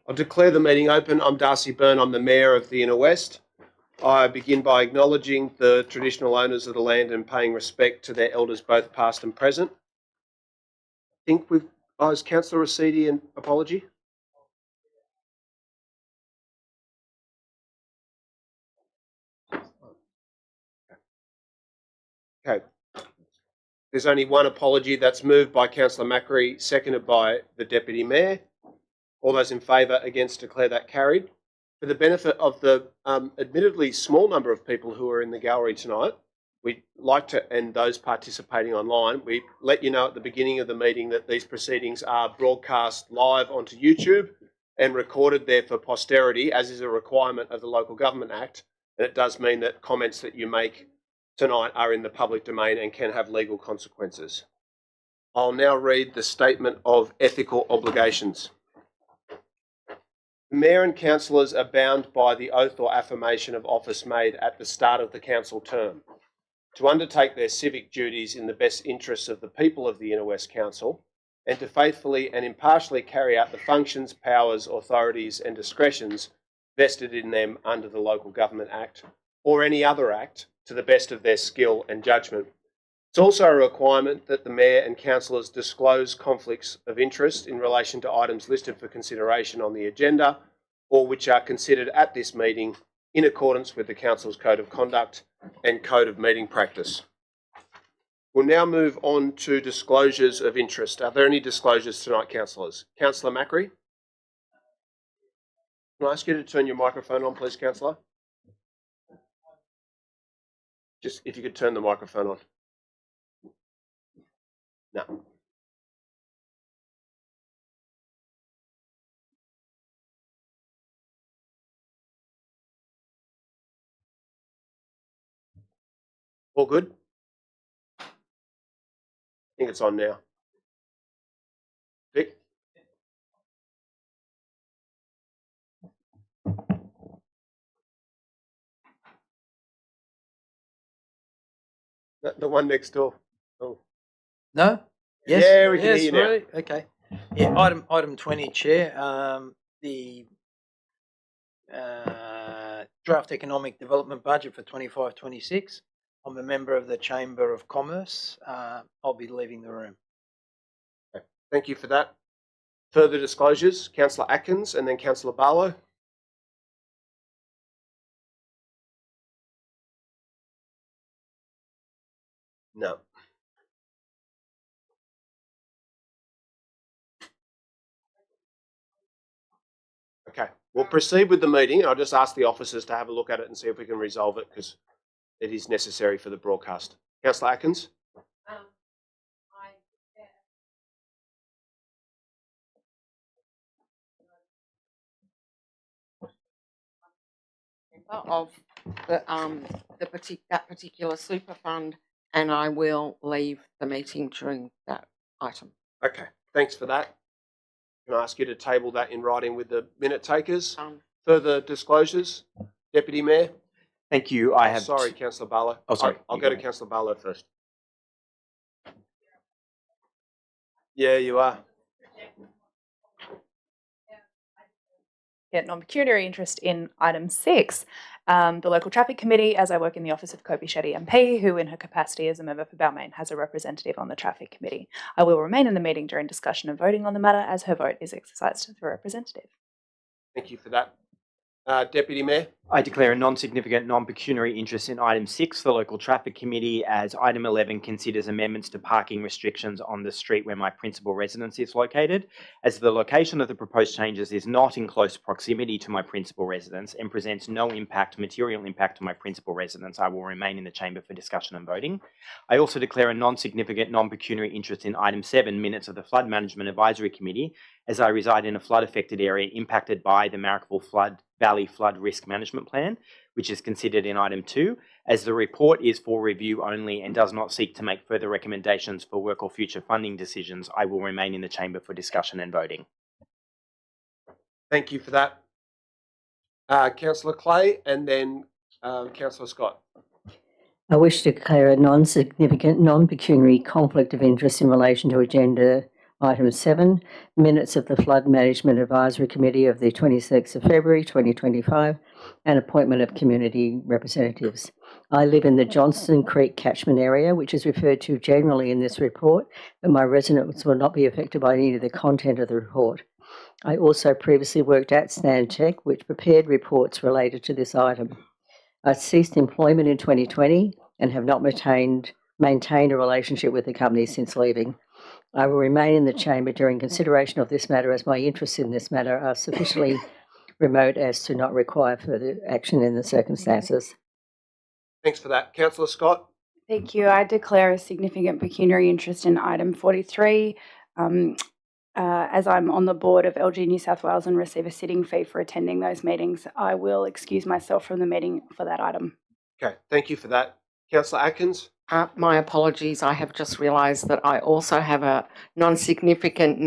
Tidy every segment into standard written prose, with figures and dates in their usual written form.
I'll declare the meeting open. I'm Darcy Byrne. I'm the Mayor of the Inner West. I begin by acknowledging the traditional owners of the land and paying respect to their elders, both past and present. I think we've... is Councillor Rosidi an apology? Okay. There's only one apology. That's moved by Councillor Macri, seconded by the Deputy Mayor. All those in favour, against, declare that carried. For the benefit of the admittedly small number of people who are in the gallery tonight, we'd like to, and those participating online, we let you know at the beginning of the meeting that these proceedings are broadcast live onto YouTube and recorded there for posterity, as is a requirement of the Local Government Act. And it does mean that comments that you make tonight are in the public domain and can have legal consequences. I'll now read the Statement of Ethical Obligations. The Mayor and Councillors are bound by the oath or affirmation of office made at the start of the Council term to undertake their civic duties in the best interests of the people of the Inner West Council and to faithfully and impartially carry out the functions, powers, authorities and discretions vested in them under the Local Government Act or any other act to the best of their skill and judgment. It's also a requirement that the Mayor and Councillors disclose conflicts of interest in relation to items listed for consideration on the agenda or which are considered at this meeting in accordance with the Council's Code of Conduct and Code of Meeting Practice. We'll now move on to disclosures of interest. Are there any disclosures tonight, Councillors? Councillor Macri? Can I ask you to turn your microphone on, please, Councillor? Just if you could turn the microphone on. No. All good? I think it's on now. Vic? The one next door. Oh. No? Yes. Yeah, we can hear you now. Right. Okay. Yeah, item 20, Chair. The draft economic development budget for 25-26. I'm a member of the Chamber of Commerce. I'll be leaving the room. Okay. Thank you for that. Further disclosures, Councillor Atkins and then Councillor Barlow. No. Okay, we'll proceed with the meeting. I'll just ask the officers to have a look at it and see if we can resolve it because it is necessary for the broadcast. Councillor Atkins? Of that particular super fund, and I will leave the meeting during that item. Okay, thanks for that. Can I ask you to table that in writing with the minute takers? Further disclosures, Deputy Mayor? Thank you. Sorry, Councillor Barlow. Oh, sorry. I'll go to Councillor Barlow first. Yeah, you are. Non-pecuniary interest in item 6. The Local Traffic Committee, as I work in the office of Kobe Shetty MP, who in her capacity as a member for Balmain has a representative on the Traffic Committee. I will remain in the meeting during discussion and voting on the matter as her vote is exercised through a representative. Thank you for that. Deputy Mayor? I declare a non-significant non-pecuniary interest in item 6, the Local Traffic Committee, as item 11 considers amendments to parking restrictions on the street where my principal residence is located. As the location of the proposed changes is not in close proximity to my principal residence and presents no material impact to my principal residence, I will remain in the chamber for discussion and voting. I also declare a non-significant non-pecuniary interest in item 7, minutes of the Flood Management Advisory Committee, as I reside in a flood-affected area impacted by the Marrickville Valley Flood Risk Management Plan, which is considered in item 2, as the report is for review only and does not seek to make further recommendations for work or future funding decisions. I will remain in the chamber for discussion and voting. Thank you for that. Councillor Clay and then Councillor Scott. I wish to declare a non-significant, non-pecuniary conflict of interest in relation to agenda Item 7, minutes of the Flood Management Advisory Committee of the 26th of February 2025 and appointment of community representatives. I live in the Johnston Creek catchment area, which is referred to generally in this report, but my residents will not be affected by any of the content of the report. I also previously worked at Stantec, which prepared reports related to this item. I ceased employment in 2020 and have not maintained a relationship with the company since leaving. I will remain in the chamber during consideration of this matter, as my interests in this matter are sufficiently remote as to not require further action in the circumstances. Thanks for that. Councillor Scott? Thank you. I declare a significant pecuniary interest in item 43. As I'm on the board of LG New South Wales and receive a sitting fee for attending those meetings, I will excuse myself from the meeting for that item. Okay, thank you for that. Councillor Atkins? My apologies. I have just realised that I also have a non-significant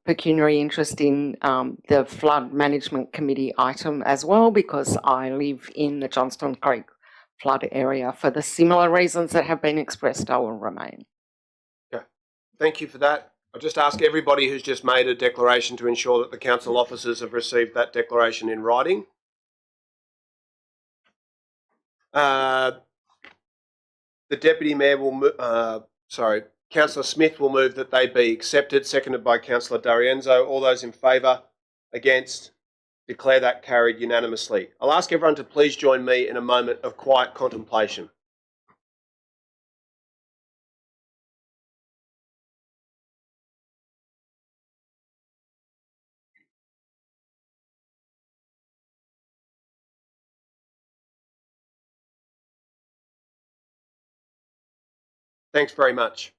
pecuniary interest in the Flood Management Committee item as well, because I live in the Johnston Creek flood area. For the similar reasons that have been expressed, I will remain. Okay, thank you for that. I'll just ask everybody who's just made a declaration to ensure that the council officers have received that declaration in writing. The Deputy Mayor will, Councillor Smith will move that they be accepted, seconded by Councillor D'Arienzo. All those in favour? Against? Declare that carried unanimously. I'll ask everyone to please join me in a moment of quiet contemplation. Thanks very much.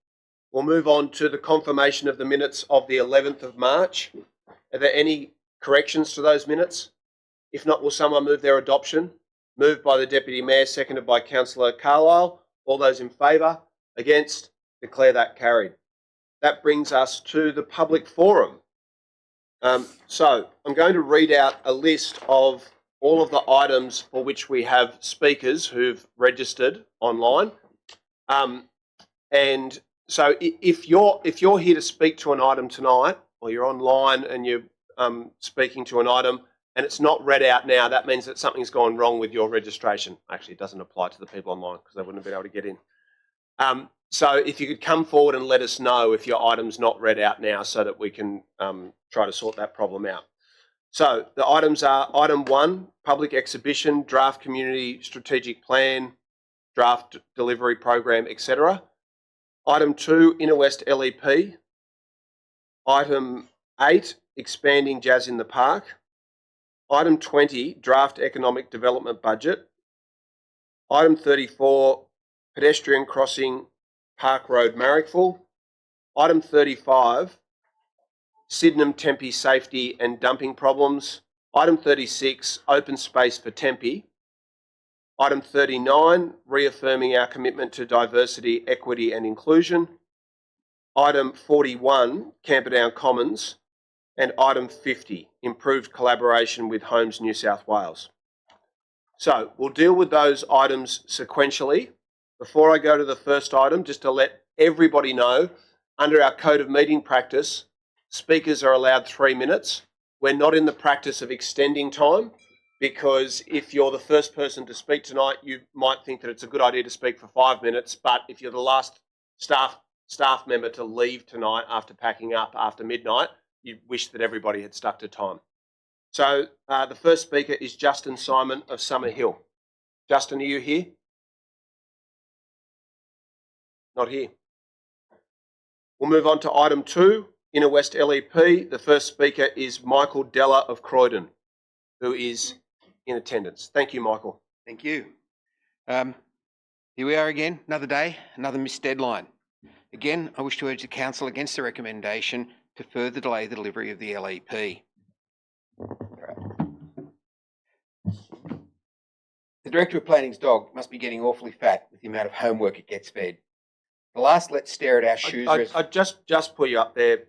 We'll move on to the confirmation of the minutes of the 11th of March. Are there any corrections to those minutes? If not, will someone move their adoption? Moved by the Deputy Mayor, seconded by Councillor Carlisle. All those in favour? Against? Declare that carried. That brings us to the public forum. So I'm going to read out a list of all of the items for which we have speakers who've registered online. And so if you're here to speak to an item tonight, or you're online and you're speaking to an item and it's not read out now, that means that something's gone wrong with your registration. Actually, it doesn't apply to the people online because they wouldn't have been able to get in. So if you could come forward and let us know if your item's not read out now so that we can try to sort that problem out. So the items are item 1, public exhibition, draft community strategic plan, draft delivery program, etc. Item 2, Inner West LEP. Item 8, expanding Jazz in the Park. Item 20, draft economic development budget. Item 34, pedestrian crossing Park Road, Marrickville. Item 35, Sydenham Tempe safety and dumping problems. Item 36, open space for Tempe. Item 39, reaffirming our commitment to diversity, equity and inclusion. Item 41, Camperdown Commons. And item 50, improved collaboration with Homes New South Wales. So we'll deal with those items sequentially. Before I go to the first item, just to let everybody know, under our code of meeting practice, speakers are allowed 3 minutes. We're not in the practice of extending time, because if you're the first person to speak tonight, you might think that it's a good idea to speak for 5 minutes, but if you're the last staff member to leave tonight after packing up after midnight, you wish that everybody had stuck to time. So the first speaker is Justin Simon of Summerhill. Justin, are you here? Not here. We'll move on to item 2, Inner West LEP. The first speaker is Michael Della of Croydon, who is in attendance. Thank you, Michael. Thank you. Here we are again, another day, another missed deadline. Again, I wish to urge the Council against the recommendation to further delay the delivery of the LEP. The Director of Planning's dog must be getting awfully fat with the amount of homework it gets fed. The last let's stare at our shoes... I just put you up there,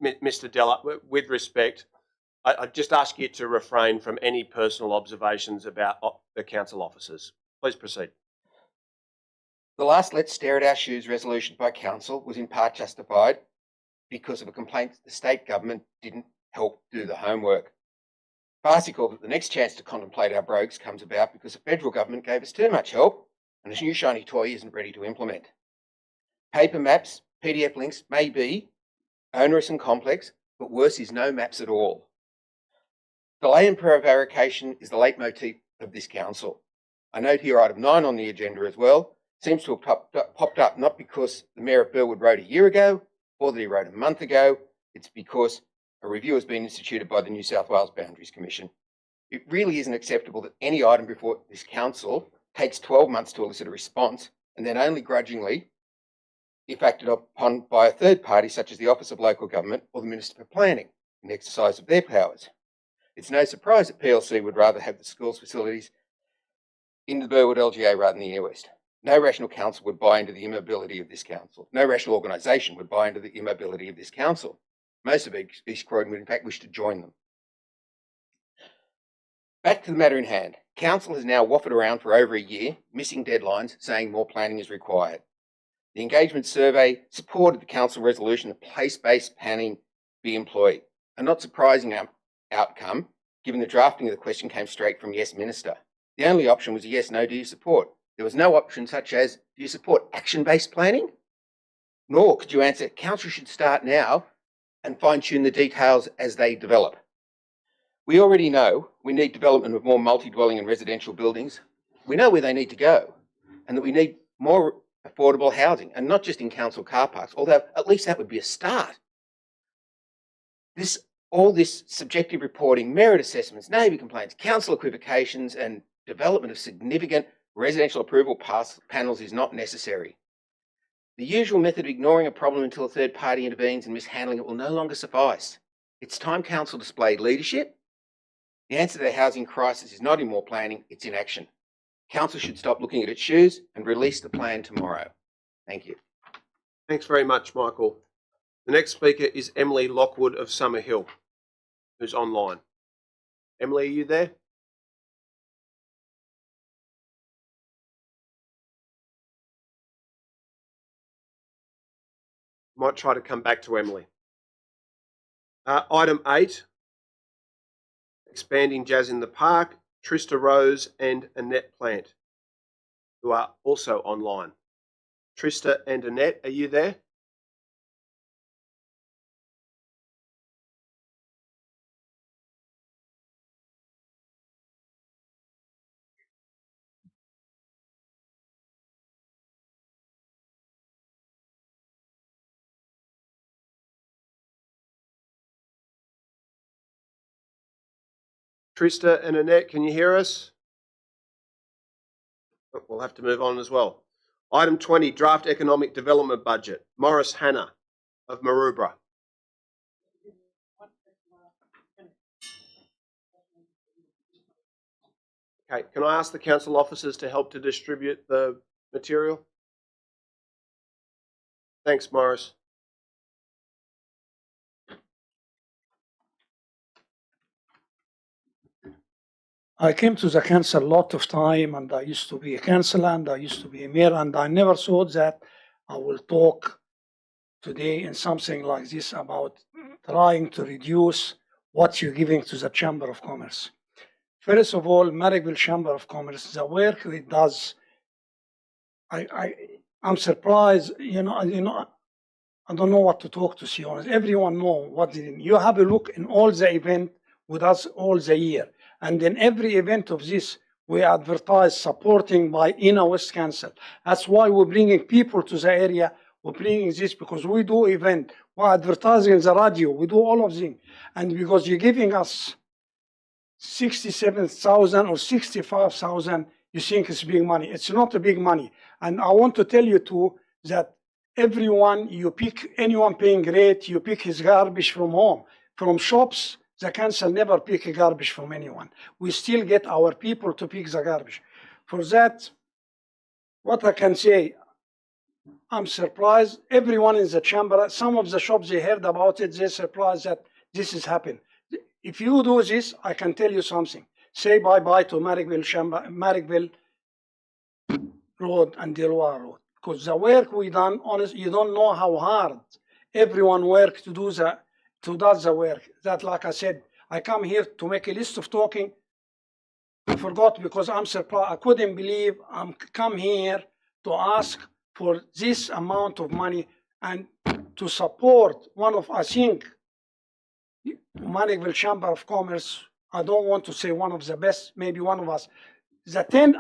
Mr. Della, with respect. I just ask you to refrain from any personal observations about the council officers. Please proceed. The last let's stare at our shoes resolution by Council was in part justified because of a complaint that the state government didn't help do the homework. Farcical that the next chance to contemplate our brogues comes about because the federal government gave us too much help and this new shiny toy isn't ready to implement. Paper maps, PDF links may be onerous and complex, but worse is no maps at all. Delay and prevarication is the leitmotif of this council. I note here item 9 on the agenda as well seems to have popped up not because the Mayor of Burwood wrote a year ago or that he wrote a month ago. It's because a review has been instituted by the New South Wales Boundaries Commission. It really isn't acceptable that any item before this council takes 12 months to elicit a response and then only grudgingly, if acted upon by a third party such as the Office of Local Government or the Minister for Planning in the exercise of their powers. It's no surprise that PLC would rather have the schools facilities in the Burwood LGA rather than the East West. No rational council would buy into the immobility of this council. No rational organisation would buy into the immobility of this council. Most of East Croydon would in fact wish to join them. Back to the matter in hand. Council has now waffled around for over a year, missing deadlines, saying more planning is required. The engagement survey supported the council resolution that place-based planning be employed. A not surprising outcome, given the drafting of the question came straight from Yes Minister. The only option was a yes, no, do you support? There was no option such as, do you support action-based planning? Nor could you answer, council should start now and fine-tune the details as they develop. We already know we need development of more multi-dwelling and residential buildings. We know where they need to go and that we need more affordable housing, and not just in council car parks, although at least that would be a start. All this subjective reporting, merit assessments, neighbour complaints, council equivocations and development of significant residential approval panels is not necessary. The usual method of ignoring a problem until a third party intervenes and mishandling it will no longer suffice. It's time council displayed leadership. The answer to the housing crisis is not in more planning, it's in action. Council should stop looking at its shoes and release the plan tomorrow. Thank you. Thanks very much, Michael. The next speaker is Emily Lockwood of Summerhill, who's online. Emily, are you there? Might try to come back to Emily. Item 8, expanding Jazz in the Park, Trista Rose and Annette Plant, who are also online. Trista and Annette, are you there? Trista and Annette, can you hear us? We'll have to move on as well. Item 20, Draft Economic Development Budget. Morris Hannah of Maroubra. Okay, can I ask the council officers to help to distribute the material? Thanks, Morris. I came to the council a lot of time, and I used to be a councillor and I used to be a mayor, and I never thought that I will talk today in something like this about trying to reduce what you're giving to the Chamber of Commerce. First of all, Marrickville Chamber of Commerce, the work it does, I'm surprised, I don't know what to talk to, see honest. Everyone know what you have a look in all the event with us all the year. And in every event of this, we advertise supporting by Inner West Council. That's why we're bringing people to the area. We're bringing this because we do event. We're advertising in the radio. We do all of them. And because you're giving us 67,000 or 65,000, you think it's big money. It's not a big money. And I want to tell you too that everyone, you pick anyone paying rate, you pick his garbage from home, from shops. The council never pick a garbage from anyone. We still get our people to pick the garbage. For that, what I can say, I'm surprised. Everyone in the chamber, some of the shops, they heard about it, they're surprised that this has happened. If you do this, I can tell you something. Say bye-bye to Marrickville Road and Deloire Road. Because the work we done, honestly, you don't know how hard everyone work to do the work. That, like I said, I come here to make a list of talking. I forgot because I'm surprised. I couldn't believe I'm come here to ask for this amount of money and to support one of, I think, Manigville Chamber of Commerce. I don't want to say one of the best, maybe one of us. The 10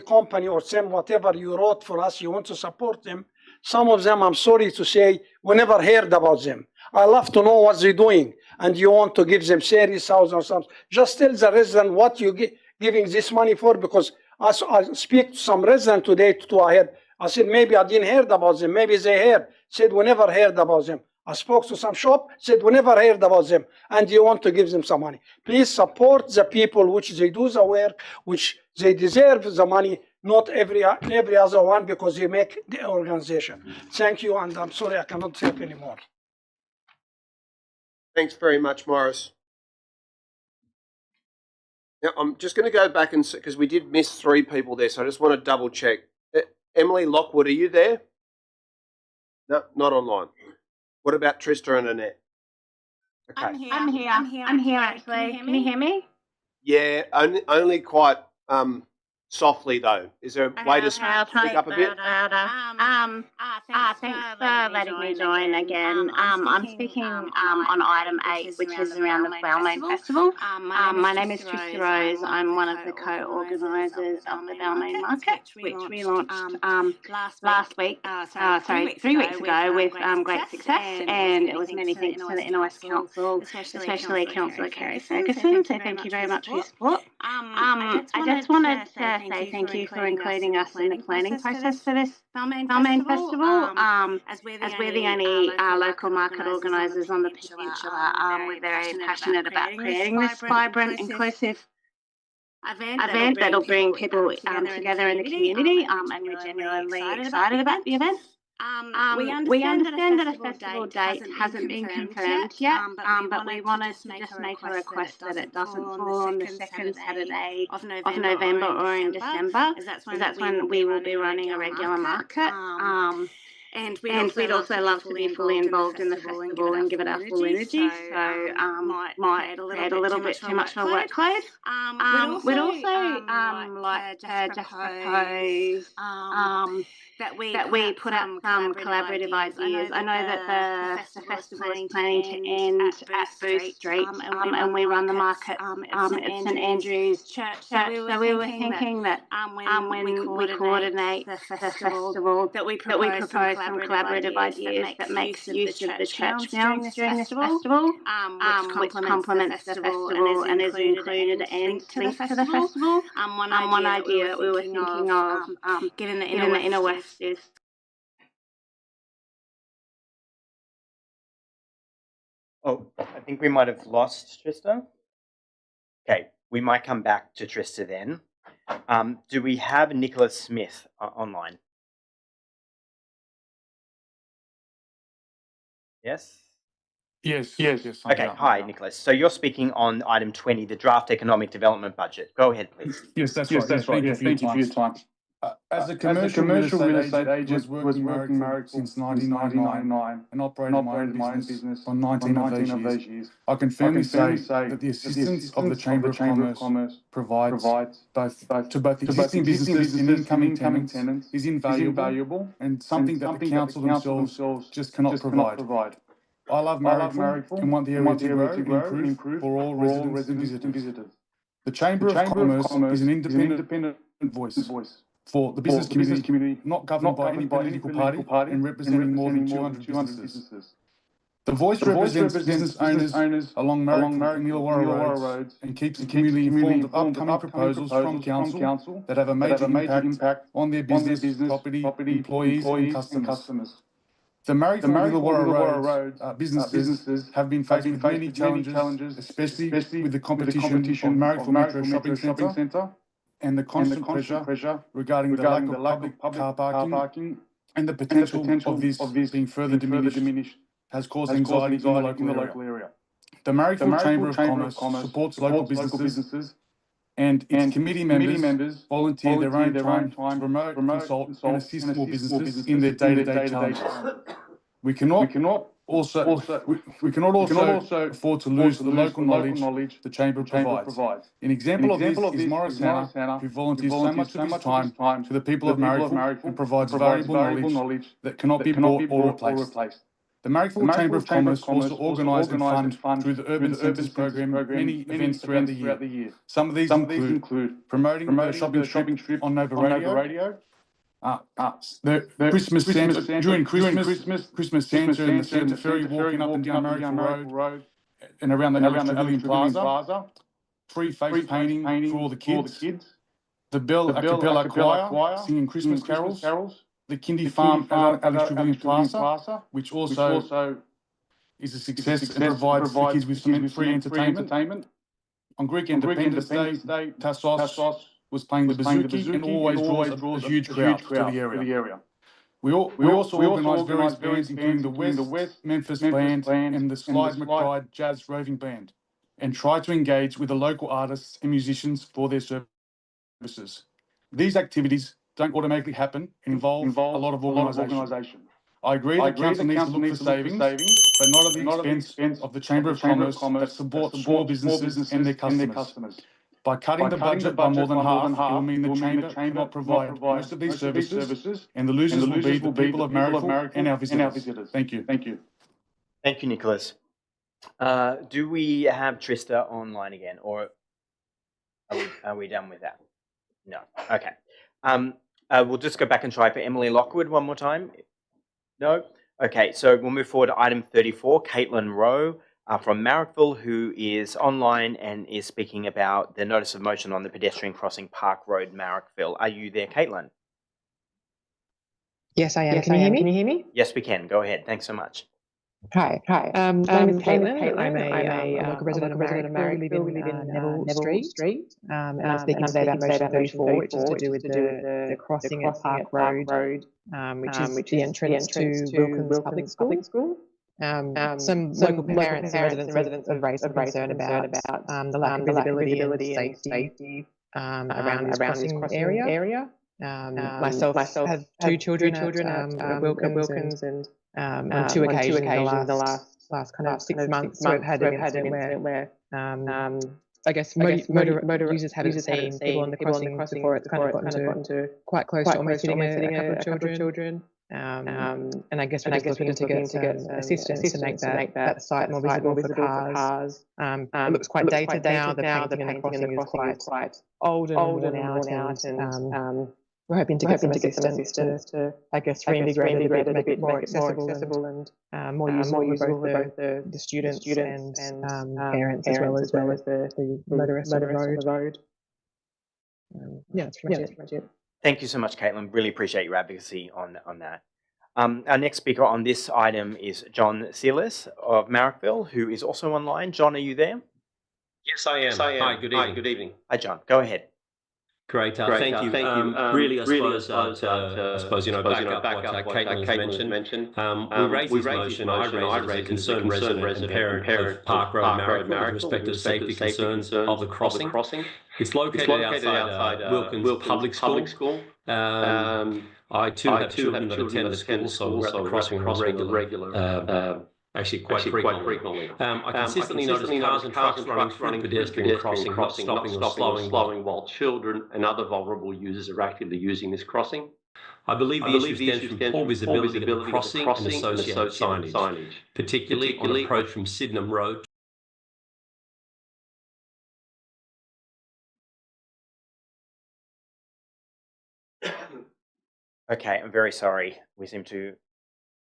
company or 10 whatever you wrote for us, you want to support them. Some of them, I'm sorry to say, we never heard about them. I love to know what they're doing, and you want to give them 30,000 or something. Just tell the resident what you giving this money for, because I speak to some resident today I said, maybe I didn't heard about them. Maybe they heard. Said, we never heard about them. I spoke to some shop, said, we never heard about them, and you want to give them some money. Please support the people which they do the work, which they deserve the money, not every other one, because they make the organization. Thank you, and I'm sorry I cannot talk anymore. Thanks very much, Morris. Now, I'm just going to go back and because we did miss 3 people there, so I just want to double check. Emily Lockwood, are you there? No, not online. What about Trista and Annette? Okay. I'm here actually. Can you hear me? Yeah, only quite softly though. Is there a way to speak up a bit? Thanks for letting me join again. I'm speaking on item 8, which is around the Balmain Festival. My name is Trista Rose. I'm one of the co-organisers of the Balmain Market, which we launched last week, 3 weeks ago with great success, and it was many thanks to the NOS Council, especially Councillor Kerry Ferguson, so thank you very much for your support. I just wanted to say thank you for including us in the planning process for this Balmain Festival. As we're the only local market organisers on the peninsula, we're very passionate about creating this vibrant, inclusive event that'll bring people together in the community, and we're genuinely excited about the event. We understand that a festival date hasn't been confirmed yet, but we wanted to just make a request that it doesn't fall on the second Saturday of November or in December, as that's when we will be running a regular market. And we'd also love to be fully involved in the festival and give it our full energy, so might create a little bit too much of a workload. We'd also like to just propose that we put up some collaborative ideas. I know that the festival is planning to end at Booth Street, and we run the market at St Andrew's Church. So we were thinking that when we coordinate the festival, that we propose some collaborative ideas that makes use of the church grounds during this festival, which complements the festival and is included and linked to the festival. One idea that we were thinking of, given the Inner West is Oh, I think we might have lost Trista. Okay, we might come back to Trista then. Do we have Nicholas Smith online? Yes? Yes. Okay, hi, Nicholas. So you're speaking on item 20, the draft economic development budget. Go ahead, please. Yes, that's right. Thank you for your time. As a commercial real estate agent, was working married since 1999 and operated my own business for 19 of those years. I can firmly say that the assistance of the Chamber of Commerce provides to both existing businesses and incoming tenants is invaluable and something that the council themselves just cannot provide. I love Marrickville and want the area to grow and improve for all residents and visitors. The Chamber of Commerce is an independent voice for the business community, not governed by any political party and representing more than 200 businesses. The voice represents business owners along Marrickville and Illawarra roads and keeps the community informed of upcoming proposals from council that have a major impact on their business, property, employees and customers. The Marrickville and Illawarra roads businesses have been faced with many challenges, especially with the competition of Marrickville Metro Shopping Centre and the constant pressure regarding the lack of public car parking and the potential of this being further diminished has caused anxiety in the local area. The Marrickville Chamber of Commerce supports local businesses and its committee members volunteer their own time to promote, consult and assist small businesses in their day-to-day challenges. We cannot also afford to lose the local knowledge the Chamber provides. An example of this is Morris Hanna, who volunteers so much of his time to the people of Marrickville and provides valuable knowledge that cannot be bought or replaced. The Marrickville Chamber of Commerce also organise and fund through the Urban Centres program many events throughout the year. Some of these include promoting the shopping trip on Nova Radio, the Christmas Santa during Christmas Santa and the Santa Ferry walking up and down Marrickville Road and around the Pavilion Plaza, free face painting for all the kids, the Bell a cappella choir singing Christmas carols, the Kindy Farm at Pavilion Plaza, which also is a success and provides the kids with some free entertainment. On Greek Independence Day, Tassos was playing the bouzouki and always draws a huge crowd to the area. We also organise various bands, including the West Memphis Band and the Slide McBride Jazz Roving Band, and try to engage with the local artists and musicians for their services. These activities don't automatically happen and involve a lot of organisation. I agree the council needs to look for savings, but not at the expense of the Chamber of Commerce that supports small businesses and their customers. By cutting the budget by more than half, it will mean the Chamber cannot provide most of these services, and the losers will be the people of Marrickville and our visitors. Thank you. Thank you, Nicholas. Do we have Trista online again, or are we done with that? No. Okay. We'll just go back and try for Emily Lockwood one more time. No? Okay, so we'll move forward to item 34, Caitlin Rowe from Marrickville, who is online and is speaking about the notice of motion on the pedestrian crossing Park Road, Marrickville. Are you there, Caitlin? Yes, I am. Can you hear me? Yes, we can. Go ahead. Thanks so much. Hi. My name is Caitlin. I'm a local resident of Marrickville. We live in Neville Street. And I'm speaking today about motion 34, which is to do with the crossing at Park Road, which is the entrance to Wilkins Public School. Some local parents and residents have raised some concern about the lack of visibility and safety around this crossing area. Myself have two children at Wilkins, and on two occasions in the last kind of 6 months, we've had an incident where I guess motor users haven't seen people on the crossing before it's kind of gotten to quite close to almost hitting a couple of children. And I guess we're just looking to get assistance to make that site more visible for cars. It looks quite dated now. The painting in the crossing is quite old and worn out, and we're hoping to get some assistance to I guess, reinvigorate it a bit, make it more accessible and more useful for both the students and parents as well as the motorists on the road. Yeah, that's pretty much it. Thank you so much, Caitlin. Really appreciate your advocacy on that. Our next speaker on this item is John Sealis of Marrickville, who is also online. John, are you there? Yes, I am. Hi, good evening. Hi, John. Go ahead. Great, thank you. Really, I suppose, back up what Caitlin has mentioned. We raised this motion, I raised it as a concerned resident and parent of Park Road, Marrickville, with respect to the safety concerns of the crossing. It's located outside Wilkins Public School. I too have children that attend the school, so we're at the crossing regular. Actually, quite frequently. I consistently notice cars and trucks running through the pedestrian crossing, not stopping or slowing while children and other vulnerable users are actively using this crossing. I believe the issue stems from poor visibility of the crossing and associated signage, particularly on approach from Sydenham Road. Okay, I'm very sorry. We seem to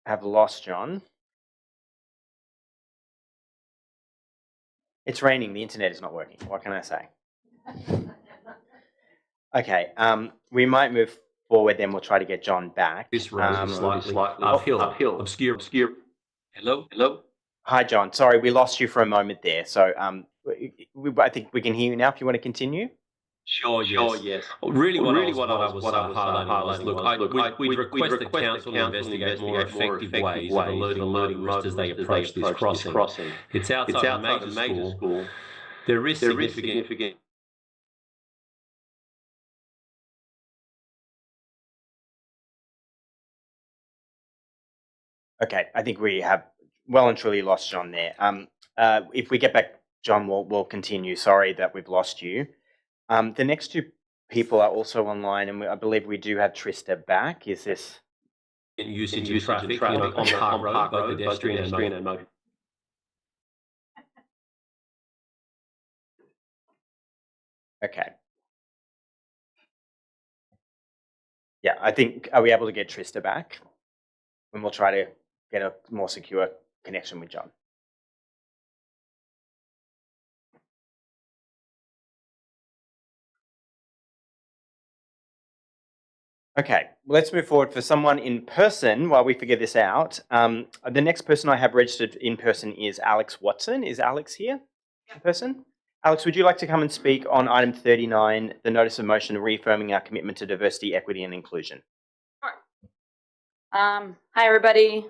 have lost John. It's raining. The internet is not working. What can I say? Okay, we might move forward, then we'll try to get John back. This road is slightly uphill, obscure. Hello. Hi, John. Sorry, we lost you for a moment there. So I think we can hear you now. If you want to continue. Sure, yes. Really, what I was highlighting was, look, we'd request the council to investigate more effective ways of alerting motorists as they approach this crossing. It's outside a major school. There is significant Okay, I think we have well and truly lost John there. If we get back, John, we'll continue. Sorry that we've lost you. The next two people are also online, and I believe we do have Trista back. Is this usage of traffic, on Park Road, both pedestrian and motor. okay? Yeah, I think, are we able to get Trista back? And we'll try to get a more secure connection with John. Okay, let's move forward for someone in person while we figure this out. The next person I have registered in person is Alex Watson. Is Alex here in person? Alex, would you like to come and speak on item 39, the notice of motion reaffirming our commitment to diversity, equity and inclusion? Hi, everybody.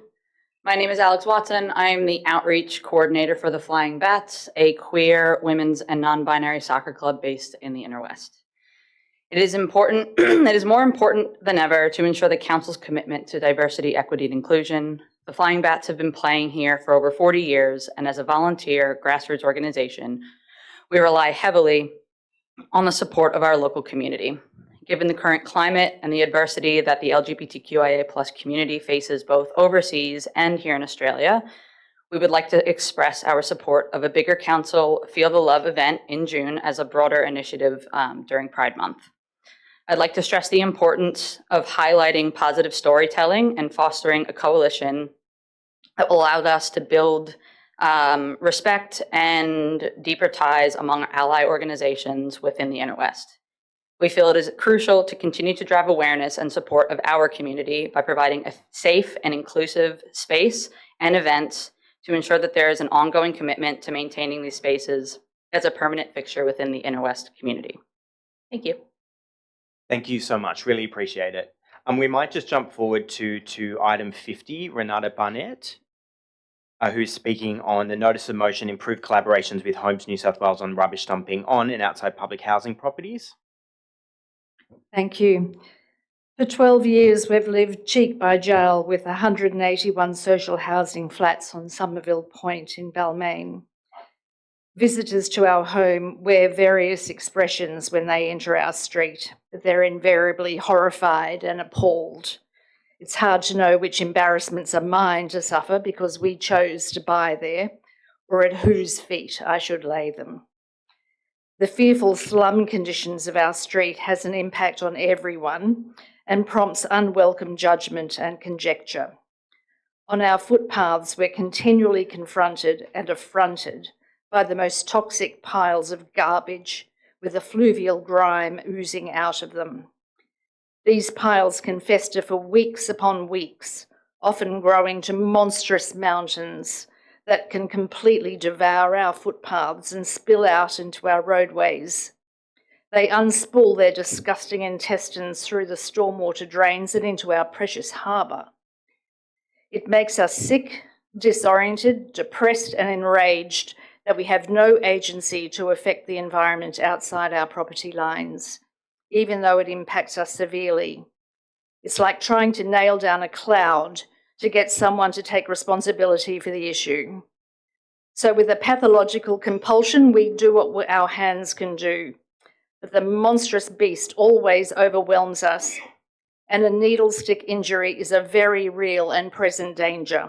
My name is Alex Watson. I'm the outreach coordinator for the Flying Bats, a queer, women's, and non-binary soccer club based in the Inner West. It is important, it is more important than ever to ensure the Council's commitment to diversity, equity, and inclusion. The Flying Bats have been playing here for over 40 years, and as a volunteer grassroots organization, we rely heavily on the support of our local community. Given the current climate and the adversity that the LGBTQIA+ community faces both overseas and here in Australia, we would like to express our support of a bigger council Feel the Love event in June as a broader initiative during Pride Month. I'd like to stress the importance of highlighting positive storytelling and fostering a coalition that will allow us to build respect and deeper ties among ally organizations within the Inner West. We feel it is crucial to continue to drive awareness and support of our community by providing a safe and inclusive space and events to ensure that there is an ongoing commitment to maintaining these spaces as a permanent fixture within the Inner West community. Thank you. Thank you so much. Really appreciate it. We might just jump forward to item 50, Renata Barnett, who's speaking on the notice of motion, improved collaborations with Homes New South Wales on rubbish dumping on and outside public housing properties. Thank you. For 12 years, we've lived cheek by jowl with 181 social housing flats on Somerville Point in Balmain. Visitors to our home wear various expressions when they enter our street, but they're invariably horrified and appalled. It's hard to know which embarrassments are mine to suffer because we chose to buy there, or at whose feet I should lay them. The fearful slum conditions of our street has an impact on everyone and prompts unwelcome judgment and conjecture. On our footpaths, we're continually confronted and affronted by the most toxic piles of garbage with effluvial grime oozing out of them. These piles can fester for weeks upon weeks, often growing to monstrous mountains that can completely devour our footpaths and spill out into our roadways. They unspool their disgusting intestines through the stormwater drains and into our precious harbour. It makes us sick, disoriented, depressed and enraged that we have no agency to affect the environment outside our property lines, even though it impacts us severely. It's like trying to nail down a cloud to get someone to take responsibility for the issue. So with a pathological compulsion, we do what our hands can do. But the monstrous beast always overwhelms us, and a needle stick injury is a very real and present danger.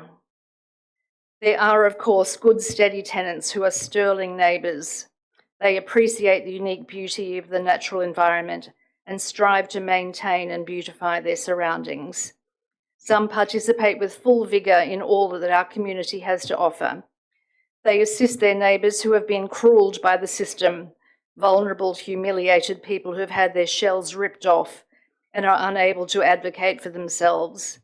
There are, of course, good, steady tenants who are sterling neighbours. They appreciate the unique beauty of the natural environment and strive to maintain and beautify their surroundings. Some participate with full vigour in all that our community has to offer. They assist their neighbours who have been cruelled by the system, vulnerable, humiliated people who have had their shells ripped off and are unable to advocate for themselves.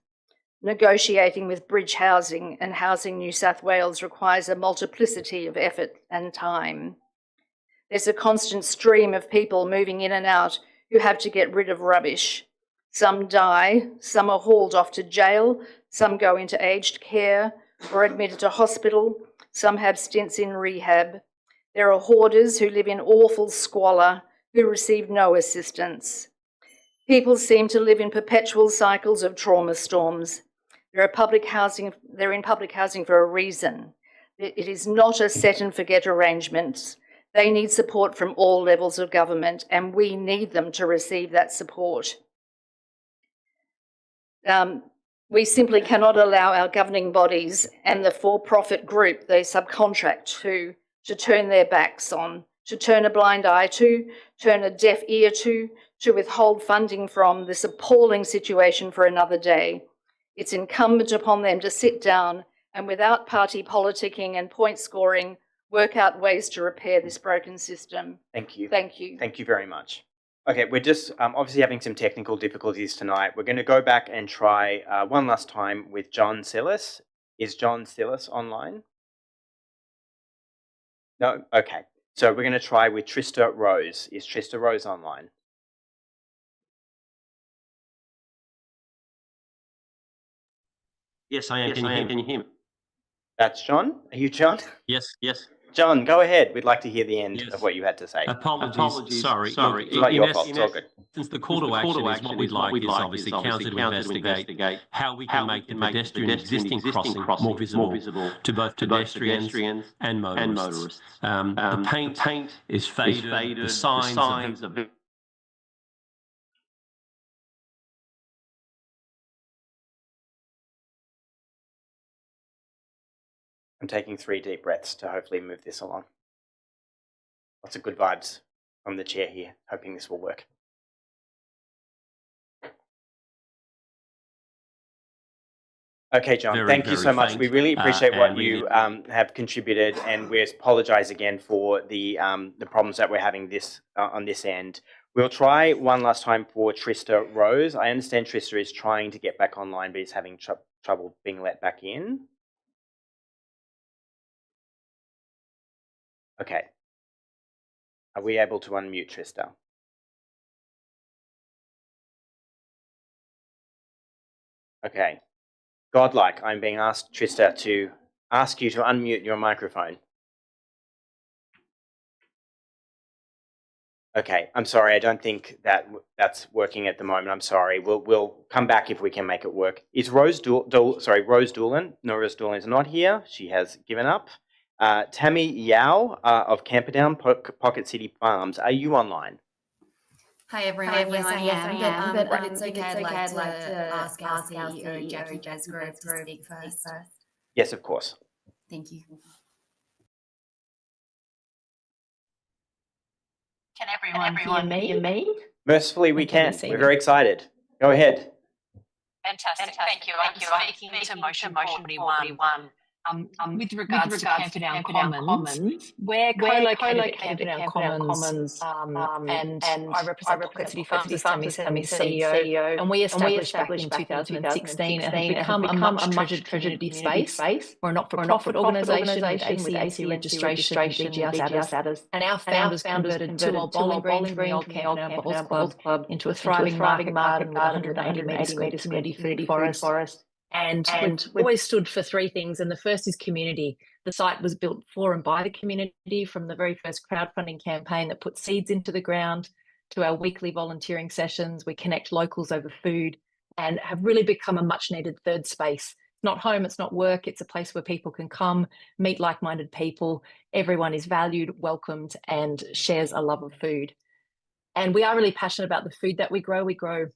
Negotiating with Bridge Housing and Housing New South Wales requires a multiplicity of effort and time. There's a constant stream of people moving in and out who have to get rid of rubbish. Some die, some are hauled off to jail, some go into aged care or admitted to hospital, some have stints in rehab. There are hoarders who live in awful squalor who receive no assistance. People seem to live in perpetual cycles of trauma storms. They're in public housing for a reason. It is not a set and forget arrangement. They need support from all levels of government, and we need them to receive that support. We simply cannot allow our governing bodies and the for-profit group they subcontract to turn their backs on, to turn a blind eye to, turn a deaf ear to withhold funding from this appalling situation for another day. It's incumbent upon them to sit down and, without party politicking and point scoring, work out ways to repair this broken system. Thank you. Thank you. Thank you very much. Okay, we're just obviously having some technical difficulties tonight. We're going to go back and try one last time with John Sillis. Is John Sillis online? No? Okay. So we're going to try with Trista Rose. Is Trista Rose online? Yes, I am. Can you hear me? That's John. Are you John? Yes, yes. John, go ahead. We'd like to hear the end of what you had to say. Apologies. Sorry. Look, it's not your fault. It's all good. Since the call to action is what we'd like is obviously council to investigate how we can make the pedestrian existing crossing more visible to both pedestrians and motorists. The paint is faded. The signs are I'm taking 3 deep breaths to hopefully move this along. Lots of good vibes from the chair here, hoping this will work. Okay, John, thank you so much. We really appreciate what you have contributed, and we apologise again for the problems that we're having on this end. We'll try one last time for Trista Rose. I understand Trista is trying to get back online, but is having trouble being let back in. Okay. Are we able to unmute Trista? Okay. Godlike, I'm being asked, Trista, to ask you to unmute your microphone. Okay, I'm sorry. I don't think that's working at the moment. I'm sorry. We'll come back if we can make it work. Is Rose Doolan? No, Rose Doolan is not here. She has given up. Tammy Yao of Camperdown Pocket City Farms, are you online? Hi everyone, yes I am, but it's okay, I'd like to ask our CEO, Jackie Besgrove, to speak first. Yes, of course. Thank you. Can everyone hear me? Mercifully, we can. We're very excited. Go ahead. Fantastic. Thank you. I'm speaking to motion 41. With regards to Camperdown Commons, we're co-located at Camperdown Commons, and I represent Pocket City Farms as Tammy's CEO, and we established back in 2016 and have become a much treasured community space. We're a not-for-profit organisation with ACAC registration and BGR status, and our founders converted 2 old bowling greens from the old Camperdown Bowls Club into a thriving market garden with 180 metre square community food forest. And we've always stood for 3 things, and the first is community. The site was built for and by the community, from the very first crowdfunding campaign that put seeds into the ground to our weekly volunteering sessions. We connect locals over food and have really become a much needed third space. It's not home, it's not work, it's a place where people can come, meet like-minded people. Everyone is valued, welcomed, and shares a love of food. And we are really passionate about the food that we grow. We grow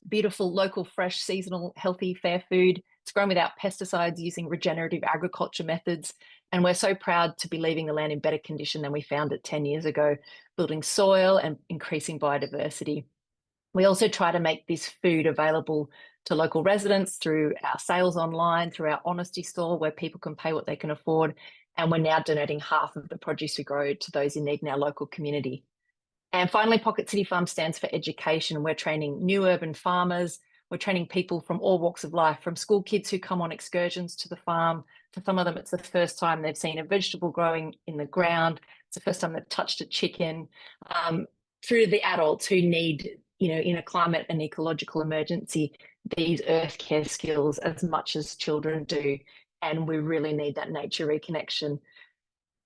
beautiful, local, fresh, seasonal, healthy, fair food. It's grown without pesticides, using regenerative agriculture methods. And we're so proud to be leaving the land in better condition than we found it 10 years ago, building soil and increasing biodiversity. We also try to make this food available to local residents through our sales online, through our honesty store where people can pay what they can afford. And we're now donating half of the produce we grow to those in need in our local community. And finally, Pocket City Farm stands for education. We're training new urban farmers. We're training people from all walks of life, from school kids who come on excursions to the farm. For some of them, it's the first time they've seen a vegetable growing in the ground. It's the first time they've touched a chicken. Through the adults who need, in a climate and ecological emergency, these earth care skills as much as children do. And we really need that nature reconnection.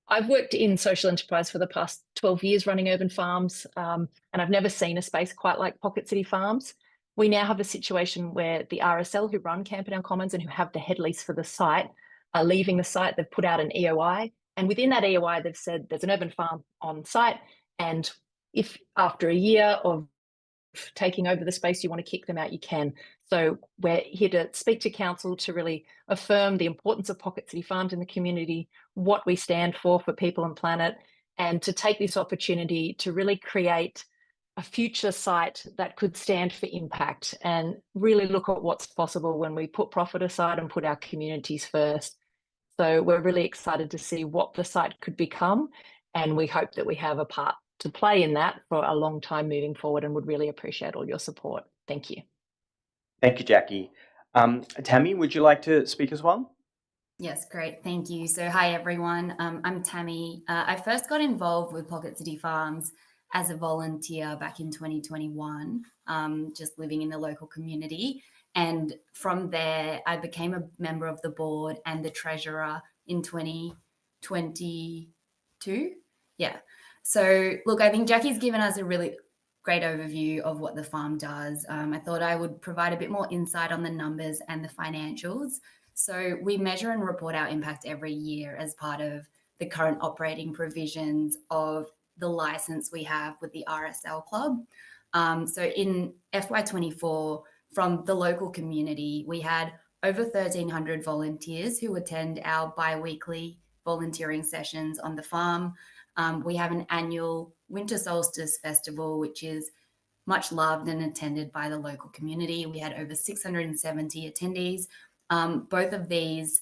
I've worked in social enterprise for the past 12 years running urban farms, and I've never seen a space quite like Pocket City Farms. we now have a situation where the RSL who run Camperdown Commons and who have the head lease for the site are leaving the site. They've put out an EOI, and within that EOI, they've said there's an urban farm on site, and if after a year of taking over the space you want to kick them out, you can. So we're here to speak to council to really affirm the importance of Pocket City Farms in the community, what we stand for people and planet, and to take this opportunity to really create a future site that could stand for impact and really look at what's possible when we put profit aside and put our communities first. So we're really excited to see what the site could become, and we hope that we have a part to play in that for a long time moving forward, and would really appreciate all your support. Thank you. Thank you, Jackie. Tammy, would you like to speak as well? Yes, great. Thank you. So hi, everyone. I'm Tammy. I first got involved with Pocket City Farms as a volunteer back in 2021, just living in the local community. And from there, I became a member of the board and the treasurer in 2022. Yeah. So look, I think Jackie's given us a really great overview of what the farm does. I thought I would provide a bit more insight on the numbers and the financials. So we measure and report our impact every year as part of the current operating provisions of the license we have with the RSL Club. So in FY24, from the local community, we had over 1,300 volunteers who attend our bi-weekly volunteering sessions on the farm. We have an annual Winter Solstice Festival, which is much loved and attended by the local community. We had over 670 attendees. Both of these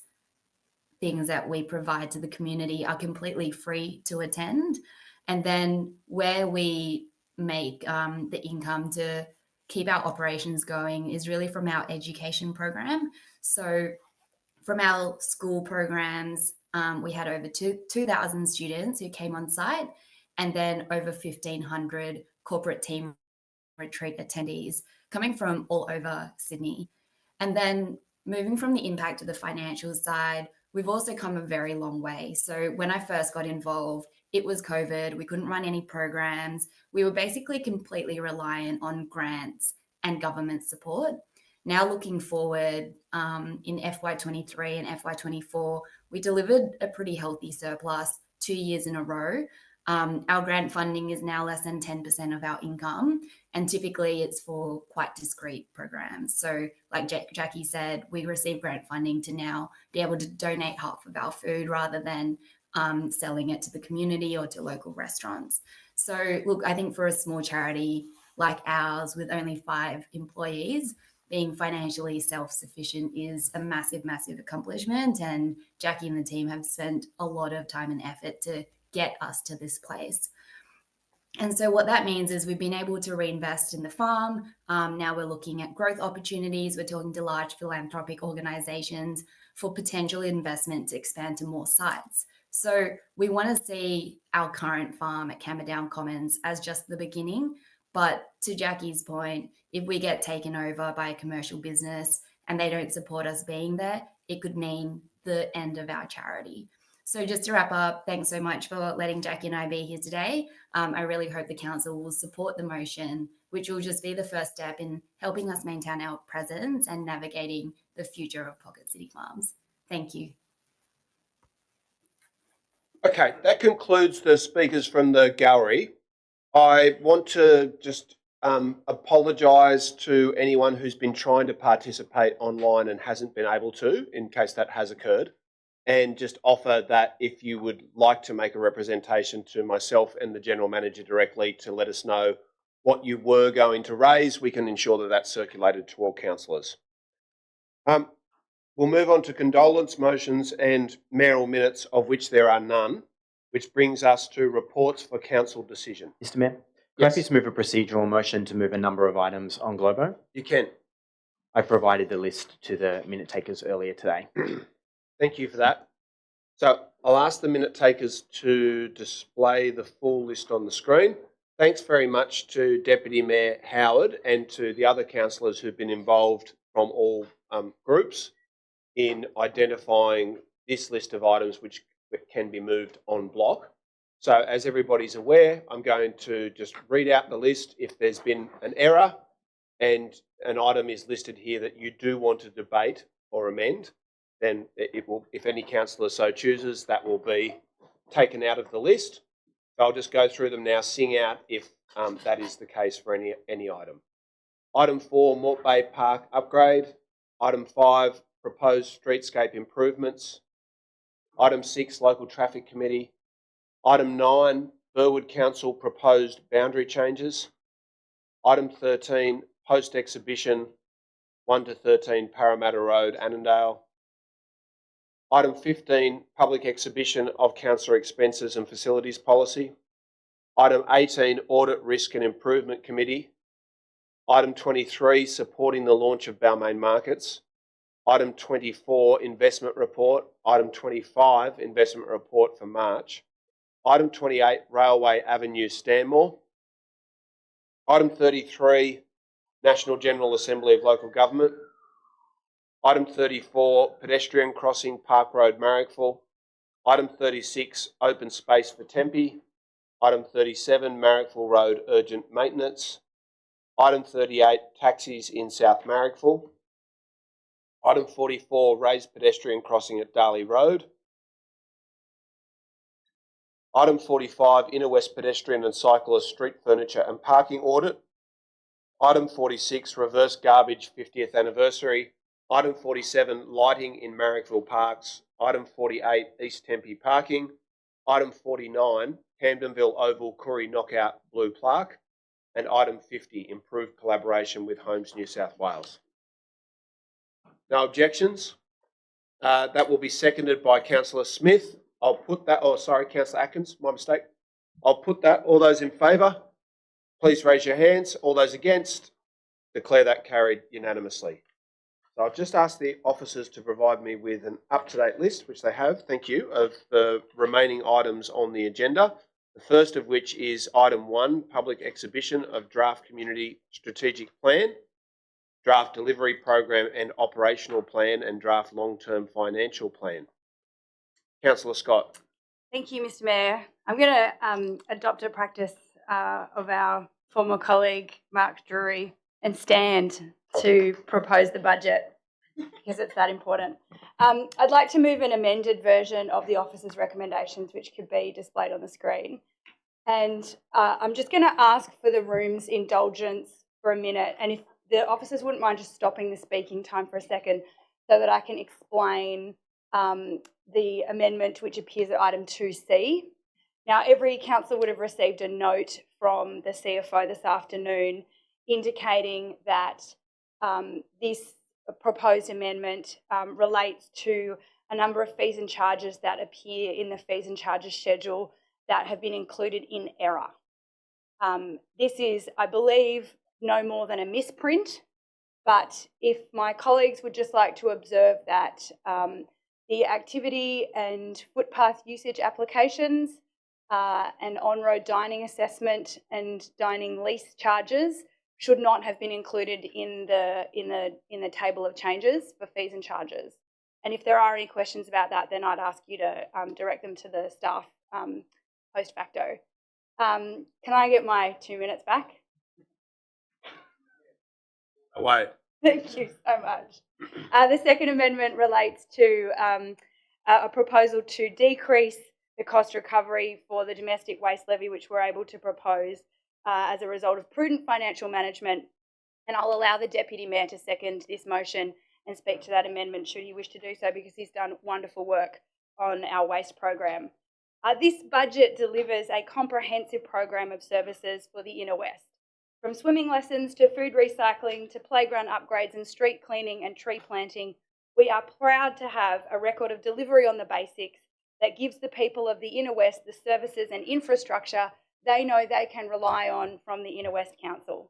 things that we provide to the community are completely free to attend. And then where we make the income to keep our operations going is really from our education program. So from our school programs, we had over 2,000 students who came on site, and then over 1,500 corporate team retreat attendees coming from all over Sydney. And then moving from the impact to the financial side, we've also come a very long way. So when I first got involved, it was COVID. We couldn't run any programs. We were basically completely reliant on grants and government support. Now looking forward, in FY23 and FY24, we delivered a pretty healthy surplus 2 years in a row. Our grant funding is now less than 10% of our income, and typically it's for quite discrete programs. So like Jackie said, we receive grant funding to now be able to donate half of our food rather than selling it to the community or to local restaurants. So look, I think for a small charity like ours with only 5 employees, being financially self-sufficient is a massive, massive accomplishment. And Jackie and the team have spent a lot of time and effort to get us to this place. And so what that means is we've been able to reinvest in the farm. Now we're looking at growth opportunities. We're talking to large philanthropic organizations for potential investment to expand to more sites. So we want to see our current farm at Camperdown Commons as just the beginning. But to Jackie's point, if we get taken over by a commercial business and they don't support us being there, it could mean the end of our charity. So just to wrap up, thanks so much for letting Jackie and I be here today. I really hope the council will support the motion, which will just be the first step in helping us maintain our presence and navigating the future of Pocket City Farms. Thank you. Okay, that concludes the speakers from the gallery. I want to just apologise to anyone who's been trying to participate online and hasn't been able to, in case that has occurred, and just offer that if you would like to make a representation to myself and the General Manager directly to let us know what you were going to raise, we can ensure that that's circulated to all councillors. We'll move on to condolence motions and mayoral minutes, of which there are none, which brings us to reports for council decision. Mr. Mayor, could I please move a procedural motion to move a number of items on Globo? You can. I provided the list to the minute takers earlier today. Thank you for that. So I'll ask the minute takers to display the full list on the screen. Thanks very much to Deputy Mayor Howard and to the other councillors who've been involved from all groups in identifying this list of items which can be moved en bloc. So as everybody's aware, I'm going to just read out the list. If there's been an error and an item is listed here that you do want to debate or amend, then it will, if any councillor so chooses, that will be taken out of the list. So I'll just go through them now, sing out if that is the case for any item. Item 4, Mort Bay Park upgrade. Item 5, proposed streetscape improvements. Item 6, local traffic committee. Item 9, Burwood Council proposed boundary changes. Item 13, post exhibition 1 to 13 Parramatta Road, Annandale. Item 15, public exhibition of councillor expenses and facilities policy. Item 18, audit, risk and improvement committee. Item 23, supporting the launch of Balmain markets. Item 24, investment report. Item 25, investment report for March. Item 28, Railway Avenue, Stanmore. Item 33, National General Assembly of Local Government. Item 34, pedestrian crossing Park Road, Marrickville. Item 36, open space for Tempe. Item 37, Marrickville Road, urgent maintenance. Item 38, taxis in South Marrickville. Item 44, raised pedestrian crossing at Darley Road. Item 45, Inner West pedestrian and cyclist street furniture and parking audit. Item 46, reverse garbage 50th anniversary. Item 47, lighting in Marrickville parks. Item 48, East Tempe parking. Item 49, Camdenville Oval Koori Knockout blue plaque. And item 50, improved collaboration with Homes New South Wales. No objections? That will be seconded by Councillor Smith. I'll put that, oh sorry, Councillor Atkins, my mistake. I'll put that, all those in favour, please raise your hands. All those against, declare that carried unanimously. So I'll just ask the officers to provide me with an up-to-date list, which they have, thank you, of the remaining items on the agenda. The first of which is item 1, public exhibition of draft community strategic plan, draft delivery program and operational plan, and draft long-term financial plan. Councillor Scott. Thank you, Mr. Mayor. I'm going to adopt a practice of our former colleague, Mark Drury, and stand to propose the budget because it's that important. I'd like to move an amended version of the officer's recommendations, which could be displayed on the screen. And I'm just going to ask for the room's indulgence for a minute. And if the officers wouldn't mind just stopping the speaking time for a second so that I can explain the amendment which appears at item 2C. Now, every councillor would have received a note from the CFO this afternoon indicating that this proposed amendment relates to a number of fees and charges that appear in the fees and charges schedule that have been included in error. This is, I believe, no more than a misprint, but if my colleagues would just like to observe that the activity and footpath usage applications and on-road dining assessment and dining lease charges should not have been included in the table of changes for fees and charges. And if there are any questions about that, then I'd ask you to direct them to the staff post facto. Can I get my 2 minutes back? Away. Thank you so much. The second amendment relates to a proposal to decrease the cost recovery for the domestic waste levy, which we're able to propose as a result of prudent financial management. And I'll allow the Deputy Mayor to second this motion and speak to that amendment should he wish to do so, because he's done wonderful work on our waste program. This budget delivers a comprehensive program of services for the Inner West. From swimming lessons to food recycling to playground upgrades and street cleaning and tree planting, we are proud to have a record of delivery on the basics that gives the people of the Inner West the services and infrastructure they know they can rely on from the Inner West Council.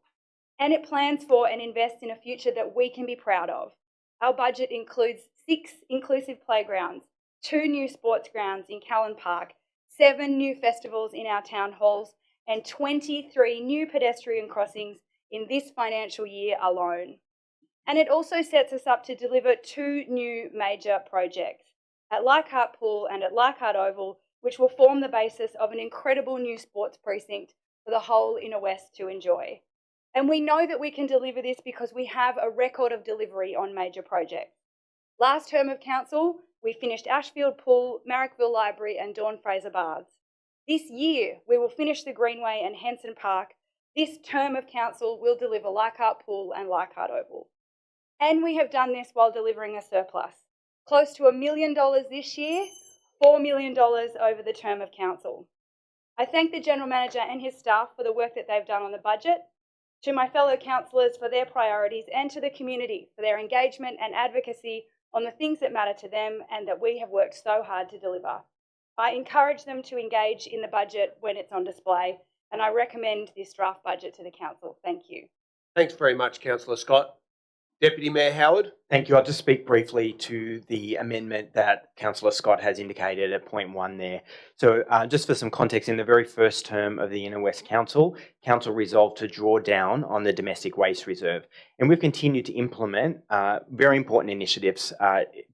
And it plans for and invests in a future that we can be proud of. Our budget includes 6 inclusive playgrounds, 2 new sports grounds in Callan Park, 7 new festivals in our town halls, and 23 new pedestrian crossings in this financial year alone. And it also sets us up to deliver 2 new major projects at Leichhardt Pool and at Leichhardt Oval, which will form the basis of an incredible new sports precinct for the whole Inner West to enjoy. And we know that we can deliver this because we have a record of delivery on major projects. Last term of council, we finished Ashfield Pool, Marrickville Library and Dawn Fraser Baths. This year, we will finish the Greenway and Henson Park. This term of council will deliver Leichhardt Pool and Leichhardt Oval. And we have done this while delivering a surplus. Close to $1 million this year, $4 million over the term of council. I thank the General Manager and his staff for the work that they've done on the budget, to my fellow councillors for their priorities, and to the community for their engagement and advocacy on the things that matter to them and that we have worked so hard to deliver. I encourage them to engage in the budget when it's on display, and I recommend this draft budget to the council. Thank you. Thanks very much, Councillor Scott. Deputy Mayor Howard. Thank you. I'll just speak briefly to the amendment that Councillor Scott has indicated at point 1 there. So just for some context, in the very first term of the Inner West Council, Council resolved to draw down on the domestic waste reserve. And we've continued to implement very important initiatives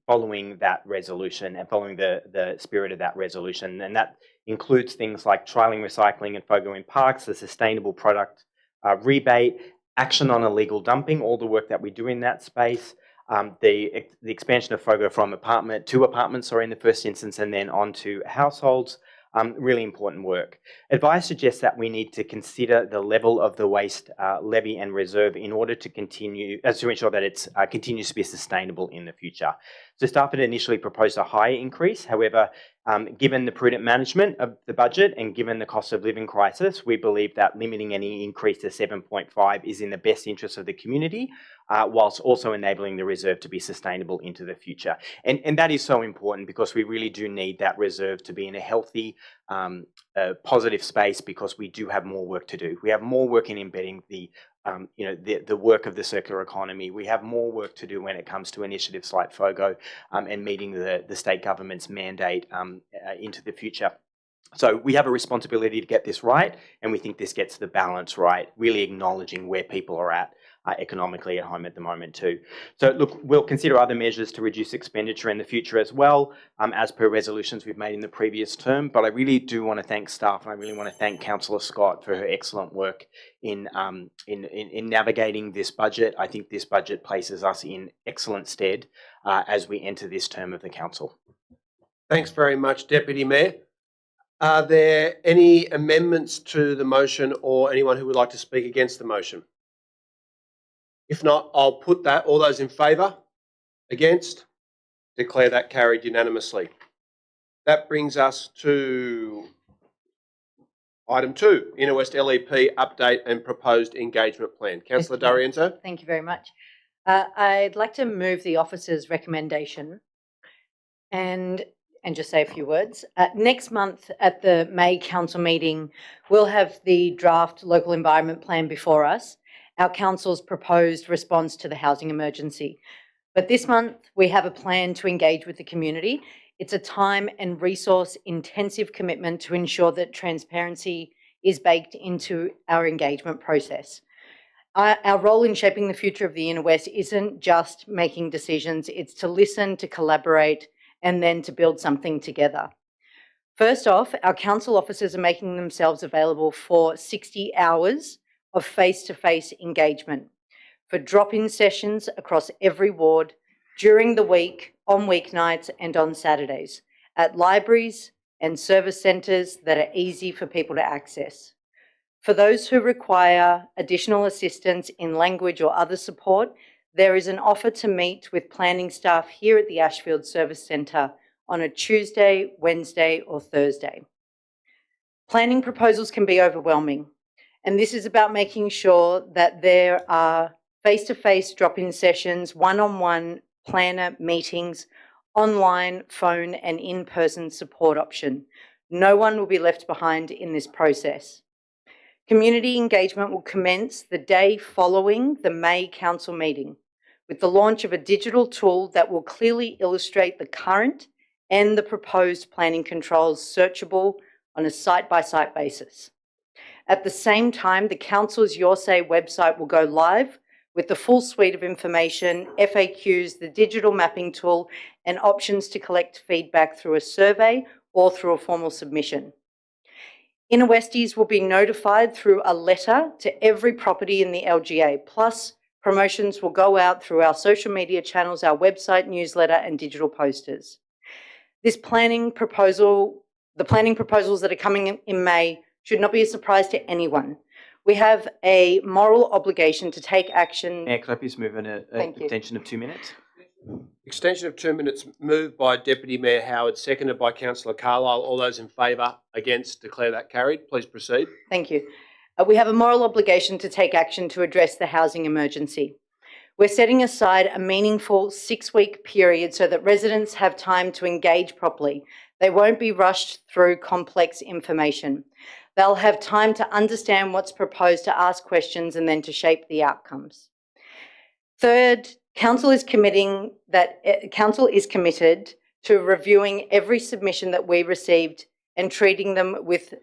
following that resolution and following the spirit of that resolution. And that includes things like trialling recycling and FOGO in parks, the sustainable product rebate, action on illegal dumping, all the work that we do in that space, the expansion of FOGO from apartments in the first instance, and then on to households. Really important work. Advice suggests that we need to consider the level of the waste levy and reserve in order to continue to ensure that it continues to be sustainable in the future. So staff had initially proposed a higher increase. However, given the prudent management of the budget and given the cost of living crisis, we believe that limiting any increase to 7.5 is in the best interest of the community, whilst also enabling the reserve to be sustainable into the future. And that is so important because we really do need that reserve to be in a healthy, positive space, because we do have more work to do. We have more work in embedding the work of the circular economy. We have more work to do when it comes to initiatives like FOGO and meeting the state government's mandate into the future. So we have a responsibility to get this right, and we think this gets the balance right, really acknowledging where people are at economically at home at the moment too. So look, we'll consider other measures to reduce expenditure in the future as well, as per resolutions we've made in the previous term. But I really do want to thank staff, and I really want to thank Councillor Scott for her excellent work in navigating this budget. I think this budget places us in excellent stead as we enter this term of the council. Thanks very much, Deputy Mayor. Are there any amendments to the motion or anyone who would like to speak against the motion? If not, I'll put that. All those in favour? Against? Declare that carried unanimously. That brings us to item 2, Inner West LEP update and proposed engagement plan. Councillor D'Arienzo. Thank you very much. I'd like to move the officer's recommendation and just say a few words. Next month at the May Council meeting, we'll have the draft local environment plan before us, our council's proposed response to the housing emergency. But this month, we have a plan to engage with the community. It's a time and resource intensive commitment to ensure that transparency is baked into our engagement process. Our role in shaping the future of the Inner West isn't just making decisions, it's to listen, to collaborate, and then to build something together. First off, our council officers are making themselves available for 60 hours of face-to-face engagement for drop-in sessions across every ward during the week, on weeknights and on Saturdays, at libraries and service centres that are easy for people to access. For those who require additional assistance in language or other support, there is an offer to meet with planning staff here at the Ashfield Service Centre on a Tuesday, Wednesday or Thursday. Planning proposals can be overwhelming, and this is about making sure that there are face-to-face drop-in sessions, one-on-one planner meetings, online, phone and in-person support option. No one will be left behind in this process. Community engagement will commence the day following the May Council meeting with the launch of a digital tool that will clearly illustrate the current and the proposed planning controls searchable on a site-by-site basis. At the same time, the Council's Your Say website will go live with the full suite of information, FAQs, the digital mapping tool, and options to collect feedback through a survey or through a formal submission. Inner Westies will be notified through a letter to every property in the LGA. Plus, promotions will go out through our social media channels, our website, newsletter, and digital posters. The planning proposals that are coming in May should not be a surprise to anyone. We have a moral obligation to take action. Mayor, could I please move an extension of 2 minutes? Extension of 2 minutes moved by Deputy Mayor Howard, seconded by Councillor Carlisle. All those in favour, against, declare that carried. Please proceed. Thank you. We have a moral obligation to take action to address the housing emergency. We're setting aside a meaningful 6-week period so that residents have time to engage properly. They won't be rushed through complex information. They'll have time to understand what's proposed, to ask questions, and then to shape the outcomes. Third, Council is committed to reviewing every submission that we received and treating them with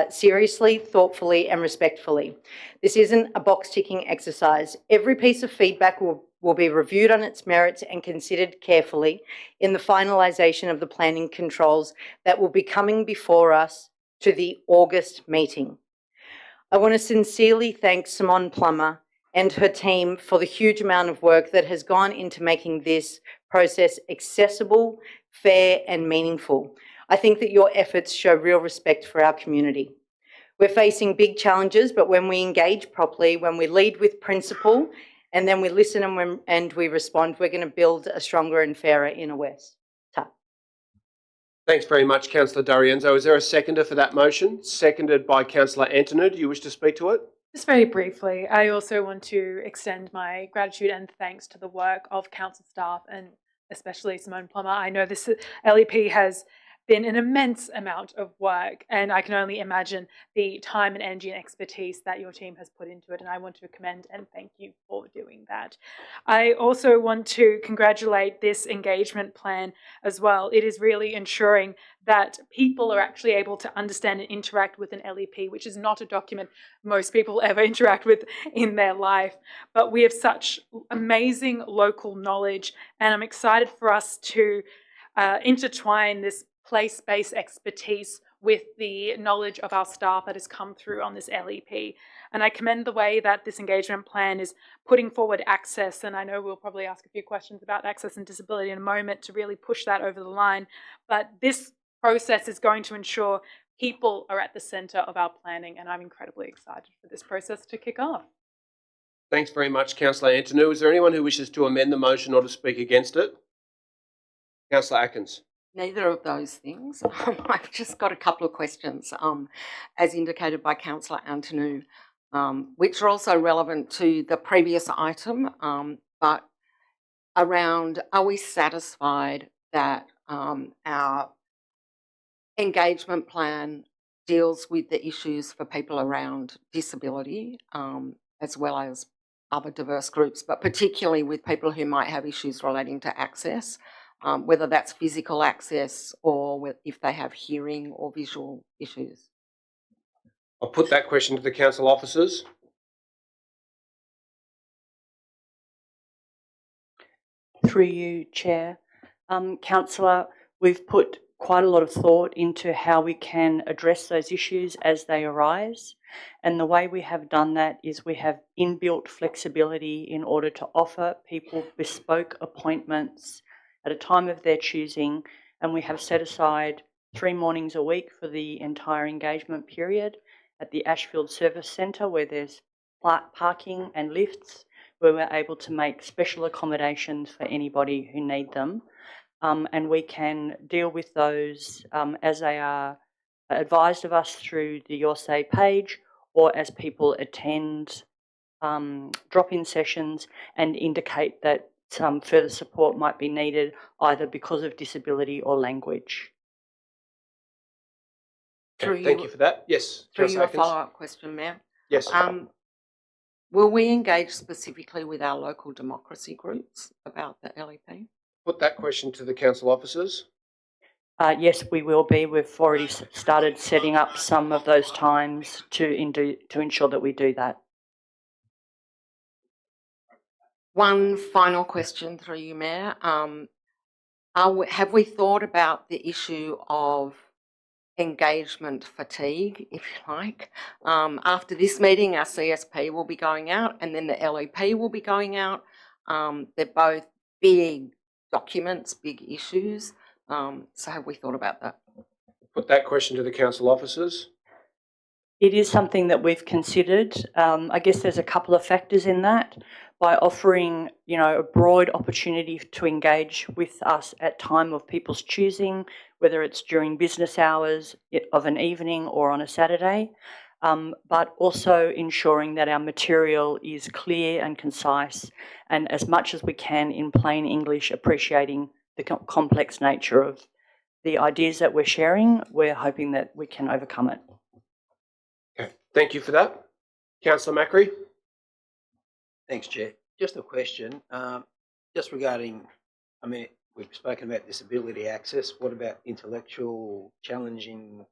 seriously, thoughtfully, and respectfully. This isn't a box-ticking exercise. Every piece of feedback will be reviewed on its merits and considered carefully in the finalisation of the planning controls that will be coming before us to the August meeting. I want to sincerely thank Simone Plummer and her team for the huge amount of work that has gone into making this process accessible, fair, and meaningful. I think that your efforts show real respect for our community. We're facing big challenges, but when we engage properly, when we lead with principle, and then we listen and we respond, we're going to build a stronger and fairer Inner West. Thanks very much, Councillor D'Arienzo. Is there a seconder for that motion? Seconded by Councillor Antonou. Do you wish to speak to it? Just very briefly, I also want to extend my gratitude and thanks to the work of council staff and especially Simone Plummer. I know this LEP has been an immense amount of work, and I can only imagine the time and energy and expertise that your team has put into it, and I want to commend and thank you for doing that. I also want to congratulate this engagement plan as well. It is really ensuring that people are actually able to understand and interact with an LEP, which is not a document most people ever interact with in their life. But we have such amazing local knowledge, and I'm excited for us to intertwine this place-based expertise with the knowledge of our staff that has come through on this LEP. And I commend the way that this engagement plan is putting forward access, and I know we'll probably ask a few questions about access and disability in a moment to really push that over the line. But this process is going to ensure people are at the centre of our planning, and I'm incredibly excited for this process to kick off. Thanks very much, Councillor Antonou. Is there anyone who wishes to amend the motion or to speak against it? Councillor Atkins. Neither of those things. I've just got a couple of questions, as indicated by Councillor Antonou, which are also relevant to the previous item, but around, are we satisfied that our engagement plan deals with the issues for people around disability, as well as other diverse groups, but particularly with people who might have issues relating to access? Whether that's physical access or if they have hearing or visual issues. I'll put that question to the council officers. Through you, Chair. Councillor, we've put quite a lot of thought into how we can address those issues as they arise. And the way we have done that is we have inbuilt flexibility in order to offer people bespoke appointments at a time of their choosing, and we have set aside 3 mornings a week for the entire engagement period at the Ashfield Service Centre, where there's parking and lifts, where we're able to make special accommodations for anybody who need them, and we can deal with those as they are advised of us through the Your Say page, or as people attend drop-in sessions and indicate that some further support might be needed, either because of disability or language. Thank you for that. Yes. Through you, a follow-up question, Mayor. Yes. Will we engage specifically with our local democracy groups about the LEP? Put that question to the council officers. Yes, we will be. We've already started setting up some of those times to ensure that we do that. One final question through you, Mayor. Have we thought about the issue of engagement fatigue, if you like. After this meeting, our CSP will be going out and then the LEP will be going out. They're both big documents, big issues. So have we thought about that? Put that question to the council officers. It is something that we've considered. I guess there's a couple of factors in that. By offering, a broad opportunity to engage with us at time of people's choosing, whether it's during business hours of an evening or on a Saturday, but also ensuring that our material is clear and concise, and as much as we can in plain English, appreciating the complex nature of the ideas that we're sharing. We're hoping that we can overcome it. Okay, thank you for that. Councillor Macri. Thanks, Chair. Just a question, just regarding, we've spoken about disability access. What about intellectual challenging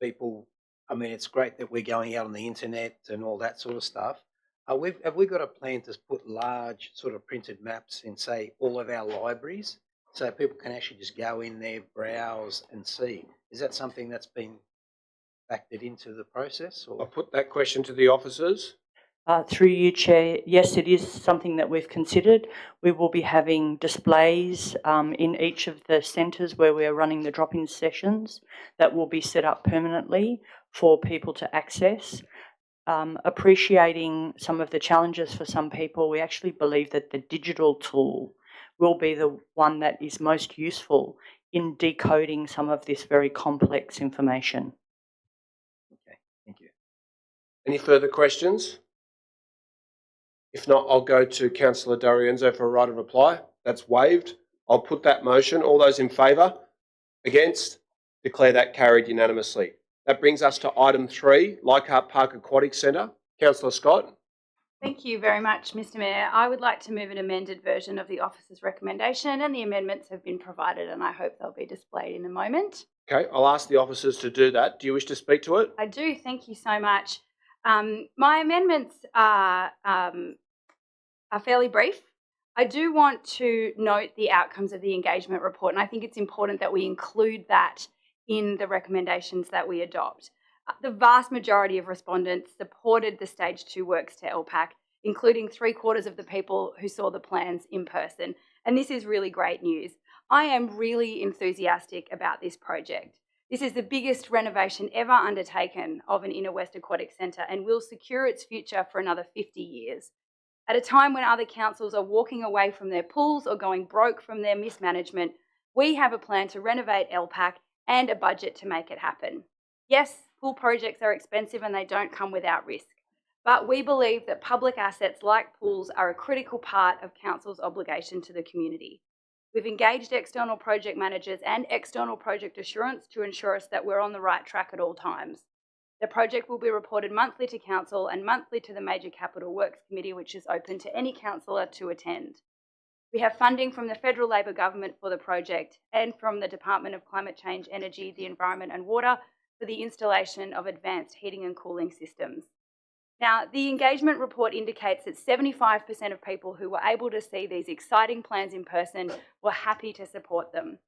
people? It's great that we're going out on the internet and all that sort of stuff. Have we got a plan to put large sort of printed maps in, say, all of our libraries so people can actually just go in there, browse and see? Is that something that's been factored into the process? Or? I'll put that question to the officers. Through you, Chair, yes, it is something that we've considered. We will be having displays in each of the centres where we're running the drop-in sessions that will be set up permanently for people to access. Appreciating some of the challenges for some people, we actually believe that the digital tool will be the one that is most useful in decoding some of this very complex information. Okay, thank you. Any further questions? If not, I'll go to Councillor D'Arienzo for a right of reply. That's waived. I'll put that motion. All those in favour? Against? Declare that carried unanimously. That brings us to item 3, Leichhardt Park Aquatic Centre. Councillor Scott. Thank you very much, Mr Mayor. I would like to move an amended version of the officer's recommendation, and the amendments have been provided and I hope they'll be displayed in a moment. Okay, I'll ask the officers to do that. Do you wish to speak to it? I do, thank you so much. My amendments are fairly brief. I do want to note the outcomes of the engagement report, and I think it's important that we include that in the recommendations that we adopt. The vast majority of respondents supported the Stage 2 works to LPAC, including 3/4 of the people who saw the plans in person, and this is really great news. I am really enthusiastic about this project. This is the biggest renovation ever undertaken of an Inner West Aquatic Centre and will secure its future for another 50 years. At a time when other councils are walking away from their pools or going broke from their mismanagement, we have a plan to renovate LPAC and a budget to make it happen. Yes, pool projects are expensive and they don't come without risk, but we believe that public assets like pools are a critical part of council's obligation to the community. We've engaged external project managers and external project assurance to ensure us that we're on the right track at all times. The project will be reported monthly to council and monthly to the Major Capital Works Committee, which is open to any councillor to attend. We have funding from the Federal Labor Government for the project and from the Department of Climate Change, Energy, the Environment and Water for the installation of advanced heating and cooling systems. Now, the engagement report indicates that 75% of people who were able to see these exciting plans in person were happy to support them.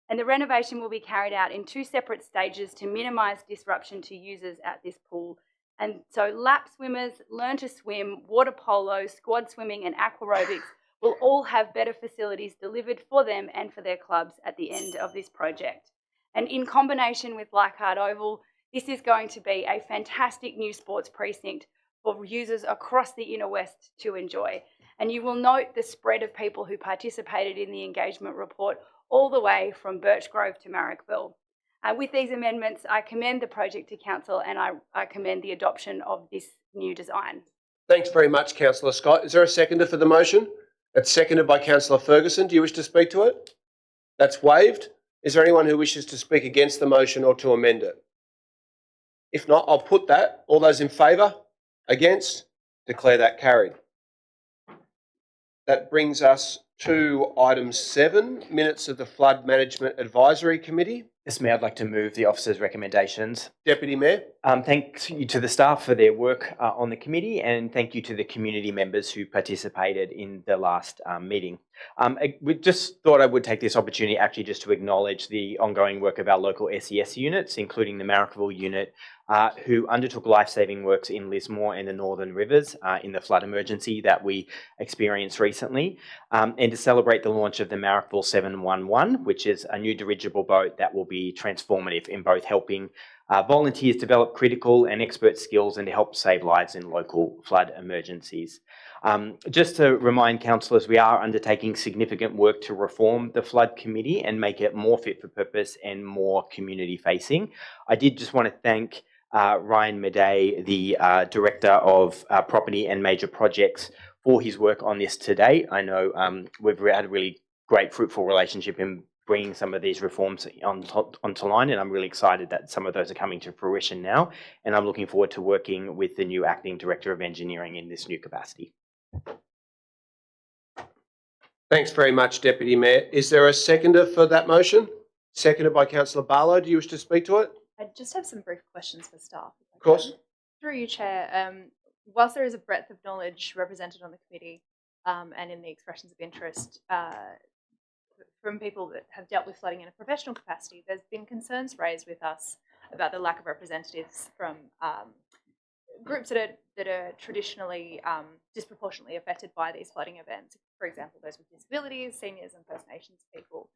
And the renovation will be carried out in 2 separate stages to minimise disruption to users at this pool. And so lap swimmers, learn to swim, water polo, squad swimming and aquarobics will all have better facilities delivered for them and for their clubs at the end of this project. And in combination with Leichhardt Oval, this is going to be a fantastic new sports precinct for users across the Inner West to enjoy. And you will note the spread of people who participated in the engagement report all the way from Birchgrove to Marrickville. With these amendments, I commend the project to council and I commend the adoption of this new design. Thanks very much, Councillor Scott. Is there a seconder for the motion? It's seconded by Councillor Ferguson. Do you wish to speak to it? That's waived. Is there anyone who wishes to speak against the motion or to amend it? If not, I'll put that. All those in favour? Against? Declare that carried. That brings us to item 7, minutes of the Flood Management Advisory Committee. Yes, Mayor, I'd like to move the officers' recommendations. Deputy Mayor. Thank you to the staff for their work on the committee, and thank you to the community members who participated in the last meeting. We just thought I would take this opportunity actually just to acknowledge the ongoing work of our local SES units, including the Marrickville unit, who undertook life-saving works in Lismore and the Northern Rivers in the flood emergency that we experienced recently, and to celebrate the launch of the Marrickville 711, which is a new dirigible boat that will be transformative in both helping volunteers develop critical and expert skills and to help save lives in local flood emergencies. Just to remind councillors, we are undertaking significant work to reform the Flood Committee and make it more fit for purpose and more community facing. I did just want to thank Ryan Madej, the Director of Property and Major Projects, for his work on this today. I know we've had a really great, fruitful relationship in bringing some of these reforms onto line, and I'm really excited that some of those are coming to fruition now, and I'm looking forward to working with the new Acting Director of Engineering in this new capacity. Thanks very much, Deputy Mayor. Is there a seconder for that motion? Seconded by Councillor Barlow. Do you wish to speak to it? I just have some brief questions for staff. Of course. Through you, Chair, whilst there is a breadth of knowledge represented on the committee and in the expressions of interest from people that have dealt with flooding in a professional capacity, there's been concerns raised with us about the lack of representatives from groups that are traditionally disproportionately affected by these flooding events. For example, those with disabilities, seniors and First Nations people.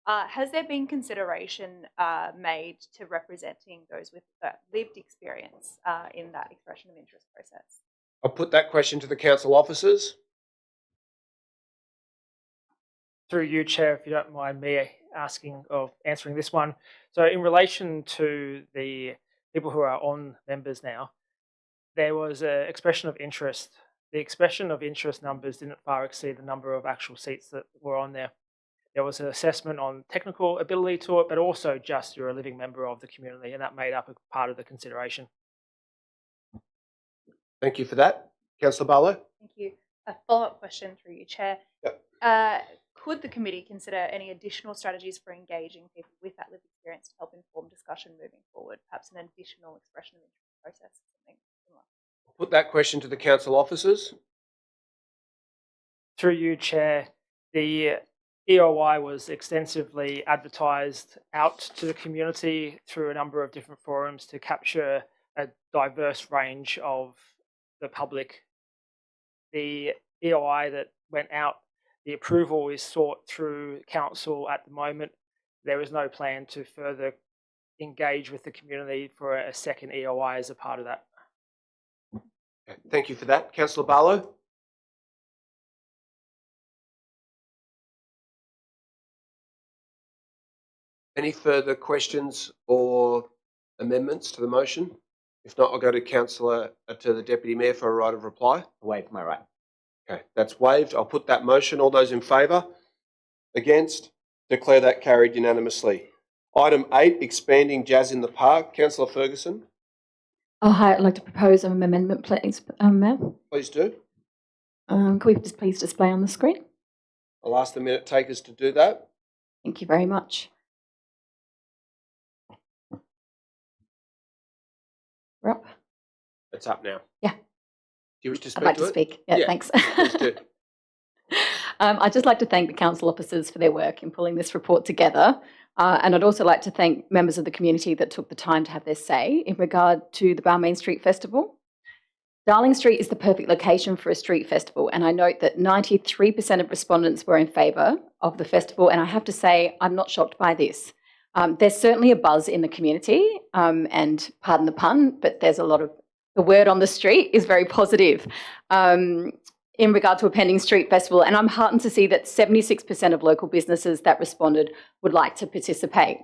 Has there been consideration made to representing those with lived experience in that expression of interest process? I'll put that question to the council officers. Through you, Chair, if you don't mind me answering this one. So in relation to the people who are on members now, there was an expression of interest. The expression of interest numbers didn't far exceed the number of actual seats that were on there. There was an assessment on technical ability to it, but also just you're a living member of the community, and that made up a part of the consideration. Thank you for that. Councillor Barlow. Thank you. A follow-up question through you, Chair. Yep. Could the committee consider any additional strategies for engaging people with that lived experience to help inform discussion moving forward? Perhaps an additional expression of interest process, something similar. I'll put that question to the council officers. Through you, Chair, the EOI was extensively advertised out to the community through a number of different forums to capture a diverse range of the public. The EOI that went out, the approval is sought through council at the moment. There is no plan to further engage with the community for a second EOI as a part of that. Okay, thank you for that. Councillor Barlow. Any further questions or amendments to the motion? If not, I'll go to to the Deputy Mayor for a right of reply. Waive my right. Okay, that's waived. I'll put that motion. All those in favour? Against? Declare that carried unanimously. Item 8, expanding jazz in the park. Councillor Ferguson. Oh, hi. I'd like to propose an amendment, please, Mayor. Please do. Can we just please display on the screen? I'll ask the minute takers to do that. Thank you very much. We're up. It's up now. Yeah. Do you wish to speak I'd like to to it? speak. Yeah, thanks. Please do. I'd just like to thank the council officers for their work in pulling this report together. And I'd also like to thank members of the community that took the time to have their say in regard to the Balmain Street Festival. Darling Street is the perfect location for a street festival, and I note that 93% of respondents were in favour of the festival, and I have to say I'm not shocked by this. There's certainly a buzz in the community, and pardon the pun, but there's a lot of, the word on the street is very positive in regard to a pending street festival, and I'm heartened to see that 76% of local businesses that responded would like to participate.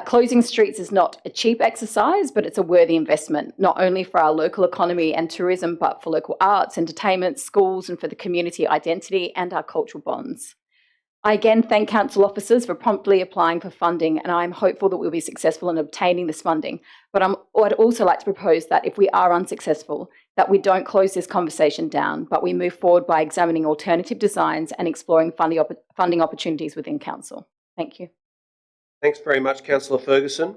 Closing streets is not a cheap exercise, but it's a worthy investment, not only for our local economy and tourism, but for local arts, entertainment, schools, and for the community identity and our cultural bonds. I again thank council officers for promptly applying for funding, and I'm hopeful that we'll be successful in obtaining this funding. But I'd also like to propose that if we are unsuccessful, that we don't close this conversation down, but we move forward by examining alternative designs and exploring funding opportunities within council. Thank you. Thanks very much, Councillor Ferguson.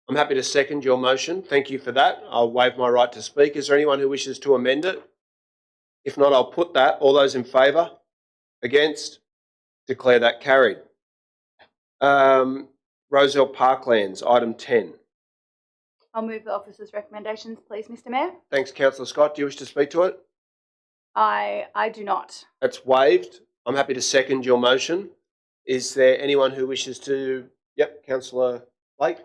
I'm happy to second your motion. Thank you for that. I'll waive my right to speak. Is there anyone who wishes to amend it? If not, I'll put that. All those in favour? Against? Declare that carried. Rozelle Parklands, item 10. I'll move the officer's recommendations, please, Mr. Mayor. Thanks, Councillor Scott. Do you wish to speak to it? I do not. That's waived. I'm happy to second your motion. Is there anyone who wishes to? Yep, Councillor Blake.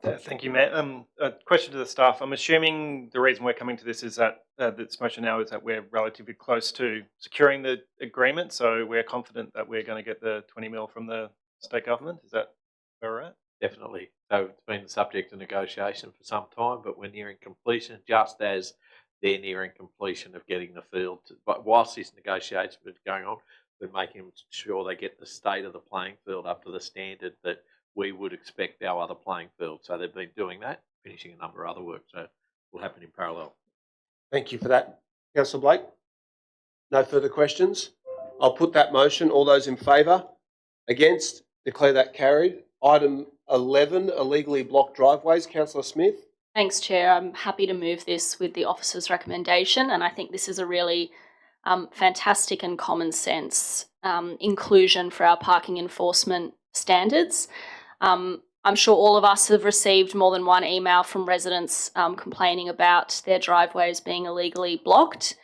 Thank you, Matt. A question to the staff. I'm assuming the reason we're coming to this is that this motion now is that we're relatively close to securing the agreement, so we're confident that we're going to get the 20 mil from the state government. Is that where we're at? Definitely. So it's been the subject of negotiation for some time, but we're nearing completion, just as they're nearing completion of getting the field. But whilst this negotiation is going on, we're making sure they get the state of the playing field up to the standard that we would expect our other playing field. So they've been doing that, finishing a number of other work. So it will happen in parallel. Thank you for that, Councillor Blake. No further questions. I'll put that motion. All those in favour? Against? Declare that carried. Item 11, illegally blocked driveways. Councillor Smith. Thanks, Chair. I'm happy to move this with the officer's recommendation, and I think this is a really fantastic and common sense inclusion for our parking enforcement standards. I'm sure all of us have received more than one email from residents complaining about their driveways being illegally blocked.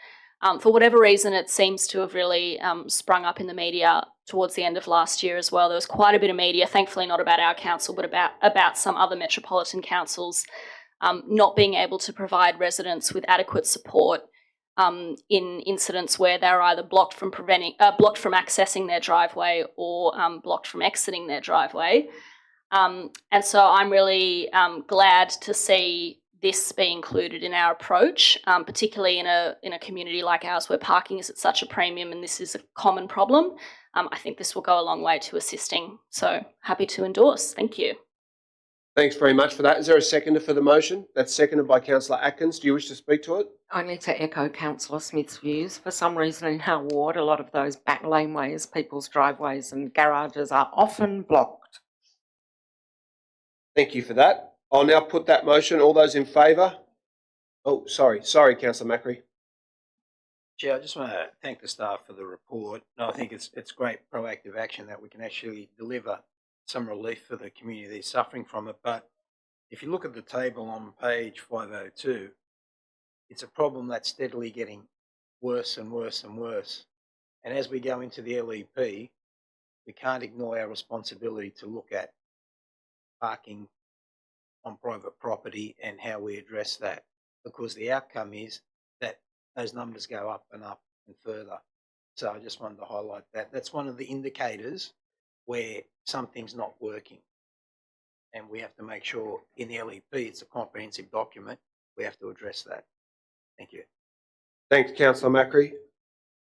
For whatever reason, it seems to have really sprung up in the media towards the end of last year as well. There was quite a bit of media, thankfully not about our council, but about some other metropolitan councils not being able to provide residents with adequate support in incidents where they're either blocked from accessing their driveway or blocked from exiting their driveway. And so I'm really glad to see this be included in our approach, particularly in a community like ours where parking is at such a premium and this is a common problem. I think this will go a long way to assisting. So happy to endorse. Thank you. Thanks very much for that. Is there a seconder for the motion? That's seconded by Councillor Atkins. Do you wish to speak to it? Only to echo Councillor Smith's views. For some reason in our ward, a lot of those back laneways, people's driveways and garages are often blocked. Thank you for that. I'll now put that motion. All those in favour? Oh, sorry, Councillor Macri. Chair, I just want to thank the staff for the report. No, I think it's great proactive action that we can actually deliver some relief for the community that's suffering from it. But if you look at the table on page 502, it's a problem that's steadily getting worse and worse and worse. And as we go into the LEP, we can't ignore our responsibility to look at parking on private property and how we address that, because the outcome is that those numbers go up and up and further. So I just wanted to highlight that. That's one of the indicators where something's not working. And we have to make sure in the LEP, it's a comprehensive document, we have to address that. Thank you. Thanks, Councillor Macri.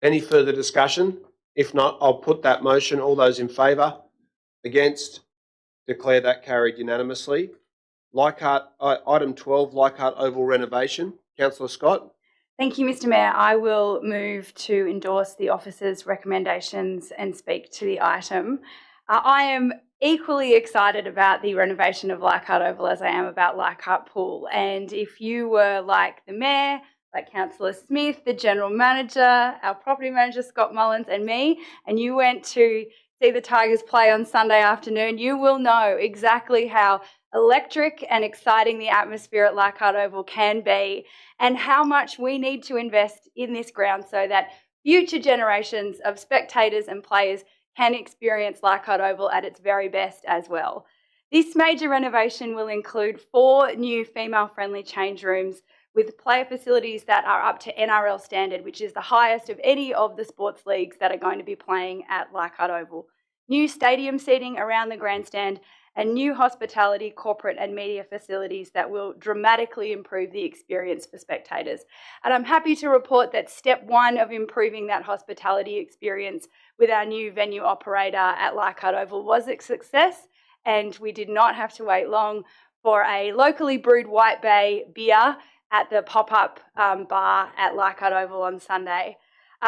Any further discussion? If not, I'll put that motion. All those in favour? Against? Declare that carried unanimously. Leichhardt, item 12, Leichhardt Oval Renovation. Councillor Scott. Thank you, Mr. Mayor. I will move to endorse the officer's recommendations and speak to the item. I am equally excited about the renovation of Leichhardt Oval as I am about Leichhardt Pool. And if you were like the Mayor, like Councillor Smith, the General Manager, our Property Manager Scott Mullins and me, and you went to see the Tigers play on Sunday afternoon, you will know exactly how electric and exciting the atmosphere at Leichhardt Oval can be and how much we need to invest in this ground so that future generations of spectators and players can experience Leichhardt Oval at its very best as well. This major renovation will include 4 new female-friendly change rooms with player facilities that are up to NRL standard, which is the highest of any of the sports leagues that are going to be playing at Leichhardt Oval. New stadium seating around the grandstand and new hospitality, corporate and media facilities that will dramatically improve the experience for spectators. And I'm happy to report that step one of improving that hospitality experience with our new venue operator at Leichhardt Oval was a success, and we did not have to wait long for a locally brewed White Bay beer at the pop-up bar at Leichhardt Oval on Sunday.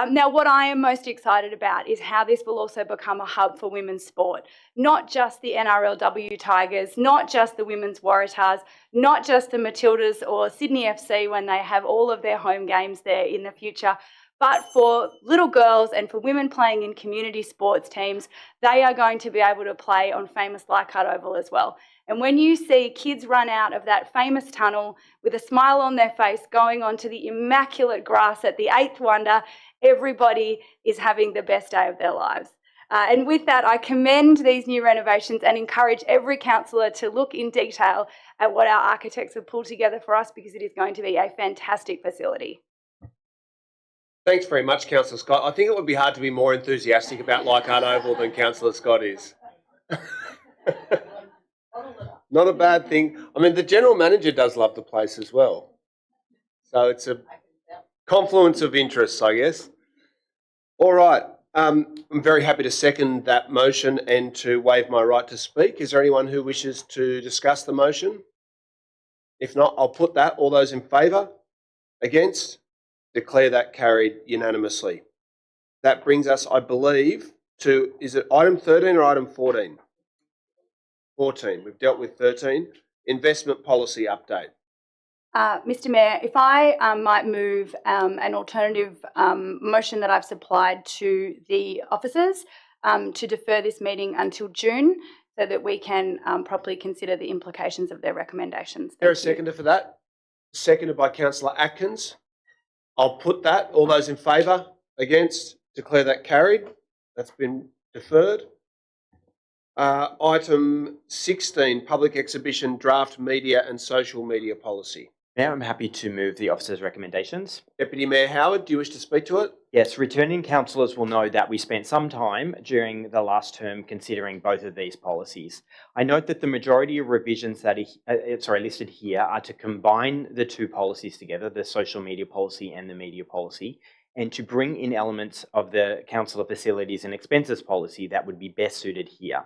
Now, what I am most excited about is how this will also become a hub for women's sport. Not just the NRLW Tigers, not just the women's Waratahs, not just the Matildas or Sydney FC when they have all of their home games there in the future, but for little girls and for women playing in community sports teams, they are going to be able to play on famous Leichhardt Oval as well. And when you see kids run out of that famous tunnel with a smile on their face going onto the immaculate grass at the Eighth Wonder, everybody is having the best day of their lives. And with that, I commend these new renovations and encourage every councillor to look in detail at what our architects have pulled together for us, because it is going to be a fantastic facility. Thanks very much, Councillor Scott. I think it would be hard to be more enthusiastic about Leichhardt Oval than Councillor Scott is. Not a bad thing. I mean, the General Manager does love the place as well. So it's a confluence of interests, I guess. All right. I'm very happy to second that motion and to waive my right to speak. Is there anyone who wishes to discuss the motion? If not, I'll put that. All those in favour? Against? Declare that carried unanimously. That brings us, I believe, to, is it item 13 or item 14? 14. We've dealt with 13. Investment policy update. Mr Mayor, if I might move an alternative motion that I've supplied to the officers to defer this meeting until June so that we can properly consider the implications of their recommendations. Is there a seconder for that? Seconded by Councillor Atkins. I'll put that. All those in favour? Against? Declare that carried. That's been deferred. Item 16, public exhibition, draft media and social media policy. Mayor, I'm happy to move the officer's recommendations. Deputy Mayor Howard, do you wish to speak to it? Yes, returning councillors will know that we spent some time during the last term considering both of these policies. I note that the majority of revisions that are listed here are to combine the two policies together, the social media policy and the media policy, and to bring in elements of the councillor facilities and expenses policy that would be best suited here.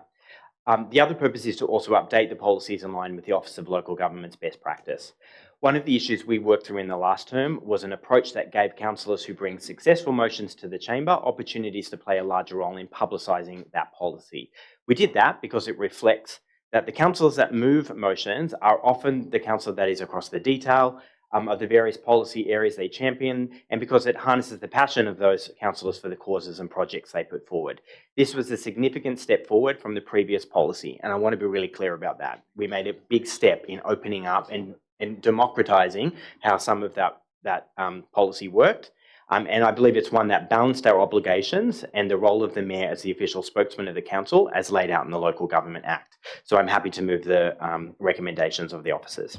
The other purpose is to also update the policies in line with the Office of Local Government's best practice. One of the issues we worked through in the last term was an approach that gave councillors who bring successful motions to the chamber opportunities to play a larger role in publicising that policy. We did that because it reflects that the councillors that move motions are often the councillor that is across the detail of the various policy areas they champion, and because it harnesses the passion of those councillors for the causes and projects they put forward. This was a significant step forward from the previous policy, and I want to be really clear about that. We made a big step in opening up and democratising how some of that policy worked. And I believe it's one that balanced our obligations and the role of the Mayor as the official spokesman of the Council as laid out in the Local Government Act. So I'm happy to move the recommendations of the officers.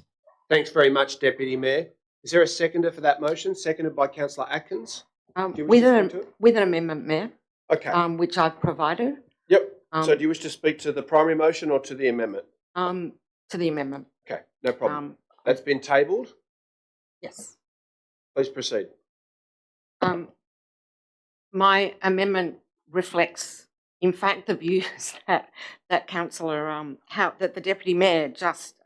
Thanks very much, Deputy Mayor. Is there a seconder for that motion? Seconded by Councillor Atkins. With an amendment, Mayor. Okay. Which I've provided. Yep. So do you wish to speak to the primary motion or to the amendment? To the amendment. Okay, no problem. That's been tabled. Yes. Please proceed. My amendment reflects, in fact, the views that Councillor, that the Deputy Mayor just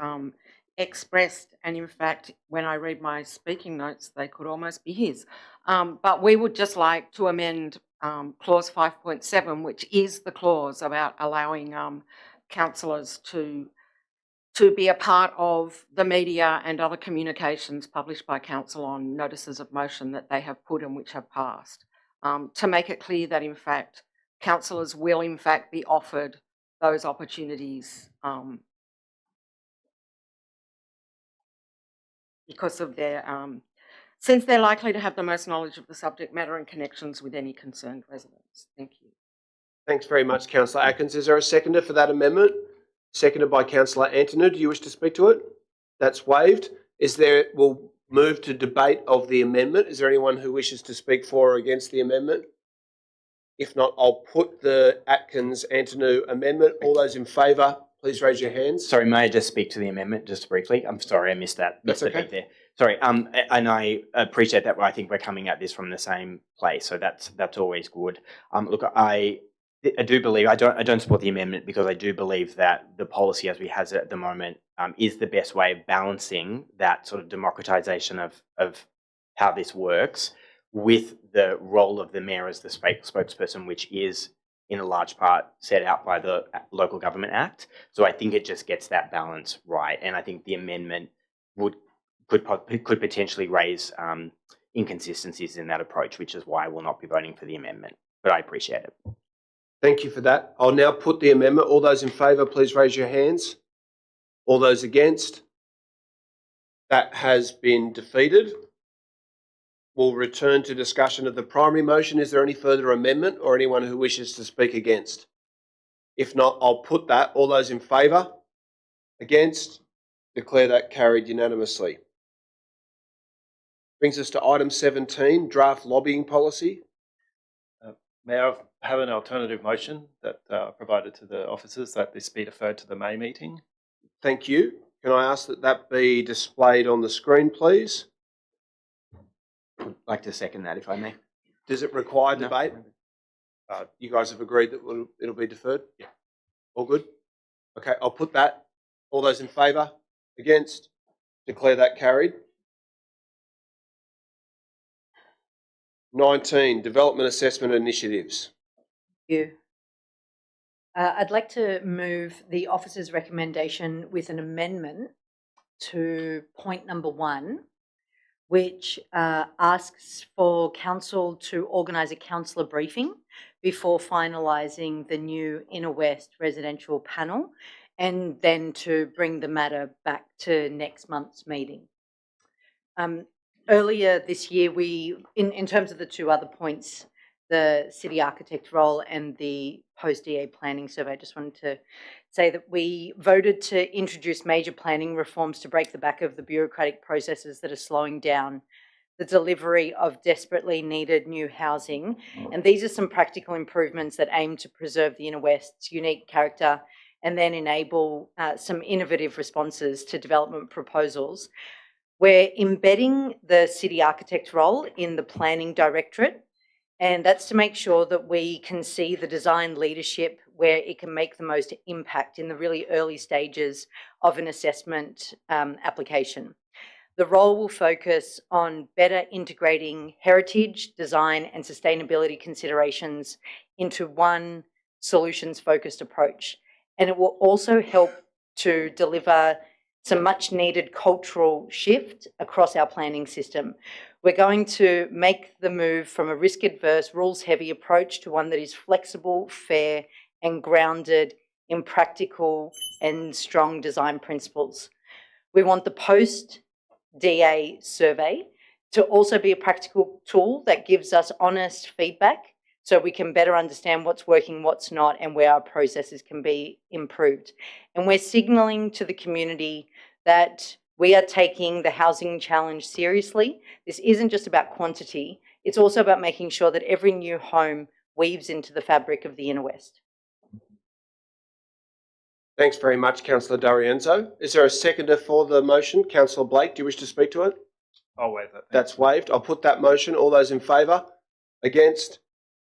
expressed, and in fact, when I read my speaking notes, they could almost be his. But we would just like to amend clause 5.7, which is the clause about allowing councillors to be a part of the media and other communications published by council on notices of motion that they have put and which have passed, to make it clear that in fact councillors will in fact be offered those opportunities because of their, since they're likely to have the most knowledge of the subject matter and connections with any concerned residents. Thank you. Thanks very much, Councillor Atkins. Is there a seconder for that amendment? Seconded by Councillor Antonou. Do you wish to speak to it? That's waived. We'll move to debate of the amendment. Is there anyone who wishes to speak for or against the amendment? If not, I'll put the Atkins-Antonou amendment. All those in favour? please raise your hands. Sorry, may I just speak to the amendment just briefly? I'm sorry, I missed that. That's Missed the okay. beat there. Sorry, and I appreciate that. I think we're coming at this from the same place, so that's always good. Look, I do believe I don't support the amendment because I do believe that the policy as we has it at the moment is the best way of balancing that sort of democratisation of how this works with the role of the mayor as the spokesperson, which is in a large part set out by the Local Government Act. So I think it just gets that balance right, and I think the amendment could potentially raise inconsistencies in that approach, which is why I will not be voting for the amendment. But I appreciate it. Thank you for that. I'll now put the amendment. All those in favour, please raise your hands. All those against? That has been defeated. We'll return to discussion of the primary motion. Is there any further amendment or anyone who wishes to speak against? If not, I'll put that. All those in favour? Against? Declare that carried unanimously. Brings us to item 17, draft lobbying policy. May I have an alternative motion that provided to the officers that this be deferred to the May meeting? Thank you. Can I ask that that be displayed on the screen, please? I'd like to second that, if I may. Does it require No. debate? You guys have agreed that it'll be deferred? Yeah. All good? Okay, I'll put that. All those in favour? Against? Declare that carried. 19, development assessment initiatives. Thank you. I'd like to move the officer's recommendation with an amendment to point number 1, which asks for council to organise a councillor briefing before finalising the new Inner West residential panel, and then to bring the matter back to next month's meeting. Earlier this year, in terms of the two other points, the city architect role and the post-DA planning survey, I just wanted to say that we voted to introduce major planning reforms to break the back of the bureaucratic processes that are slowing down the delivery of desperately needed new housing. And these are some practical improvements that aim to preserve the Inner West's unique character and then enable some innovative responses to development proposals. We're embedding the city architect role in the planning directorate, and that's to make sure that we can see the design leadership where it can make the most impact in the really early stages of an assessment application. The role will focus on better integrating heritage, design, and sustainability considerations into one solutions-focused approach. And it will also help to deliver some much needed cultural shift across our planning system. We're going to make the move from a risk-adverse, rules-heavy approach to one that is flexible, fair, and grounded in practical and strong design principles. We want the post-DA survey to also be a practical tool that gives us honest feedback so we can better understand what's working, what's not, and where our processes can be improved. And we're signalling to the community that we are taking the housing challenge seriously. This isn't just about quantity, it's also about making sure that every new home weaves into the fabric of the Inner West. Thanks very much, Councillor D'Arienzo. Is there a seconder for the motion? Councillor Blake, do you wish to speak to it? I'll waive it. That's waived. I'll put that motion. All those in favour? Against?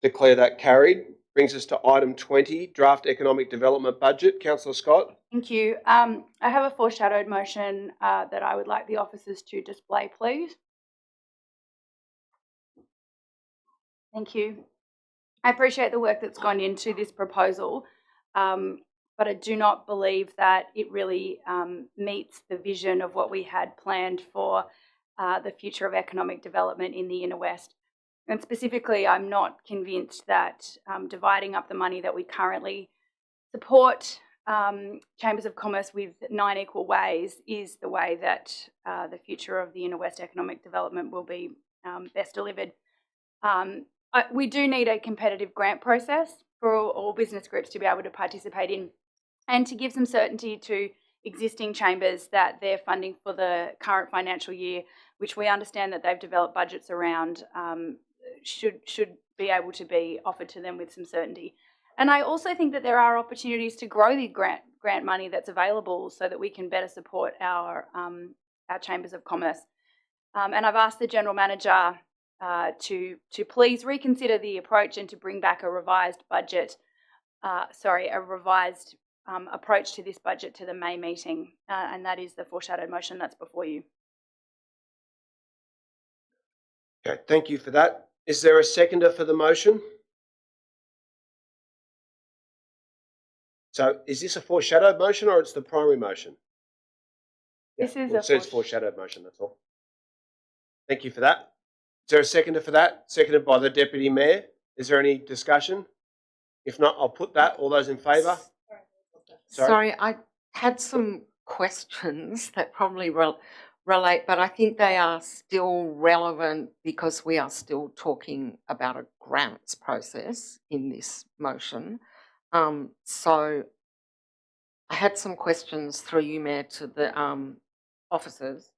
Declare that carried. Brings us to item 20, draft economic development budget. Councillor Scott. Thank you. I have a foreshadowed motion that I would like the officers to display, please. Thank you. I appreciate the work that's gone into this proposal, but I do not believe that it really meets the vision of what we had planned for the future of economic development in the Inner West. And specifically, I'm not convinced that dividing up the money that we currently support chambers of commerce with 9 equal ways is the way that the future of the Inner West economic development will be best delivered. We do need a competitive grant process for all business groups to be able to participate in, and to give some certainty to existing chambers that their funding for the current financial year, which we understand that they've developed budgets around, should be able to be offered to them with some certainty. And I also think that there are opportunities to grow the grant grant money that's available so that we can better support our chambers of commerce. And I've asked the General Manager to please reconsider the approach and to bring back a revised budget, a revised approach to this budget to the May meeting, and that is the foreshadowed motion that's before you. Okay, thank you for that. Is there a seconder for the motion? So is this a foreshadowed motion or it's the primary motion? This is it says foreshadowed motion, that's all. Thank you for that. Is there a seconder for that? Seconded by the Deputy Mayor. Is there any discussion? If not, I'll put that. All those in favour? Sorry, I had some questions that probably relate, but I think they are still relevant because we are still talking about a grants process in this motion. So I had some questions through you, Mayor, to the officers.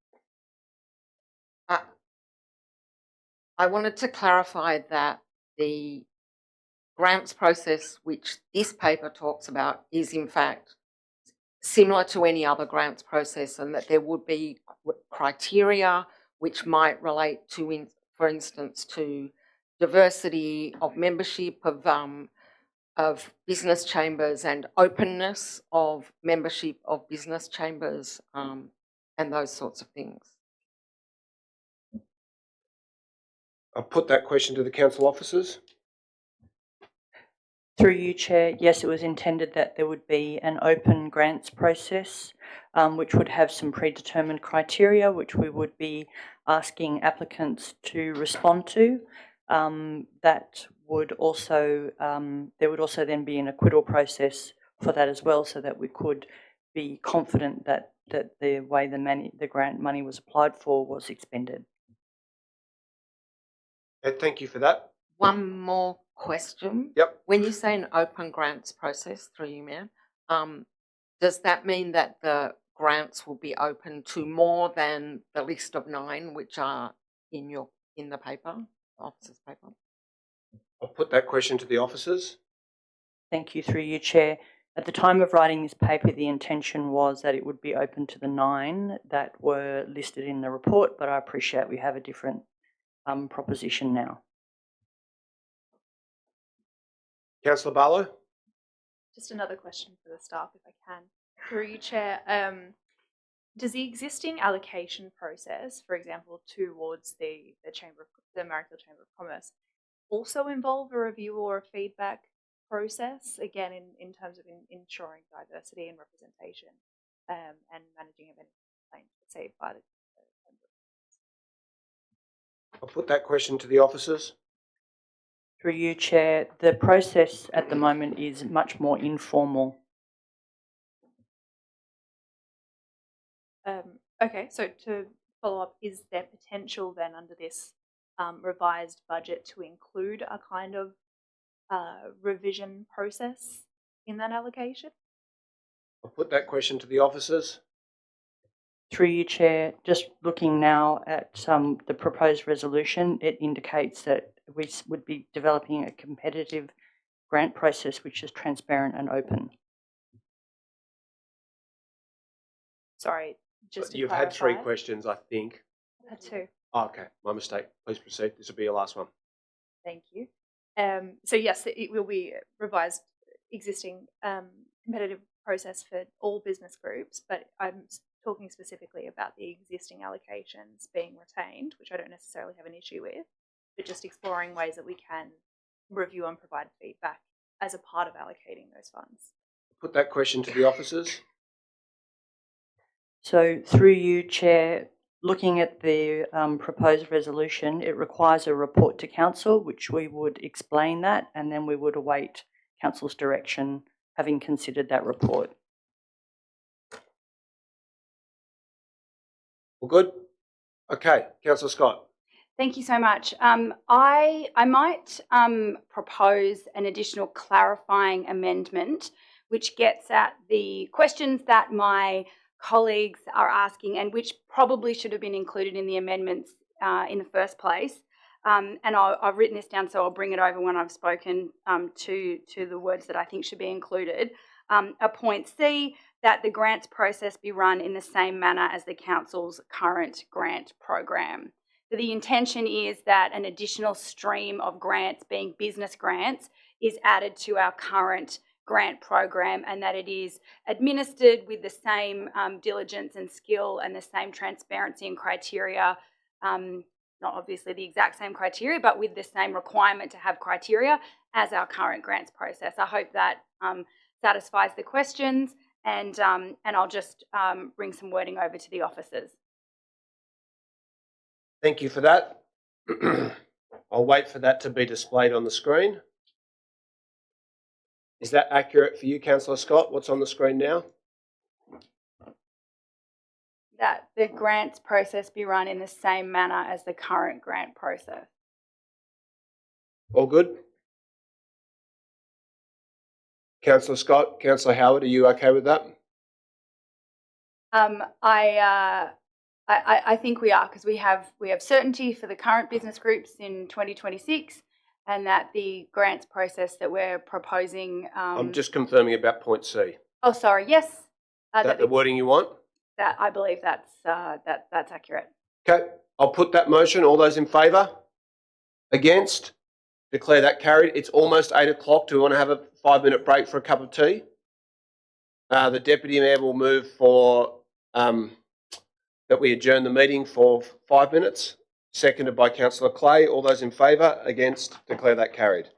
I wanted to clarify that the grants process which this paper talks about is in fact similar to any other grants process, and that there would be criteria which might relate to, for instance, to diversity of membership of business chambers and openness of membership of business chambers and those sorts of things. I'll put that question to the council officers. Through you, Chair, yes, it was intended that there would be an open grants process which would have some predetermined criteria which we would be asking applicants to respond to. That would also, there would also then be an acquittal process for that as well, so that we could be confident that the way the grant money was applied for was expended. Okay, thank you for that. One more question. Yep. When you say an open grants process, through you, Mayor, does that mean that the grants will be open to more than the list of 9 which are in the paper, the officer's paper? I'll put that question to the officers. Thank you, through you, Chair. At the time of writing this paper, the intention was that it would be open to the 9 that were listed in the report, but I appreciate we have a different proposition now. Councillor Barlow? Just another question for the staff, if I can. Through you, Chair, does the existing allocation process, for example, towards the Marrickville Chamber of Commerce, also involve a review or a feedback process, again, in terms of ensuring diversity and representation and managing of any complaints received by the Chamber of Commerce? I'll put that question to the officers. Through you, Chair, the process at the moment is much more informal. Okay, so to follow up, is there potential then under this revised budget to include a kind of revision process in that allocation? I'll put that question to the officers. Through you, Chair, just looking now at the proposed resolution, it indicates that we would be developing a competitive grant process which is transparent and open. Sorry, just to You've clarify. had 3 questions, I think. I had 2. Oh, okay, my mistake. Please proceed. This will be your last one. Thank you. So yes, it will be revised existing competitive process for all business groups, but I'm talking specifically about the existing allocations being retained, which I don't necessarily have an issue with, but just exploring ways that we can review and provide feedback as a part of allocating those funds. Put that question to the officers. So through you, Chair, looking at the proposed resolution, it requires a report to Council, which we would explain that, and then we would await Council's direction, having considered that report. All good? Okay, Councillor Scott. Thank you so much. I might propose an additional clarifying amendment which gets at the questions that my colleagues are asking and which probably should have been included in the amendments in the first place. And I've written this down, so I'll bring it over when I've spoken to the words that I think should be included. a point C, that the grants process be run in the same manner as the council's current grant program. So the intention is that an additional stream of grants, being business grants, is added to our current grant program, and that it is administered with the same diligence and skill and the same transparency and criteria, not obviously the exact same criteria, but with the same requirement to have criteria as our current grants process. I hope that satisfies the questions, and I'll just bring some wording over to the officers. Thank you for that. I'll wait for that to be displayed on the screen. Is that accurate for you, Councillor Scott? What's on the screen now? That the grants process be run in the same manner as the current grant process. All good? Councillor Scott, Councillor Howard, are you okay with that? I think we are, because we have certainty for the current business groups in 2026, and that the grants process that we're proposing. I'm just confirming about point C. Oh, sorry. Yes. That the wording you want? That I believe that's accurate. Okay, I'll put that motion. All those in favour? Against? Declare that carried. It's almost 8 o'clock. Do we want to have a 5-minute break for a cup of tea? The Deputy Mayor will move for that we adjourn the meeting for 5 minutes. Seconded by Councillor Clay. All those in favour? Against? Declare that carried.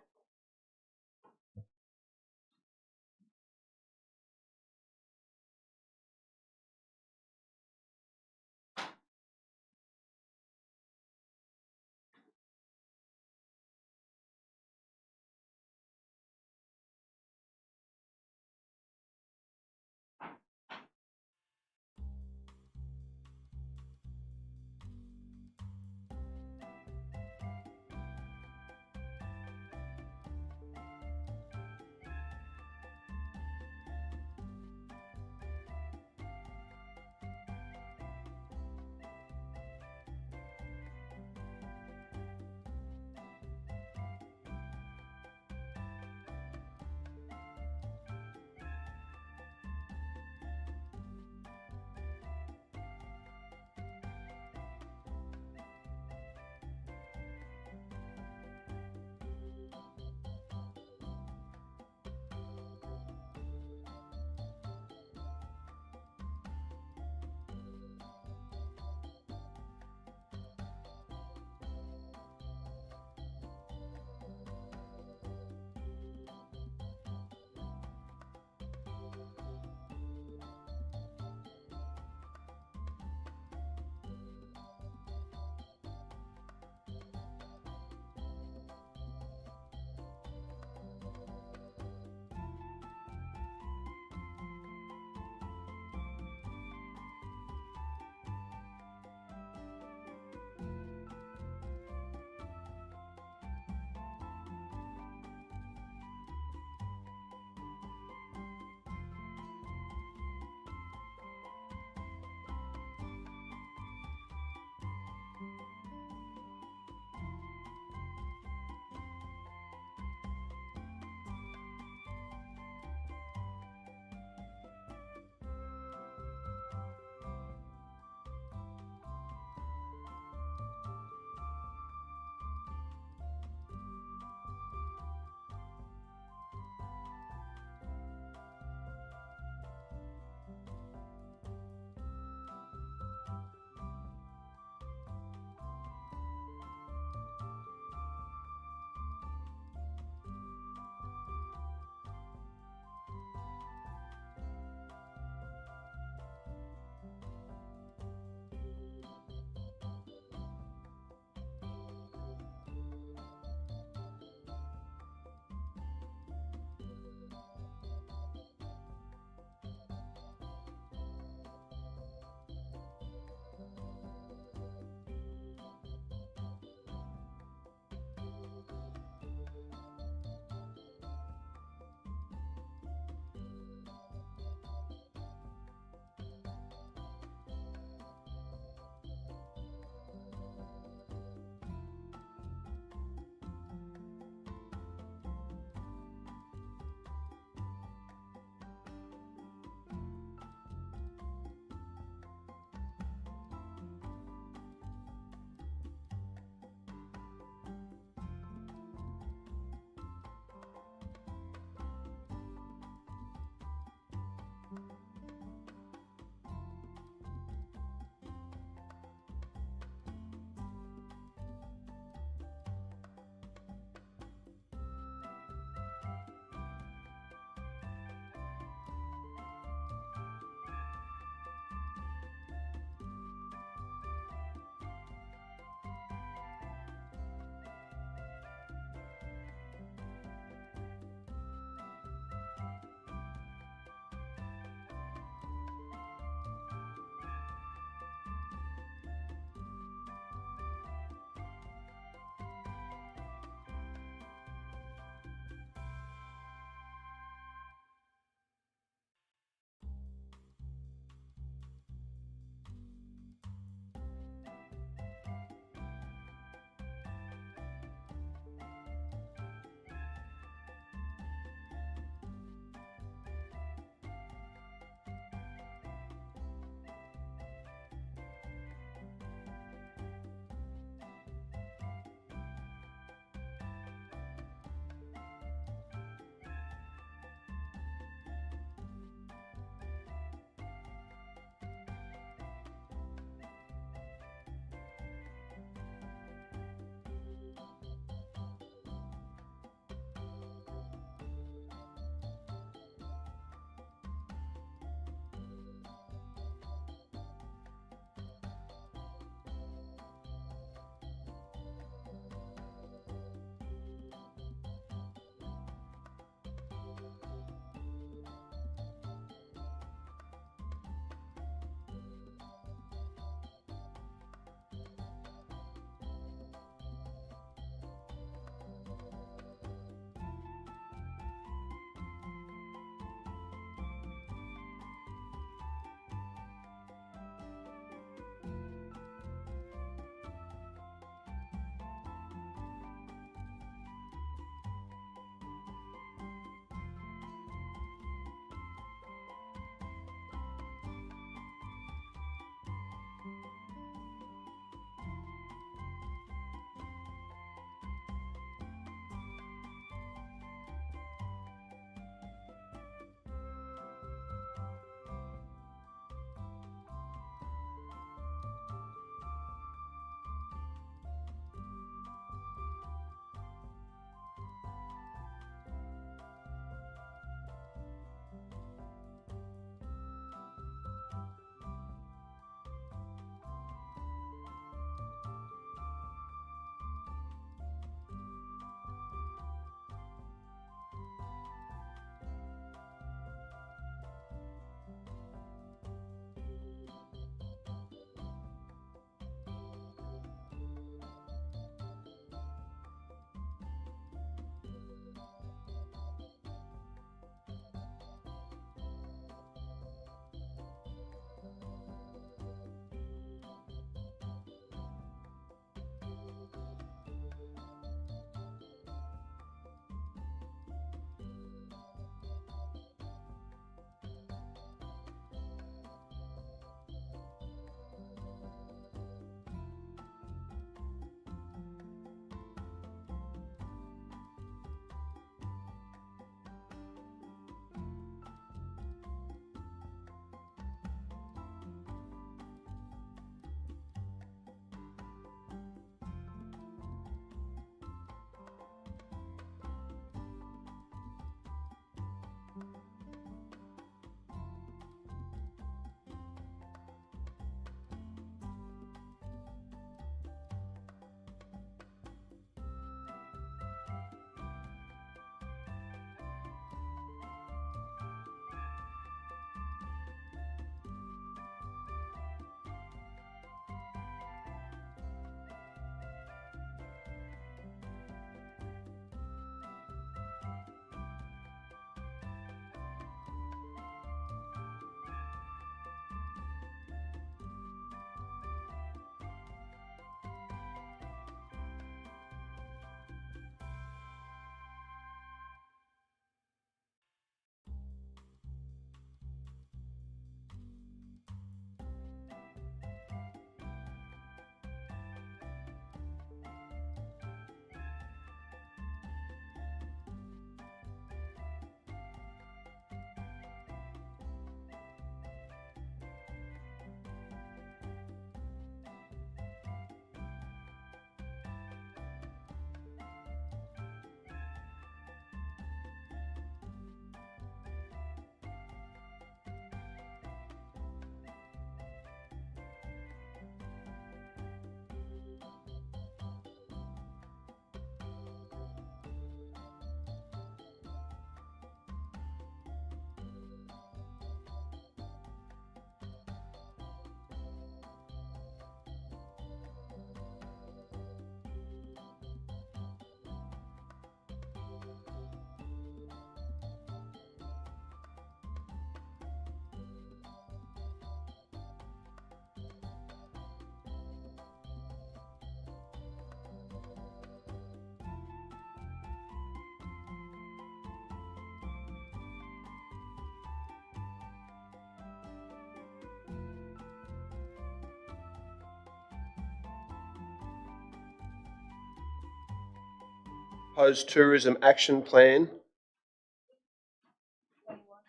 proposed tourism action plan.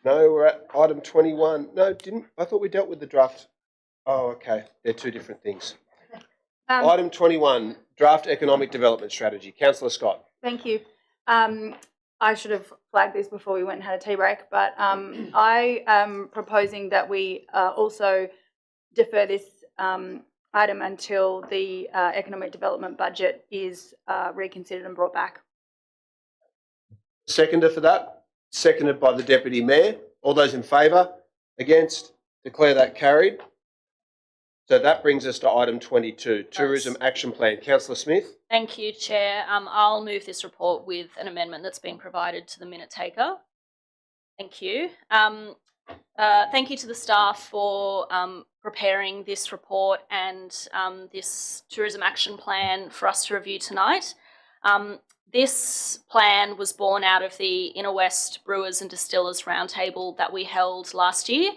No, we're at item 21. No, I thought we dealt with the draft. Oh, okay. They're two different things. Item 21, draft economic development strategy. Councillor Scott. Thank you. I should have flagged this before we went and had a tea break, but I am proposing that we also defer this item until the economic development budget is reconsidered and brought back. Seconder for that? Seconded by the Deputy Mayor. All those in favour? Against? Declare that carried. So that brings us to item 22, Tourism Action Plan. Councillor Smith. Thank you, Chair. I'll move this report with an amendment that's been provided to the minute taker. Thank you. Thank you to the staff for preparing this report and this tourism action plan for us to review tonight. This plan was born out of the Inner West Brewers and Distillers Roundtable that we held last year,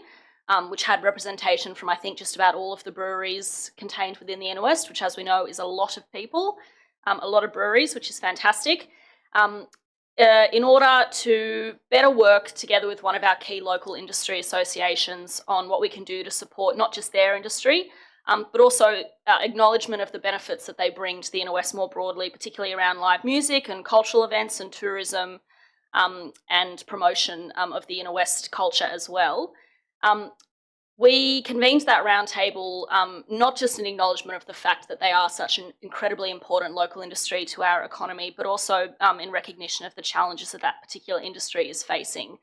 which had representation from, I think, just about all of the breweries contained within the Inner West, which, as we know, is a lot of people, a lot of breweries, which is fantastic. In order to better work together with one of our key local industry associations on what we can do to support not just their industry, but also acknowledgement of the benefits that they bring to the Inner West more broadly, particularly around live music and cultural events and tourism and promotion of the Inner West culture as well. We convened that roundtable not just in acknowledgement of the fact that they are such an incredibly important local industry to our economy, but also in recognition of the challenges that that particular industry is facing.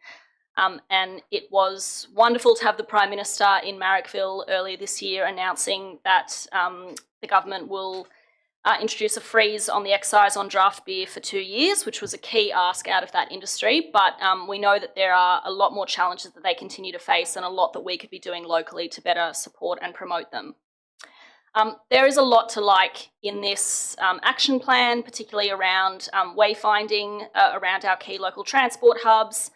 And it was wonderful to have the Prime Minister in Marrickville earlier this year announcing that the government will introduce a freeze on the excise on draft beer for 2 years, which was a key ask out of that industry. But we know that there are a lot more challenges that they continue to face and a lot that we could be doing locally to better support and promote them. There is a lot to like in this action plan, particularly around wayfinding around our key local transport hubs,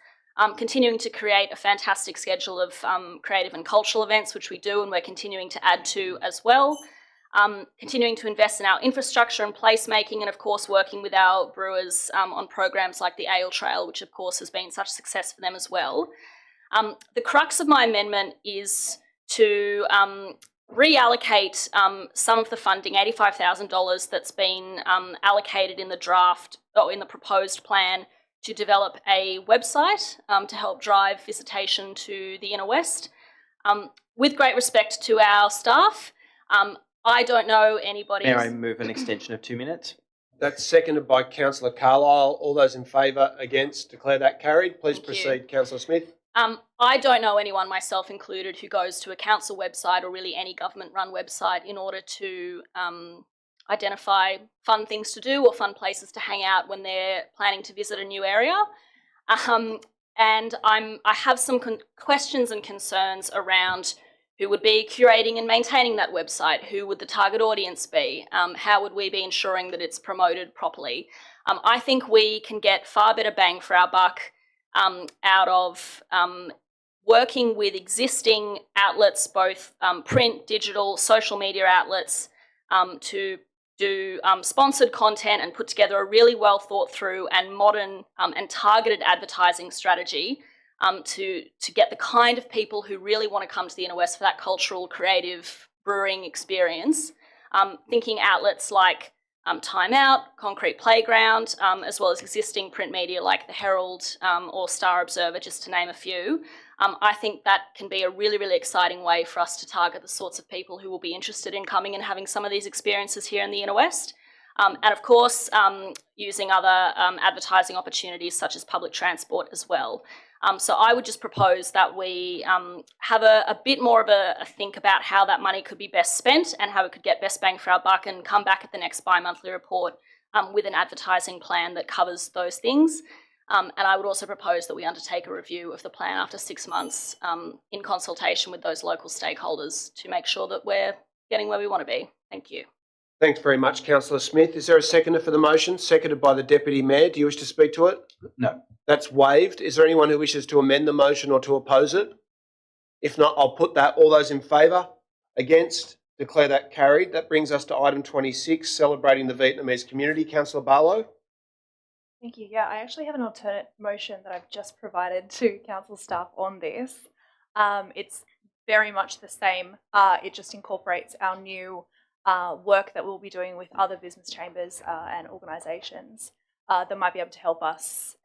continuing to create a fantastic schedule of creative and cultural events, which we do and we're continuing to add to as well. Continuing to invest in our infrastructure and placemaking, and of course working with our brewers on programs like the Ale Trail, which of course has been such a success for them as well. The crux of my amendment is to reallocate some of the funding, $85,000 that's been allocated in the draft or in the proposed plan, to develop a website to help drive visitation to the Inner West. With great respect to our staff, I don't know anybody. May I move an extension of 2 minutes? That's seconded by Councillor Carlisle. All those in favour, against, declare that carried. Please proceed, Councillor Smith. I don't know anyone, myself included, who goes to a council website or really any government-run website in order to identify fun things to do or fun places to hang out when they're planning to visit a new area. And I have some questions and concerns around who would be curating and maintaining that website, who would the target audience be, how would we be ensuring that it's promoted properly. I think we can get far better bang for our buck out of working with existing outlets, both print, digital, social media outlets, to do sponsored content and put together a really well thought through and modern and targeted advertising strategy to get the kind of people who really want to come to the Inner West for that cultural, creative brewing experience. Thinking outlets like Time Out, Concrete Playground, as well as existing print media like the Herald or Star Observer, just to name a few. I think that can be a really, really exciting way for us to target the sorts of people who will be interested in coming and having some of these experiences here in the Inner West. And of course, using other advertising opportunities such as public transport as well. So I would just propose that we have a bit more of a think about how that money could be best spent and how it could get best bang for our buck, and come back at the next bi-monthly report with an advertising plan that covers those things. And I would also propose that we undertake a review of the plan after 6 months in consultation with those local stakeholders to make sure that we're getting where we want to be. Thank you. Thanks very much, Councillor Smith. Is there a seconder for the motion? Seconded by the Deputy Mayor. Do you wish to speak to it? No. That's waived. Is there anyone who wishes to amend the motion or to oppose it? If not, I'll put that. All those in favour? Against? Declare that carried. That brings us to item 26, celebrating the Vietnamese community. Councillor Barlow. Thank you. Yeah, I actually have an alternate motion that I've just provided to council staff on this. It's very much the same. It just incorporates our new work that we'll be doing with other business chambers and organisations that might be able to help us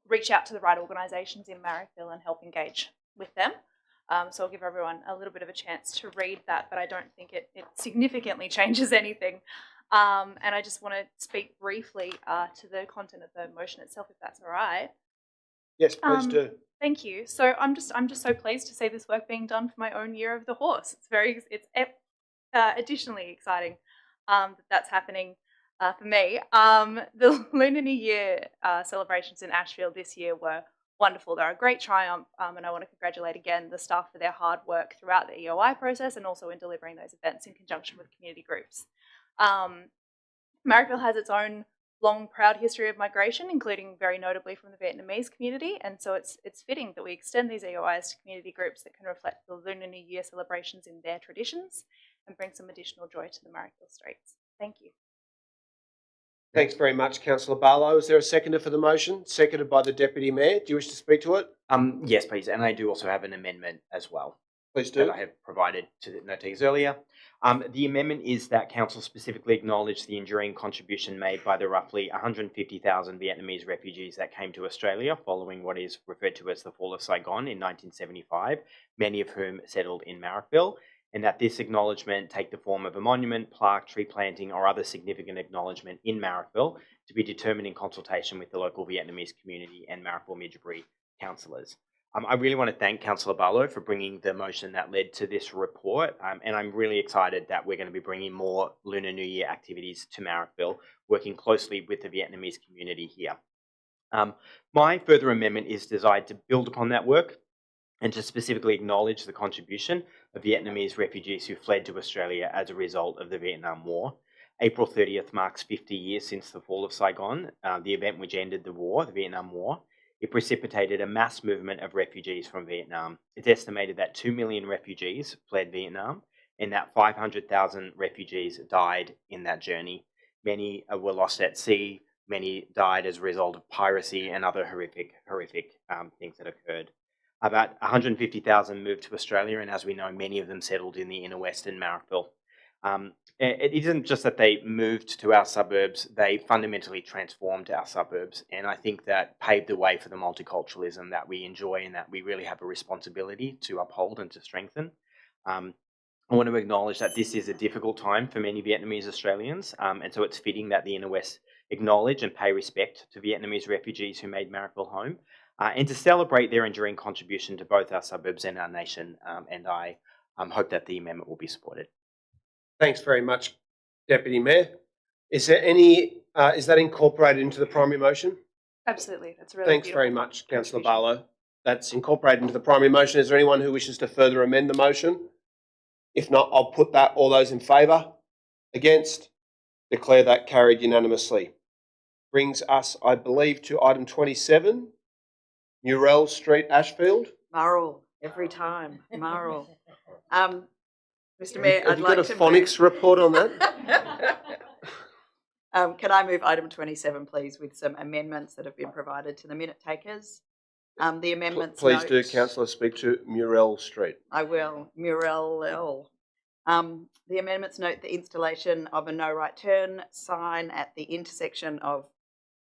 reach out to the right organisations in Marrickville and help engage with them. So I'll give everyone a little bit of a chance to read that, but I don't think it significantly changes anything. And I just want to speak briefly to the content of the motion itself, if that's all right. Yes, please do. Thank you. So I'm just so pleased to see this work being done for my own year of the horse. It's additionally exciting that's happening for me. The Lunar New Year celebrations in Ashfield this year were wonderful. They're a great triumph, and I want to congratulate again the staff for their hard work throughout the EOI process and also in delivering those events in conjunction with community groups. Marrickville has its own long, proud history of migration, including very notably from the Vietnamese community, and so it's fitting that we extend these EOIs to community groups that can reflect the Lunar New Year celebrations in their traditions and bring some additional joy to the Marrickville streets. Thank you. Thanks very much, Councillor Barlow. Is there a seconder for the motion? Seconded by the Deputy Mayor. Do you wish to speak to it? Yes, please. And I do also have an amendment as well. Please do. That I have provided to the notees earlier. The amendment is that Council specifically acknowledge the enduring contribution made by the roughly 150,000 Vietnamese refugees that came to Australia following what is referred to as the fall of Saigon in 1975, many of whom settled in Marrickville, and that this acknowledgement take the form of a monument, plaque, tree planting, or other significant acknowledgement in Marrickville to be determined in consultation with the local Vietnamese community and Marrickville-Midgebury councillors. I really want to thank Councillor Barlow for bringing the motion that led to this report, and I'm really excited that we're going to be bringing more Lunar New Year activities to Marrickville, working closely with the Vietnamese community here. My further amendment is designed to build upon that work and to specifically acknowledge the contribution of Vietnamese refugees who fled to Australia as a result of the Vietnam War. April 30th marks 50 years since the fall of Saigon, the event which ended the war, the Vietnam War. It precipitated a mass movement of refugees from Vietnam. It's estimated that 2 million refugees fled Vietnam and that 500,000 refugees died in that journey. Many were lost at sea, many died as a result of piracy and other horrific things that occurred. About 150,000 moved to Australia, and as we know, many of them settled in the inner west in Marrickville. It isn't just that they moved to our suburbs, they fundamentally transformed our suburbs, and I think that paved the way for the multiculturalism that we enjoy and that we really have a responsibility to uphold and to strengthen. I want to acknowledge that this is a difficult time for many Vietnamese Australians, and so it's fitting that the inner west acknowledge and pay respect to Vietnamese refugees who made Marrickville home. And to celebrate their enduring contribution to both our suburbs and our nation, and I hope that the amendment will be supported. Thanks very much, Deputy Mayor. Is there any? Is that incorporated into the primary motion? Absolutely, that's really. Thanks very much, Councillor Barlow. That's incorporated into the primary motion. Is there anyone who wishes to further amend the motion? If not, I'll put that. All those in favour? Against? Declare that carried unanimously. Brings us, I believe, to item 27. Murrell Street, Ashfield. Marl, every time. Marl. Mr. Mayor, Have you got a phonics report on that? Can I move item 27, please, with some amendments that have been provided to the minute takers? The amendments. Please do, Councillor, speak to Murrell Street. I will. Murrell. The amendments note the installation of a no right turn sign at the intersection of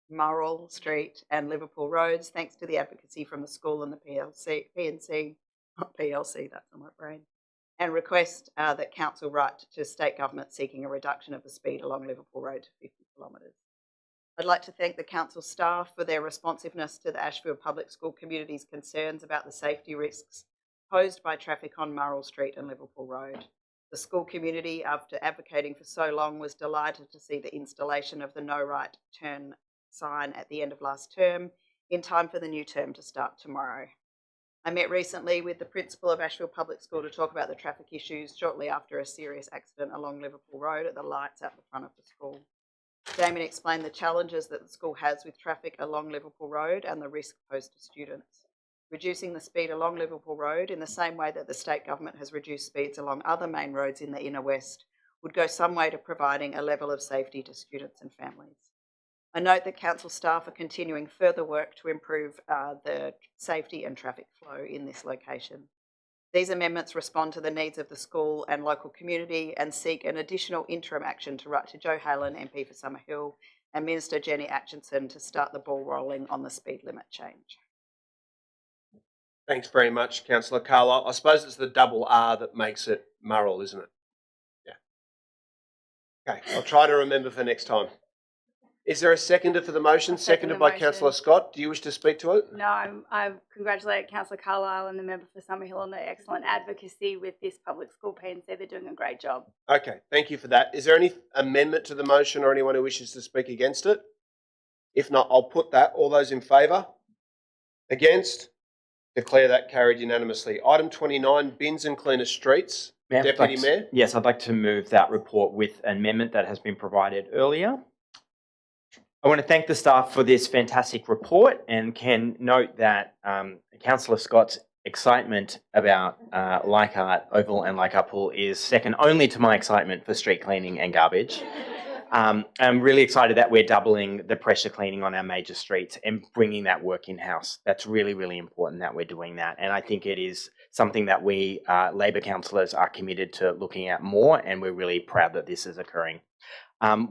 Murrell Street and Liverpool Roads, thanks to the advocacy from the school and the PNC, not PLC, that's on my brain, and request that council write to state government seeking a reduction of the speed along Liverpool Road to 50 kilometres. I'd like to thank the council staff for their responsiveness to the Ashfield Public School community's concerns about the safety risks posed by traffic on Murrell Street and Liverpool Road. The school community, after advocating for so long, was delighted to see the installation of the no right turn sign at the end of last term, in time for the new term to start tomorrow. I met recently with the principal of Ashfield Public School to talk about the traffic issues shortly after a serious accident along Liverpool Road at the lights out the front of the school. Damien explained the challenges that the school has with traffic along Liverpool Road and the risk posed to students. Reducing the speed along Liverpool Road in the same way that the state government has reduced speeds along other main roads in the inner west would go some way to providing a level of safety to students and families. I note that council staff are continuing further work to improve the safety and traffic flow in this location. These amendments respond to the needs of the school and local community and seek an additional interim action to write to Joe Halen, MP for Summerhill, and Minister Jenny Atkinson to start the ball rolling on the speed limit change. Thanks very much, Councillor Carlisle. I suppose it's the double R that makes it Murrell, isn't it? Yeah. Okay, I'll try to remember for next time. Is there a seconder for the motion? I'll second Seconded the by motion. Councillor Scott. Do you wish to speak to it? No, I congratulate Councillor Carlisle and the member for Summerhill on their excellent advocacy with this public school P&C. They're doing a great job. Okay, thank you for that. Is there any amendment to the motion or anyone who wishes to speak against it? If not, I'll put that. All those in favour? Against? Declare that carried unanimously. Item 29, bins and cleaner streets. Mayor, Deputy Mayor? Yes, I'd like to move that report with an amendment that has been provided earlier. I want to thank the staff for this fantastic report and can note that Councillor Scott's excitement about Leichhardt Oval and Leichhardt Pool is second only to my excitement for street cleaning and garbage. I'm really excited that we're doubling the pressure cleaning on our major streets and bringing that work in-house. That's really, really important that we're doing that. And I think it is something that we Labor councillors are committed to looking at more, and we're really proud that this is occurring.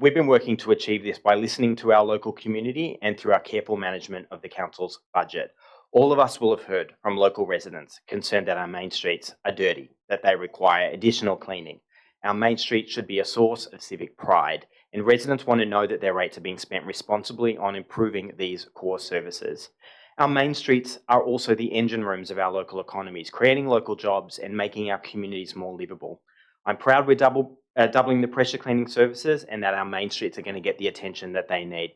We've been working to achieve this by listening to our local community and through our careful management of the council's budget. All of us will have heard from local residents concerned that our main streets are dirty, that they require additional cleaning. Our main streets should be a source of civic pride, and residents want to know that their rates are being spent responsibly on improving these core services. Our main streets are also the engine rooms of our local economies, creating local jobs and making our communities more livable. I'm proud we're doubling the pressure cleaning services and that our main streets are going to get the attention that they need.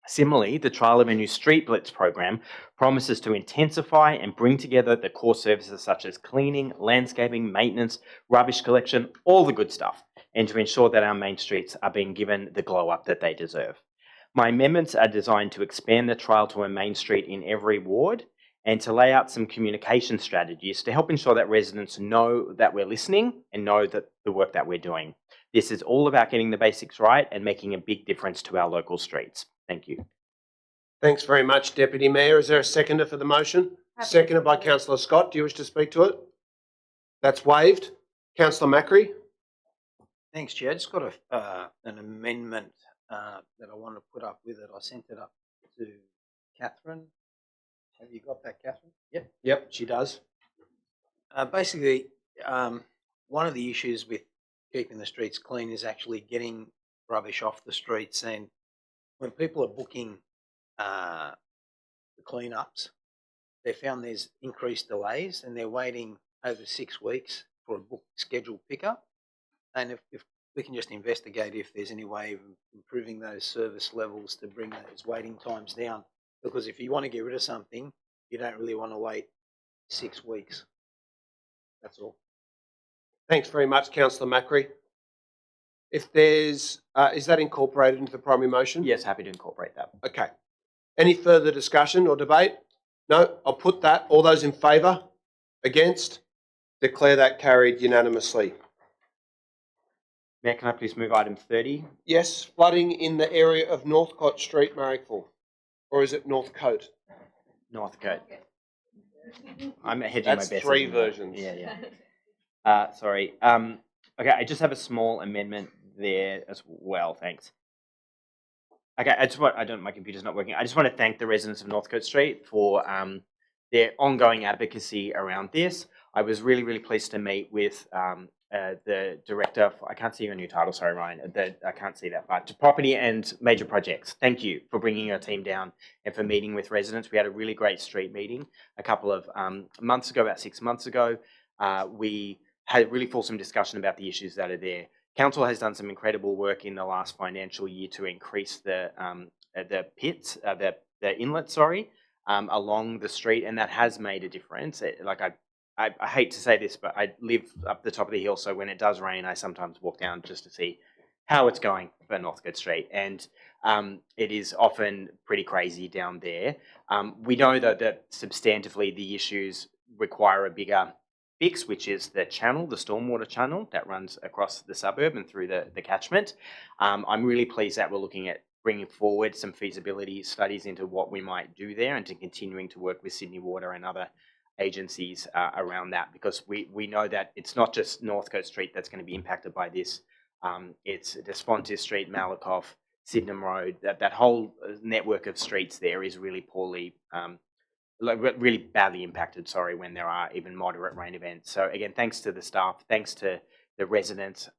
Similarly, the trial of a new Street Blitz program promises to intensify and bring together the core services such as cleaning, landscaping, maintenance, rubbish collection, all the good stuff, and to ensure that our main streets are being given the glow up that they deserve. My amendments are designed to expand the trial to a main street in every ward and to lay out some communication strategies to help ensure that residents know that we're listening and know that the work that we're doing. This is all about getting the basics right and making a big difference to our local streets. Thank you. Thanks very much, Deputy Mayor. Is there a seconder for the motion? Seconded by Councillor Scott. Do you wish to speak to it? That's waived. Councillor Macri? Thanks, Chair. I just got an amendment that I want to put up with it. I sent it up to Catherine. Have you got that, Catherine? Yep. Yep, she does. Basically, one of the issues with keeping the streets clean is actually getting rubbish off the streets. And when people are booking the cleanups, they found there's increased delays and they're waiting over 6 weeks for a book scheduled pickup. And if we can just investigate if there's any way of improving those service levels to bring those waiting times down. Because if you want to get rid of something, you don't really want to wait 6 weeks. That's all. Thanks very much, Councillor Macri. If there's, is that incorporated into the primary motion? Yes, happy to incorporate that. Okay. Any further discussion or debate? No, I'll put that. All those in favour? Against? Declare that carried unanimously. Mayor, can I please move item 30? Yes, flooding in the area of Northcote Street, Marrickville. Or is it Northcote? Northcote. I'm hedging That's my bets. three versions. Yeah. Sorry. Okay, I just have a small amendment there as well. Thanks. Okay, my computer's not working. I just want to thank the residents of Northcote Street for their ongoing advocacy around this. I was really, really pleased to meet with the director. I can't see your new title. Sorry, Ryan. I can't see that. But property and major projects. Thank you for bringing your team down and for meeting with residents. We had a really great street meeting a couple of months ago, about 6 months ago. We had a really fulsome discussion about the issues that are there. Council has done some incredible work in the last financial year to increase the pits, the inlet, along the street, and that has made a difference. I hate to say this, but I live up the top of the hill, so when it does rain, I sometimes walk down just to see how it's going for Northcote Street, and it is often pretty crazy down there. We know that substantively the issues require a bigger fix, which is the channel, the stormwater channel that runs across the suburb and through the catchment. I'm really pleased that we're looking at bringing forward some feasibility studies into what we might do there, and to continuing to work with Sydney Water and other agencies around that, because we know that it's not just Northcote Street that's going to be impacted by this. It's Despontis Street, Malakoff, Sydenham Road. That whole network of streets there is really poorly, really badly impacted. Sorry, when there are even moderate rain events. So again, thanks to the staff, thanks to the residents.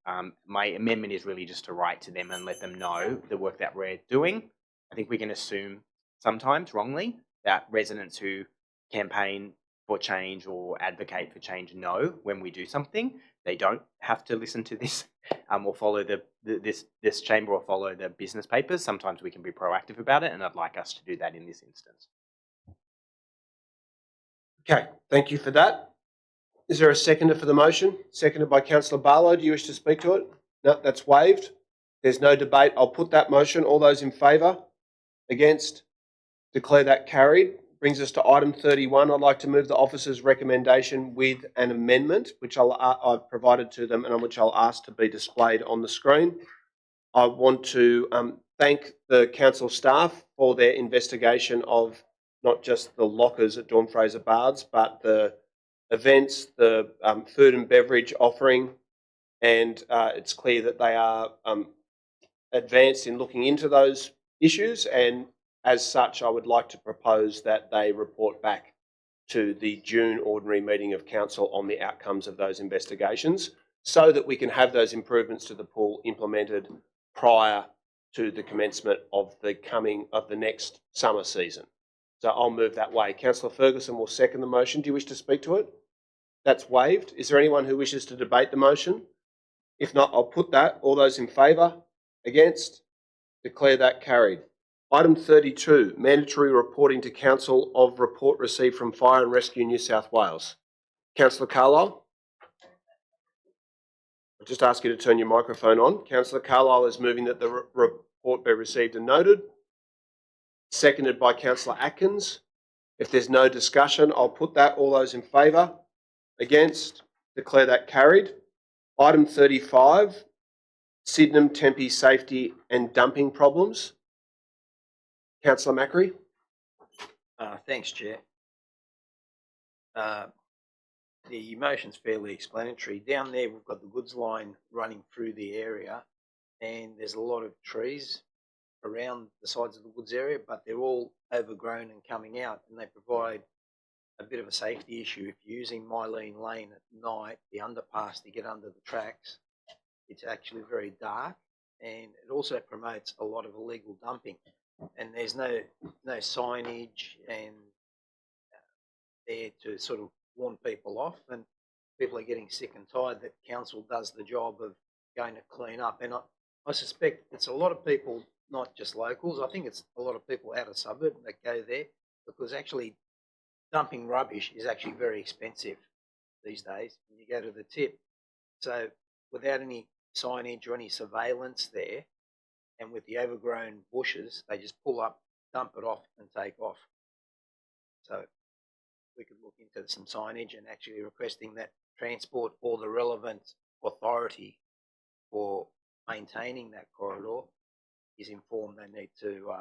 My amendment is really just to write to them and let them know the work that we're doing. I think we can assume sometimes wrongly that residents who campaign for change or advocate for change know when we do something. They don't have to listen to this or follow this chamber or follow the business papers. Sometimes we can be proactive about it, and I'd like us to do that in this instance. Okay, thank you for that. Is there a seconder for the motion? Seconded by Councillor Barlow. Do you wish to speak to it? No, that's waived. There's no debate. I'll put that motion. All those in favour? Against? Declare that carried. Brings us to item 31. I'd like to move the officer's recommendation with an amendment, which I've provided to them and which I'll ask to be displayed on the screen. I want to thank the council staff for their investigation of not just the lockers at Dawn Fraser Baths, but the events, the food and beverage offering, and it's clear that they are advanced in looking into those issues, and as such, I would like to propose that they report back to the June ordinary meeting of council on the outcomes of those investigations, so that we can have those improvements to the pool implemented prior to the commencement of the next summer season. So I'll move that way. Councillor Ferguson will second the motion. Do you wish to speak to it? That's waived. Is there anyone who wishes to debate the motion? If not, I'll put that. All those in favour? Against? Declare that carried. Item 32, mandatory reporting to council of report received from Fire and Rescue New South Wales. Councillor Carlisle? I'll just ask you to turn your microphone on. Councillor Carlisle is moving that the report be received and noted. Seconded by Councillor Atkins. If there's no discussion, I'll put that. All those in favour? Against? Declare that carried. Item 35, Sydenham Tempe safety and dumping problems. Councillor Macri. Thanks, Chair. The motion's fairly explanatory. Down there, we've got the goods line running through the area, and there's a lot of trees around the sides of the goods area, but they're all overgrown and coming out, and they provide a bit of a safety issue. If you're using Mylene Lane at night, the underpass to get under the tracks, it's actually very dark, and it also promotes a lot of illegal dumping. And there's no signage and there to sort of warn people off, and people are getting sick and tired that council does the job of going to clean up. And I suspect it's a lot of people, not just locals. I think it's a lot of people out of suburb that go there, because actually dumping rubbish is actually very expensive these days when you go to the tip. So without any signage or any surveillance there, and with the overgrown bushes, they just pull up, dump it off and take off. So we could look into some signage and actually requesting that Transport or the relevant authority for maintaining that corridor is informed they need to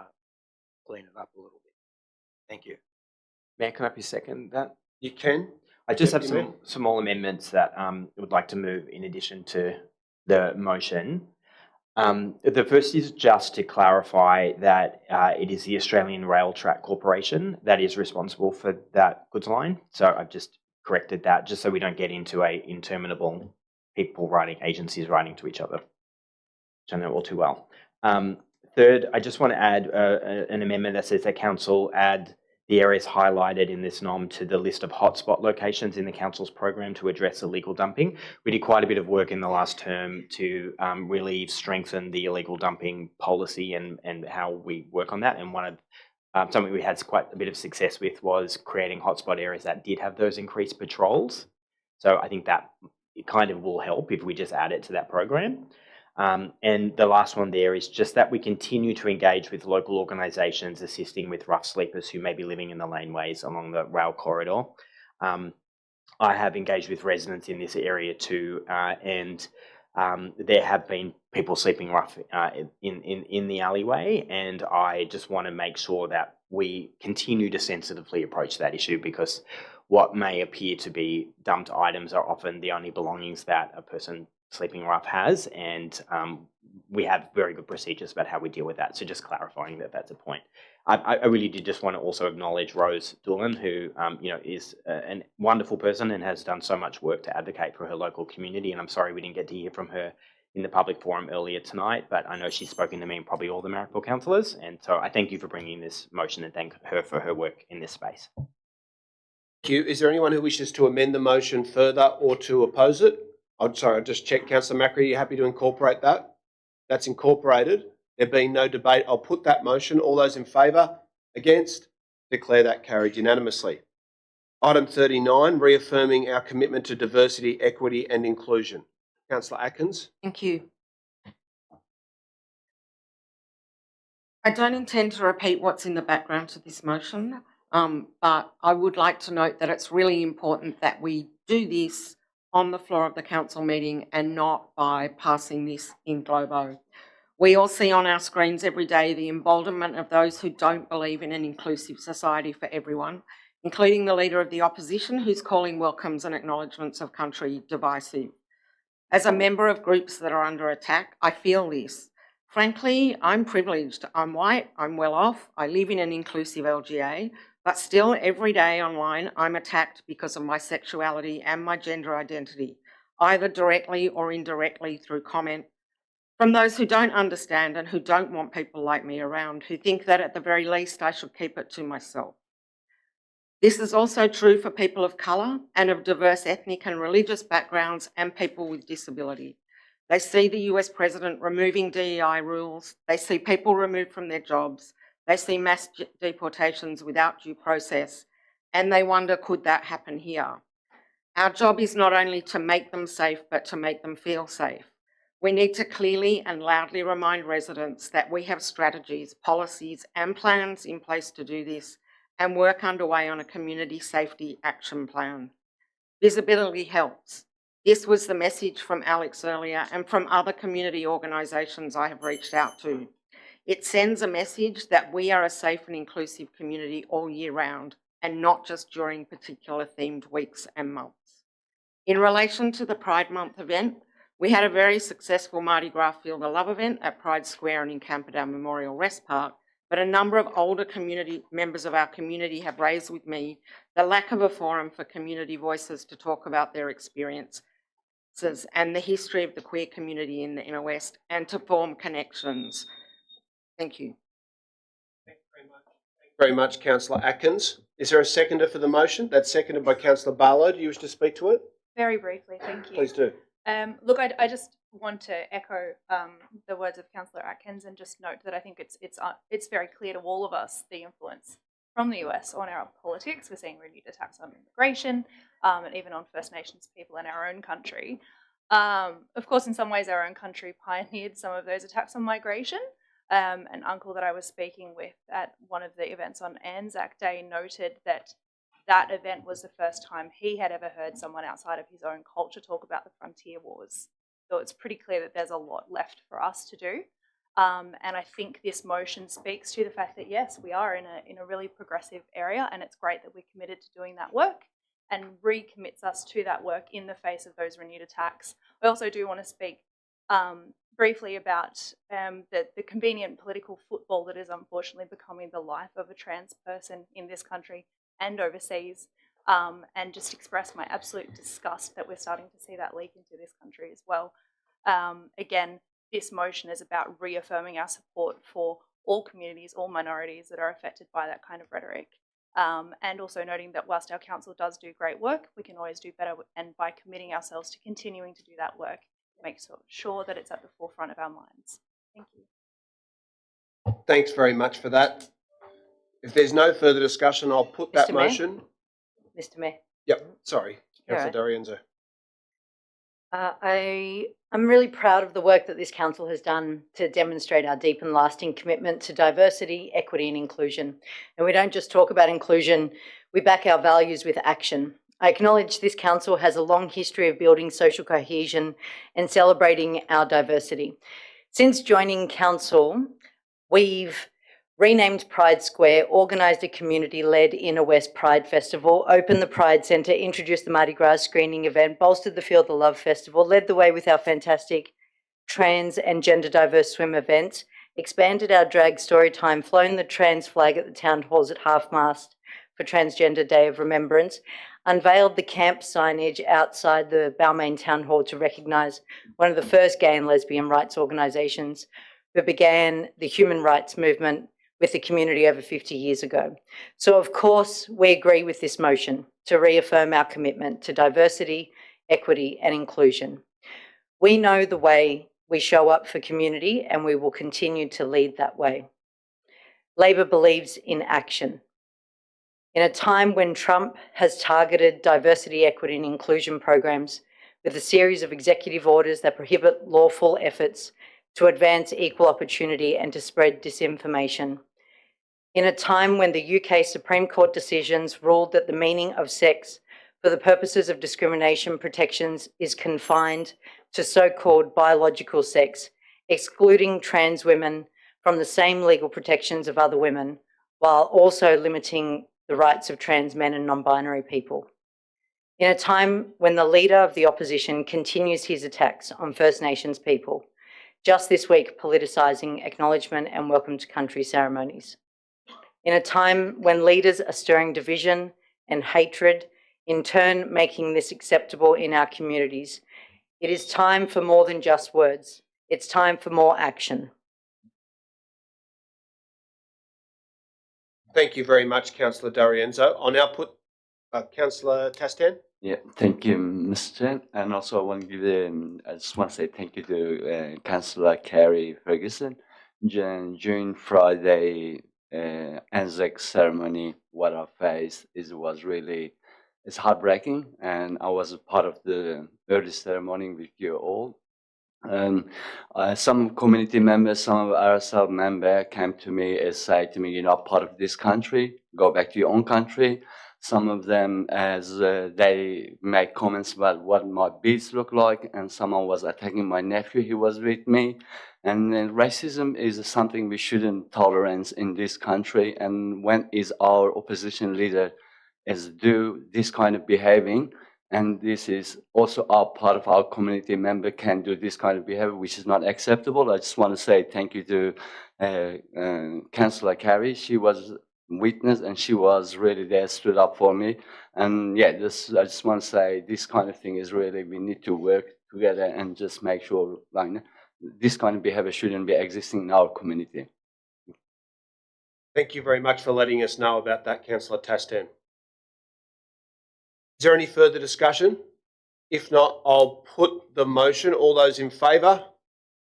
clean it up a little bit. Thank you. Mayor, can I please second that? You can. I just have some small amendments that I would like to move in addition to the motion. The first is just to clarify that it is the Australian Rail Track Corporation that is responsible for that goods line. So I've just corrected that, just so we don't get into a interminable agencies writing to each other, which I know all too well. Third, I just want to add an amendment that says that council add the areas highlighted in this NOM to the list of hotspot locations in the council's program to address illegal dumping. We did quite a bit of work in the last term to really strengthen the illegal dumping policy and how we work on that. And one of something we had quite a bit of success with was creating hotspot areas that did have those increased patrols. So I think that it kind of will help if we just add it to that program. And the last one there is just that we continue to engage with local organisations assisting with rough sleepers who may be living in the laneways along the rail corridor. I have engaged with residents in this area too, and there have been people sleeping rough in the alleyway, and I just want to make sure that we continue to sensitively approach that issue, because what may appear to be dumped items are often the only belongings that a person sleeping rough has, and we have very good procedures about how we deal with that. So just clarifying that that's a point. I really did just want to also acknowledge Rose Doolan, who is a wonderful person and has done so much work to advocate for her local community. And I'm sorry we didn't get to hear from her in the public forum earlier tonight, but I know she's spoken to me and probably all the Marrickville councillors. And so I thank you for bringing this motion and thank her for her work in this space. Thank you. Is there anyone who wishes to amend the motion further or to oppose it? I'll just check. Councillor Macri, are you happy to incorporate that? That's incorporated. There being no debate, I'll put that motion. All those in favour? Against? Declare that carried unanimously. Item 39, reaffirming our commitment to diversity, equity and inclusion. Councillor Atkins. Thank you. I don't intend to repeat what's in the background to this motion, but I would like to note that it's really important that we do this on the floor of the council meeting and not by passing this in globo. We all see on our screens every day the emboldenment of those who don't believe in an inclusive society for everyone, including the Leader of the Opposition, who's calling welcomes and acknowledgements of country divisive. As a member of groups that are under attack, I feel this. Frankly, I'm privileged. I'm white, I'm well off, I live in an inclusive LGA, but still every day online I'm attacked because of my sexuality and my gender identity, either directly or indirectly through comment, from those who don't understand and who don't want people like me around, who think that at the very least I should keep it to myself. This is also true for people of colour and of diverse ethnic and religious backgrounds and people with disability. They see the US president removing DEI rules, they see people removed from their jobs, they see mass deportations without due process, and they wonder, could that happen here? Our job is not only to make them safe, but to make them feel safe. We need to clearly and loudly remind residents that we have strategies, policies and plans in place to do this, and work underway on a community safety action plan. Visibility helps. This was the message from Alex earlier and from other community organisations I have reached out to. It sends a message that we are a safe and inclusive community all year round and not just during particular themed weeks and months. In relation to the Pride Month event, we had a very successful Mardi Gras Field of Love event at Pride Square and in Camperdown Memorial Rest Park, but a number of older community members of our community have raised with me the lack of a forum for community voices to talk about their experiences and the history of the queer community in the Inner West and to form connections. Thank you. Thank you very much, Councillor Atkins. Is there a seconder for the motion? That's seconded by Councillor Barlow. Do you wish to speak to it? Very briefly, thank you. Please do. Look, I just want to echo the words of Councillor Atkins and just note that I think it's very clear to all of us the influence from the US on our politics. We're seeing renewed attacks on immigration and even on First Nations people in our own country. Of course, in some ways, our own country pioneered some of those attacks on migration. An uncle that I was speaking with at one of the events on Anzac Day noted that that event was the first time he had ever heard someone outside of his own culture talk about the frontier wars. So it's pretty clear that there's a lot left for us to do. And I think this motion speaks to the fact that, yes, we are in a really progressive area, and it's great that we're committed to doing that work and recommits us to that work in the face of those renewed attacks. I also do want to speak briefly about the convenient political football that is unfortunately becoming the life of a trans person in this country and overseas, and just express my absolute disgust that we're starting to see that leak into this country as well. Again, this motion is about reaffirming our support for all communities, all minorities that are affected by that kind of rhetoric, and also noting that whilst our council does do great work, we can always do better, and by committing ourselves to continuing to do that work, make sure that it's at the forefront of our minds. Thank you. Thanks very much for that. If there's no further discussion, I'll put that motion. Mr. Mayor. Yep, sorry, Councillor Right. D'Arienzo. I'm really proud of the work that this council has done to demonstrate our deep and lasting commitment to diversity, equity and inclusion. And we don't just talk about inclusion, we back our values with action. I acknowledge this council has a long history of building social cohesion and celebrating our diversity. Since joining council, we've renamed Pride Square, organised a community-led Inner West Pride Festival, opened the Pride Centre, introduced the Mardi Gras screening event, bolstered the Feel the Love Festival, led the way with our fantastic trans and gender diverse swim events, expanded our drag story time, flown the trans flag at the town halls at half-mast for Transgender Day of Remembrance, unveiled the camp signage outside the Balmain Town Hall to recognise one of the first gay and lesbian rights organisations who began the human rights movement with the community over 50 years ago. So of course, we agree with this motion to reaffirm our commitment to diversity, equity and inclusion. We know the way we show up for community and we will continue to lead that way. Labor believes in action. In a time when Trump has targeted diversity, equity and inclusion programs with a series of executive orders that prohibit lawful efforts to advance equal opportunity and to spread disinformation. In a time when the UK Supreme Court decisions ruled that the meaning of sex for the purposes of discrimination protections is confined to so-called biological sex, excluding trans women from the same legal protections of other women, while also limiting the rights of trans men and non-binary people. In a time when the leader of the opposition continues his attacks on First Nations people, just this week politicising acknowledgement and welcome to country ceremonies. In a time when leaders are stirring division and hatred, in turn making this acceptable in our communities, it is time for more than just words. It's time for more action. Thank you very much, Councillor D'Arienzo. I'll now put Councillor Tastan. Yeah, thank you, Mr. Chair. And also I want to give I just want to say thank you to Councillor Carrie Ferguson. During Friday Anzac ceremony, what I faced it's heartbreaking, and I was a part of the early ceremony with you all. Some community members, some of RSL members came to me and said to me, you're not part of this country, go back to your own country. Some of them, as they made comments about what my beads look like, and someone was attacking my nephew, he was with me. And racism is something we shouldn't tolerate in this country. And when is our opposition leader is do this kind of behaving, and this is also our part of our community member can do this kind of behavior, which is not acceptable. I just want to say thank you to Councillor Carrie. She was witness and she was really there, stood up for me. And yeah, I just want to say this kind of thing is really, we need to work together and just make sure like this kind of behavior shouldn't be existing in our community. Thank you very much for letting us know about that, Councillor Tastan. Is there any further discussion? If not, I'll put the motion. All those in favour?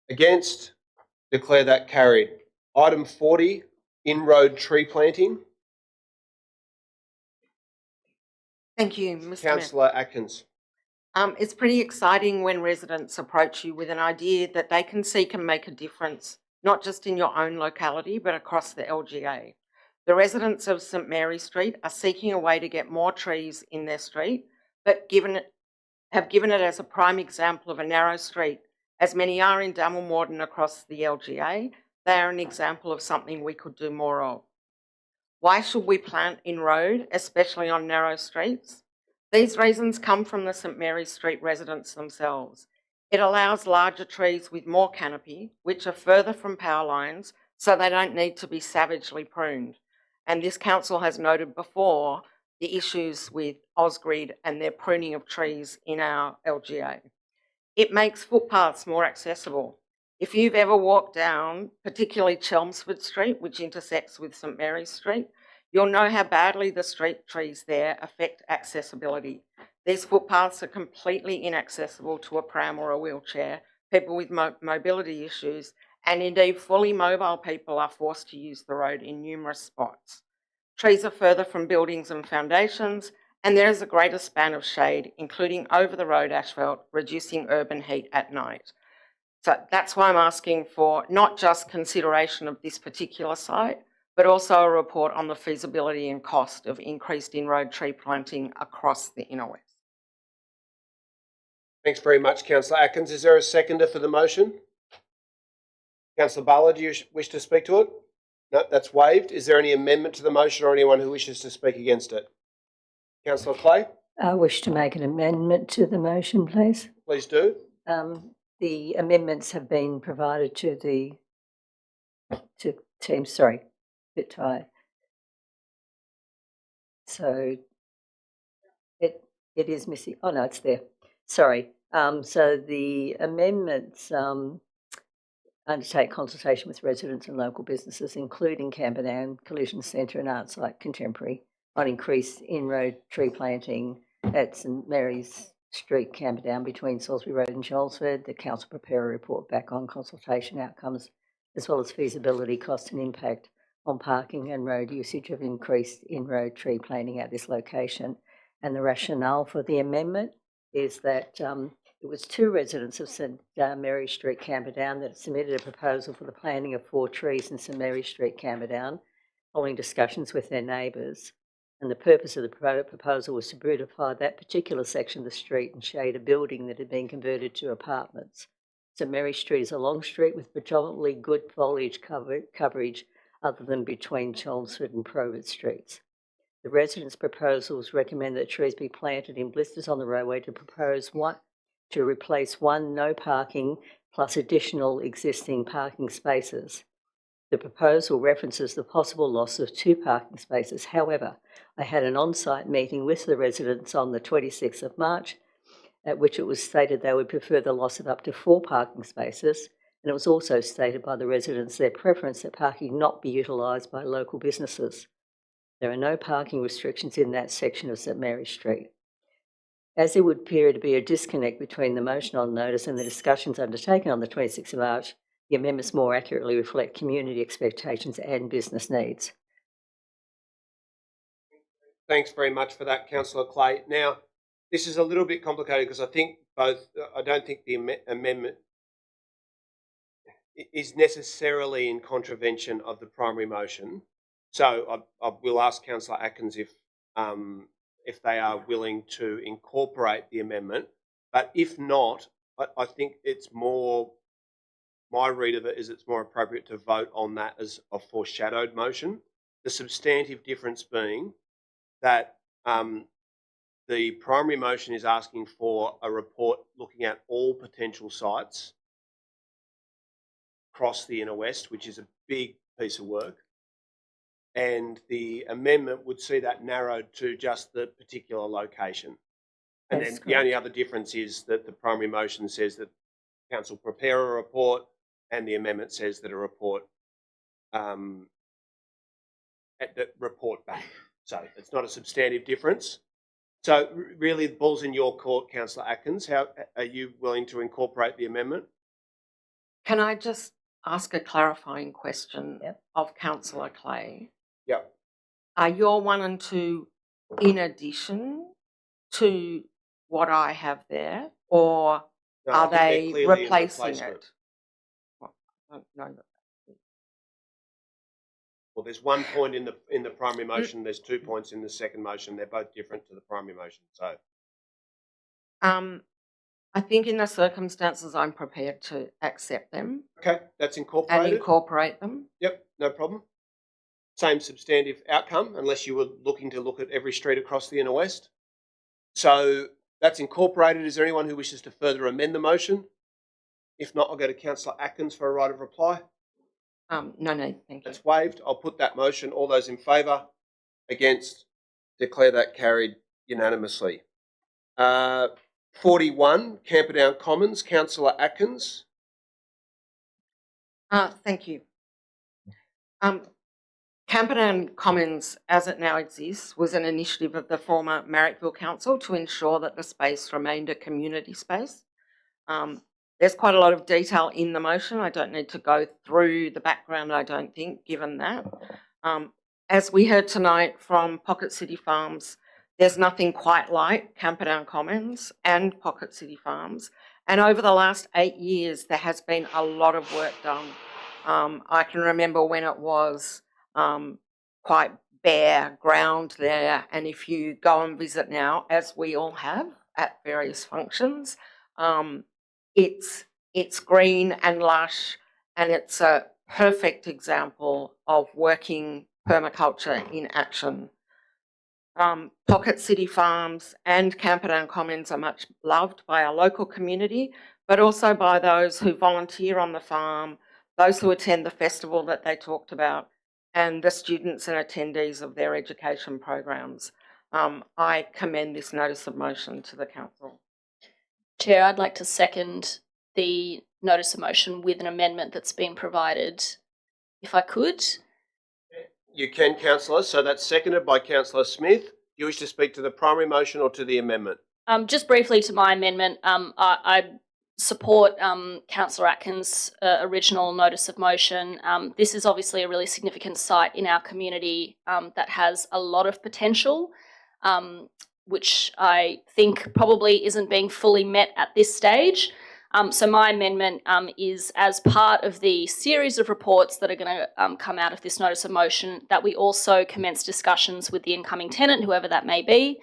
Against? Declare that carried. Item 40, in-road tree planting. Thank you, Mr. Mayor. Councillor Atkins. It's pretty exciting when residents approach you with an idea that they can seek and make a difference, not just in your own locality, but across the LGA. The residents of St Mary Street are seeking a way to get more trees in their street, but have given it as a prime example of a narrow street. As many are in Dammelmorden across the LGA, they are an example of something we could do more of. Why should we plant in road, especially on narrow streets? These reasons come from the St Mary Street residents themselves. It allows larger trees with more canopy, which are further from power lines, so they don't need to be savagely pruned. And this council has noted before the issues with Ausgrid and their pruning of trees in our LGA. It makes footpaths more accessible. If you've ever walked down, particularly Chelmsford Street, which intersects with St Mary's Street, you'll know how badly the street trees there affect accessibility. These footpaths are completely inaccessible to a pram or a wheelchair, people with mobility issues, and indeed fully mobile people are forced to use the road in numerous spots. Trees are further from buildings and foundations, and there is a greater span of shade, including over the road asphalt, reducing urban heat at night. So that's why I'm asking for not just consideration of this particular site, but also a report on the feasibility and cost of increased in-road tree planting across the Inner West. Thanks very much, Councillor Atkins. Is there a seconder for the motion? Councillor Bala, do you wish to speak to it? No, that's waived. Is there any amendment to the motion or anyone who wishes to speak against it? Councillor Clay? I wish to make an amendment to the motion, please. Please do. The amendments have been provided to the team. Sorry, a bit tired. So it is missing. Oh no, it's there. Sorry. So the amendments undertake consultation with residents and local businesses, including Camperdown Collision Centre and Artsite Contemporary, on increased in-road tree planting at St Mary's Street, Camperdown, between Salisbury Road and Chelmsford. The council prepare a report back on consultation outcomes, as well as feasibility, cost and impact on parking and road usage of increased in-road tree planting at this location. And the rationale for the amendment is that it was 2 residents of St Mary Street, Camperdown, that submitted a proposal for the planting of 4 trees in St Mary Street, Camperdown, following discussions with their neighbours. And the purpose of the proposal was to beautify that particular section of the street and shade a building that had been converted to apartments. St Mary Street is a long street with predominantly good foliage coverage other than between Chelmsford and Probert Streets. The residents' proposals recommend that trees be planted in blisters on the roadway to replace 1 no parking plus additional existing parking spaces. The proposal references the possible loss of 2 parking spaces. However, I had an on-site meeting with the residents on the 26th of March, at which it was stated they would prefer the loss of up to 4 parking spaces, and it was also stated by the residents their preference that parking not be utilised by local businesses. There are no parking restrictions in that section of St Mary Street. As there would appear to be a disconnect between the motion on notice and the discussions undertaken on the 26th of March, the amendments more accurately reflect community expectations and business needs. Thanks very much for that, Councillor Clay. Now, this is a little bit complicated because I don't think the amendment is necessarily in contravention of the primary motion. So I will ask Councillor Atkins if they are willing to incorporate the amendment. But if not, I think it's more, my read of it is it's more appropriate to vote on that as a foreshadowed motion. The substantive difference being that the primary motion is asking for a report looking at all potential sites across the Inner West, which is a big piece of work. And the amendment would see that narrowed to just the particular location. And then the only other difference is that the primary motion says that council prepare a report, and the amendment says that a report report back. So it's not a substantive difference. So really, the ball's in your court, Councillor Atkins. How are you willing to incorporate the amendment? Can I just ask a clarifying question of Councillor Clay? Yep. Are your 1 and 2 in addition to what I have there, or No, are I think they they're clearly in replacing replacement. it? No. Well, there's 1 point in the primary motion. There's 2 points in the second motion. They're both different to the primary motion. So, I think in the circumstances, I'm prepared to accept them. Okay, that's incorporated. And incorporate them. Yep, no problem. Same substantive outcome, unless you were looking to look at every street across the Inner West. So that's incorporated. Is there anyone who wishes to further amend the motion? If not, I'll go to Councillor Atkins for a right of reply. No, thank you. That's waived. I'll put that motion. All those in favour? Against? Declare that carried unanimously. 41, Camperdown Commons, Councillor Atkins. Thank you. Camperdown Commons, as it now exists, was an initiative of the former Marrickville Council to ensure that the space remained a community space. There's quite a lot of detail in the motion. I don't need to go through the background, I don't think, given that. As we heard tonight from Pocket City Farms, there's nothing quite like Camperdown Commons and Pocket City Farms. And over the last 8 years, there has been a lot of work done. I can remember when it was quite bare ground there. And if you go and visit now, as we all have at various functions, it's green and lush, and it's a perfect example of working permaculture in action. Pocket City Farms and Camperdown Commons are much loved by our local community, but also by those who volunteer on the farm, those who attend the festival that they talked about, and the students and attendees of their education programs. I commend this notice of motion to the council. Chair, I'd like to second the notice of motion with an amendment that's been provided, if I could. You can, councillor. So that's seconded by Councillor Smith. Do you wish to speak to the primary motion or to the amendment? Just briefly to my amendment, I support Councillor Atkins' original notice of motion. This is obviously a really significant site in our community that has a lot of potential, which I think probably isn't being fully met at this stage. So my amendment is, as part of the series of reports that are going to come out of this notice of motion, that we also commence discussions with the incoming tenant, whoever that may be,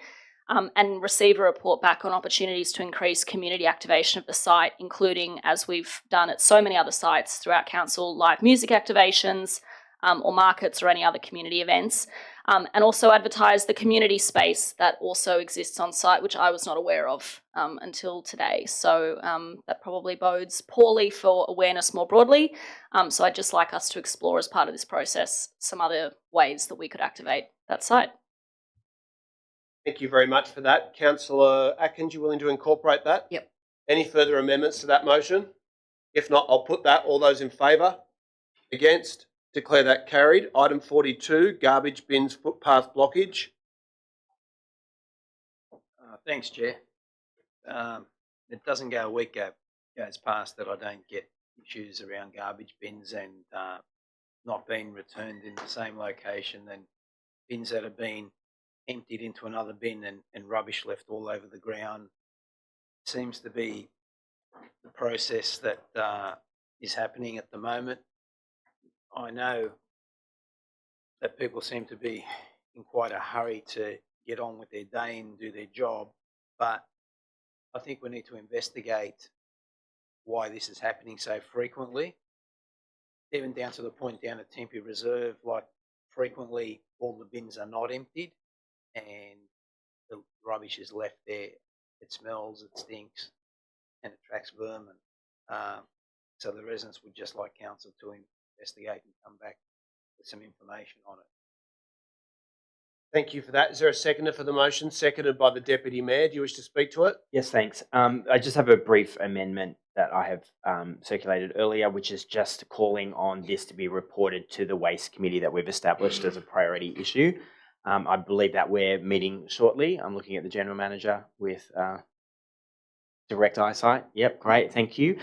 and receive a report back on opportunities to increase community activation of the site, including, as we've done at so many other sites throughout council, live music activations or markets or any other community events. And also advertise the community space that also exists on site, which I was not aware of until today. So that probably bodes poorly for awareness more broadly. So I'd just like us to explore, as part of this process, some other ways that we could activate that site. Thank you very much for that. Councillor Atkins, you willing to incorporate that? Yep. Any further amendments to that motion? If not, I'll put that. All those in favour? Against? Declare that carried. Item 42, garbage bins footpath blockage. Thanks, Chair. It doesn't go a week goes past that I don't get issues around garbage bins and not being returned in the same location, and bins that have been emptied into another bin and rubbish left all over the ground. Seems to be the process that is happening at the moment. I know that people seem to be in quite a hurry to get on with their day and do their job, but I think we need to investigate why this is happening so frequently, even down to the point down at Tempe Reserve, like frequently all the bins are not emptied and the rubbish is left there. It smells, it stinks, and it attracts vermin. So the residents would just like council to investigate and come back with some information on it. Thank you for that. Is there a seconder for the motion? Seconded by the Deputy Mayor. Do you wish to speak to it? Yes, thanks. I just have a brief amendment that I have circulated earlier, which is just calling on this to be reported to the Waste Committee that we've established as a priority issue. I believe that we're meeting shortly. I'm looking at the General Manager with direct eyesight. Yep, great, thank you.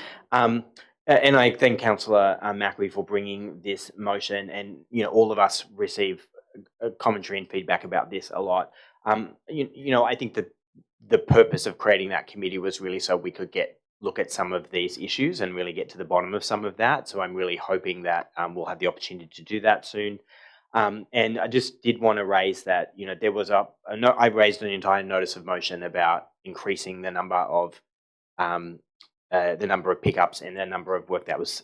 And I thank Councillor Macquarie for bringing this motion, and all of us receive commentary and feedback about this a lot. I think that the purpose of creating that committee was really so we could look at some of these issues and really get to the bottom of some of that. So I'm really hoping that we'll have the opportunity to do that soon. And I just did want to raise that there was I raised an entire notice of motion about increasing the number of pickups and the number of work that was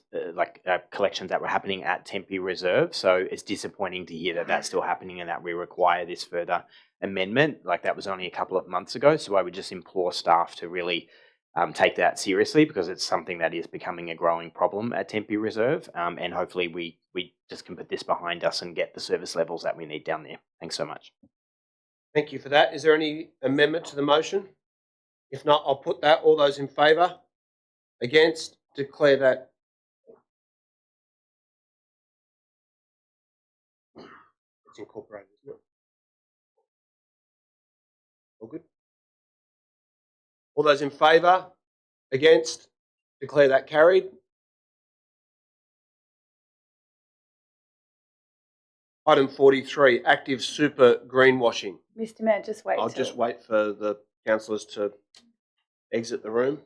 collections that were happening at Tempe Reserve. So it's disappointing to hear that that's still happening and that we require this further amendment. Like, that was only a couple of months ago. So I would just implore staff to really take that seriously, because it's something that is becoming a growing problem at Tempe Reserve. And hopefully we just can put this behind us and get the service levels that we need down there. Thanks so much. Thank you for that. Is there any amendment to the motion? If not, I'll put that. All those in favour? Against? Declare that. It's incorporated, isn't it? All good? All those in favour? Against? Declare that carried. Item 43, active super greenwashing. Mr. Mayor, just wait. I'll just wait for the councillors to exit the room.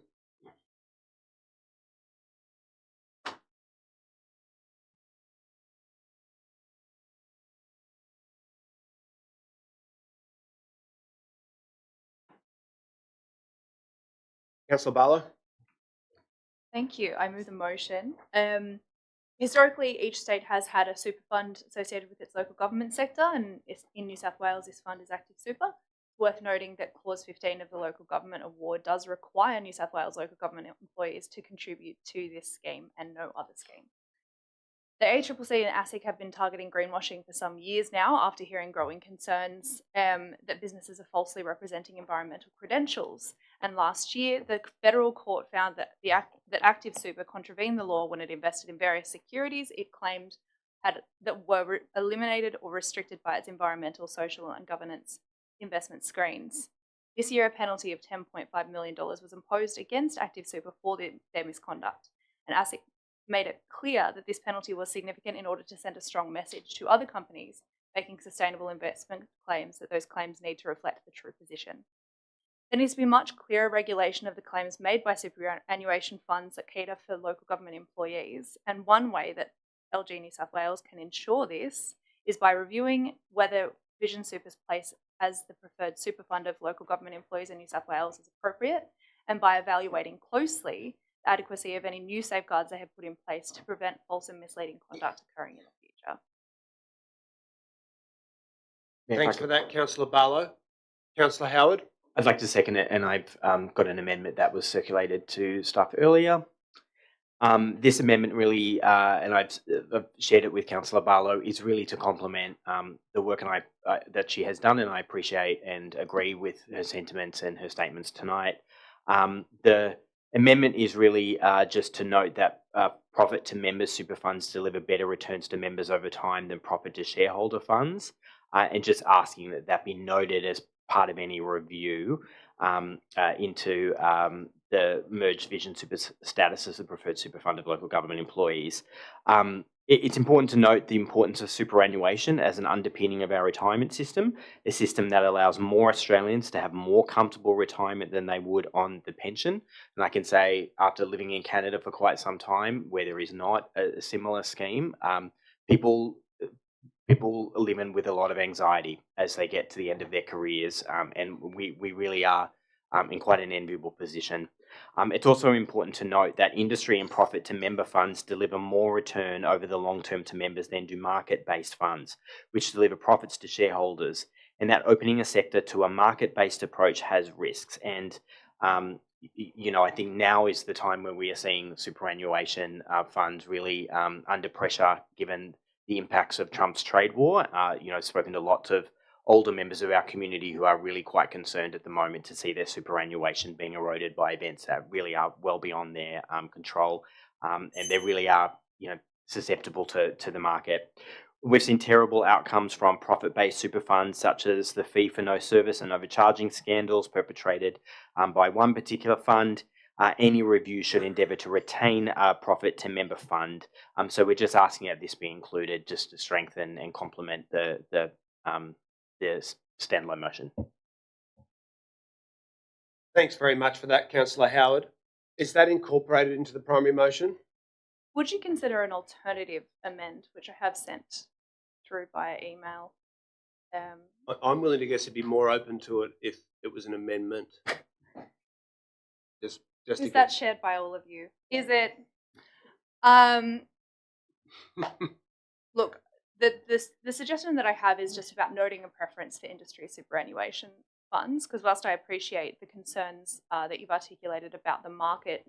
Councillor Barlow. Thank you. I move the motion. Historically, each state has had a super fund associated with its local government sector, and in New South Wales, this fund is Active Super. It's worth noting that Clause 15 of the Local Government Award does require New South Wales local government employees to contribute to this scheme and no other scheme. The ACCC and ASIC have been targeting greenwashing for some years now after hearing growing concerns that businesses are falsely representing environmental credentials. And last year, the federal court found that that Active Super contravened the law when it invested in various securities it claimed that were eliminated or restricted by its environmental, social and governance investment screens. This year, a penalty of $10.5 million was imposed against Active Super for their misconduct. And ASIC made it clear that this penalty was significant in order to send a strong message to other companies making sustainable investment claims that those claims need to reflect the true position. There needs to be much clearer regulation of the claims made by superannuation funds that cater for local government employees, and one way that LG New South Wales can ensure this is by reviewing whether Vision Super's place as the preferred super fund of local government employees in New South Wales is appropriate, and by evaluating closely the adequacy of any new safeguards they have put in place to prevent false and misleading conduct occurring in the future. Thanks for that, Councillor Barlow. Councillor Howard. I'd like to second it, and I've got an amendment that was circulated to staff earlier. This amendment really, and I've shared it with Councillor Barlow, is really to complement the work that she has done, and I appreciate and agree with her sentiments and her statements tonight. The amendment is really just to note that profit to members super funds deliver better returns to members over time than profit to shareholder funds, and just asking that that be noted as part of any review into the merged Vision Super status as the preferred super fund of local government employees. It's important to note the importance of superannuation as an underpinning of our retirement system, a system that allows more Australians to have more comfortable retirement than they would on the pension. And I can say, after living in Canada for quite some time, where there is not a similar scheme, people live in with a lot of anxiety as they get to the end of their careers, and we really are in quite an enviable position. It's also important to note that industry and profit to member funds deliver more return over the long term to members than do market-based funds, which deliver profits to shareholders, and that opening a sector to a market-based approach has risks. And I think now is the time when we are seeing superannuation funds really under pressure given the impacts of Trump's trade war. I've spoken to lots of older members of our community who are really quite concerned at the moment to see their superannuation being eroded by events that really are well beyond their control, and they really are, susceptible to the market. We've seen terrible outcomes from profit-based super funds, such as the fee for no service and overcharging scandals perpetrated by one particular fund. Any review should endeavour to retain a profit to member fund. So we're just asking that this be included, just to strengthen and complement the standalone motion. Thanks very much for that, Councillor Howard. Is that incorporated into the primary motion? Would you consider an alternative amend, which I have sent through via email? I'm willing to guess it'd be more open to it if it was an amendment. Is that shared by all of you? Is it? Look, the suggestion that I have is just about noting a preference for industry superannuation funds, because whilst I appreciate the concerns that you've articulated about the market,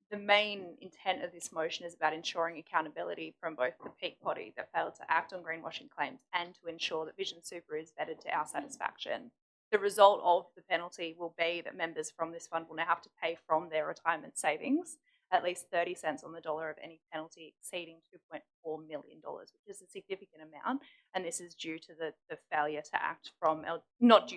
the main intent of this motion is about ensuring accountability from both the peak body that failed to act on greenwashing claims and to ensure that Vision Super is vetted to our satisfaction. The result of the penalty will be that members from this fund will now have to pay from their retirement savings at least 30 cents on the dollar of any penalty exceeding $2.4 million, which is a significant amount. And this is due to the failure to act from, not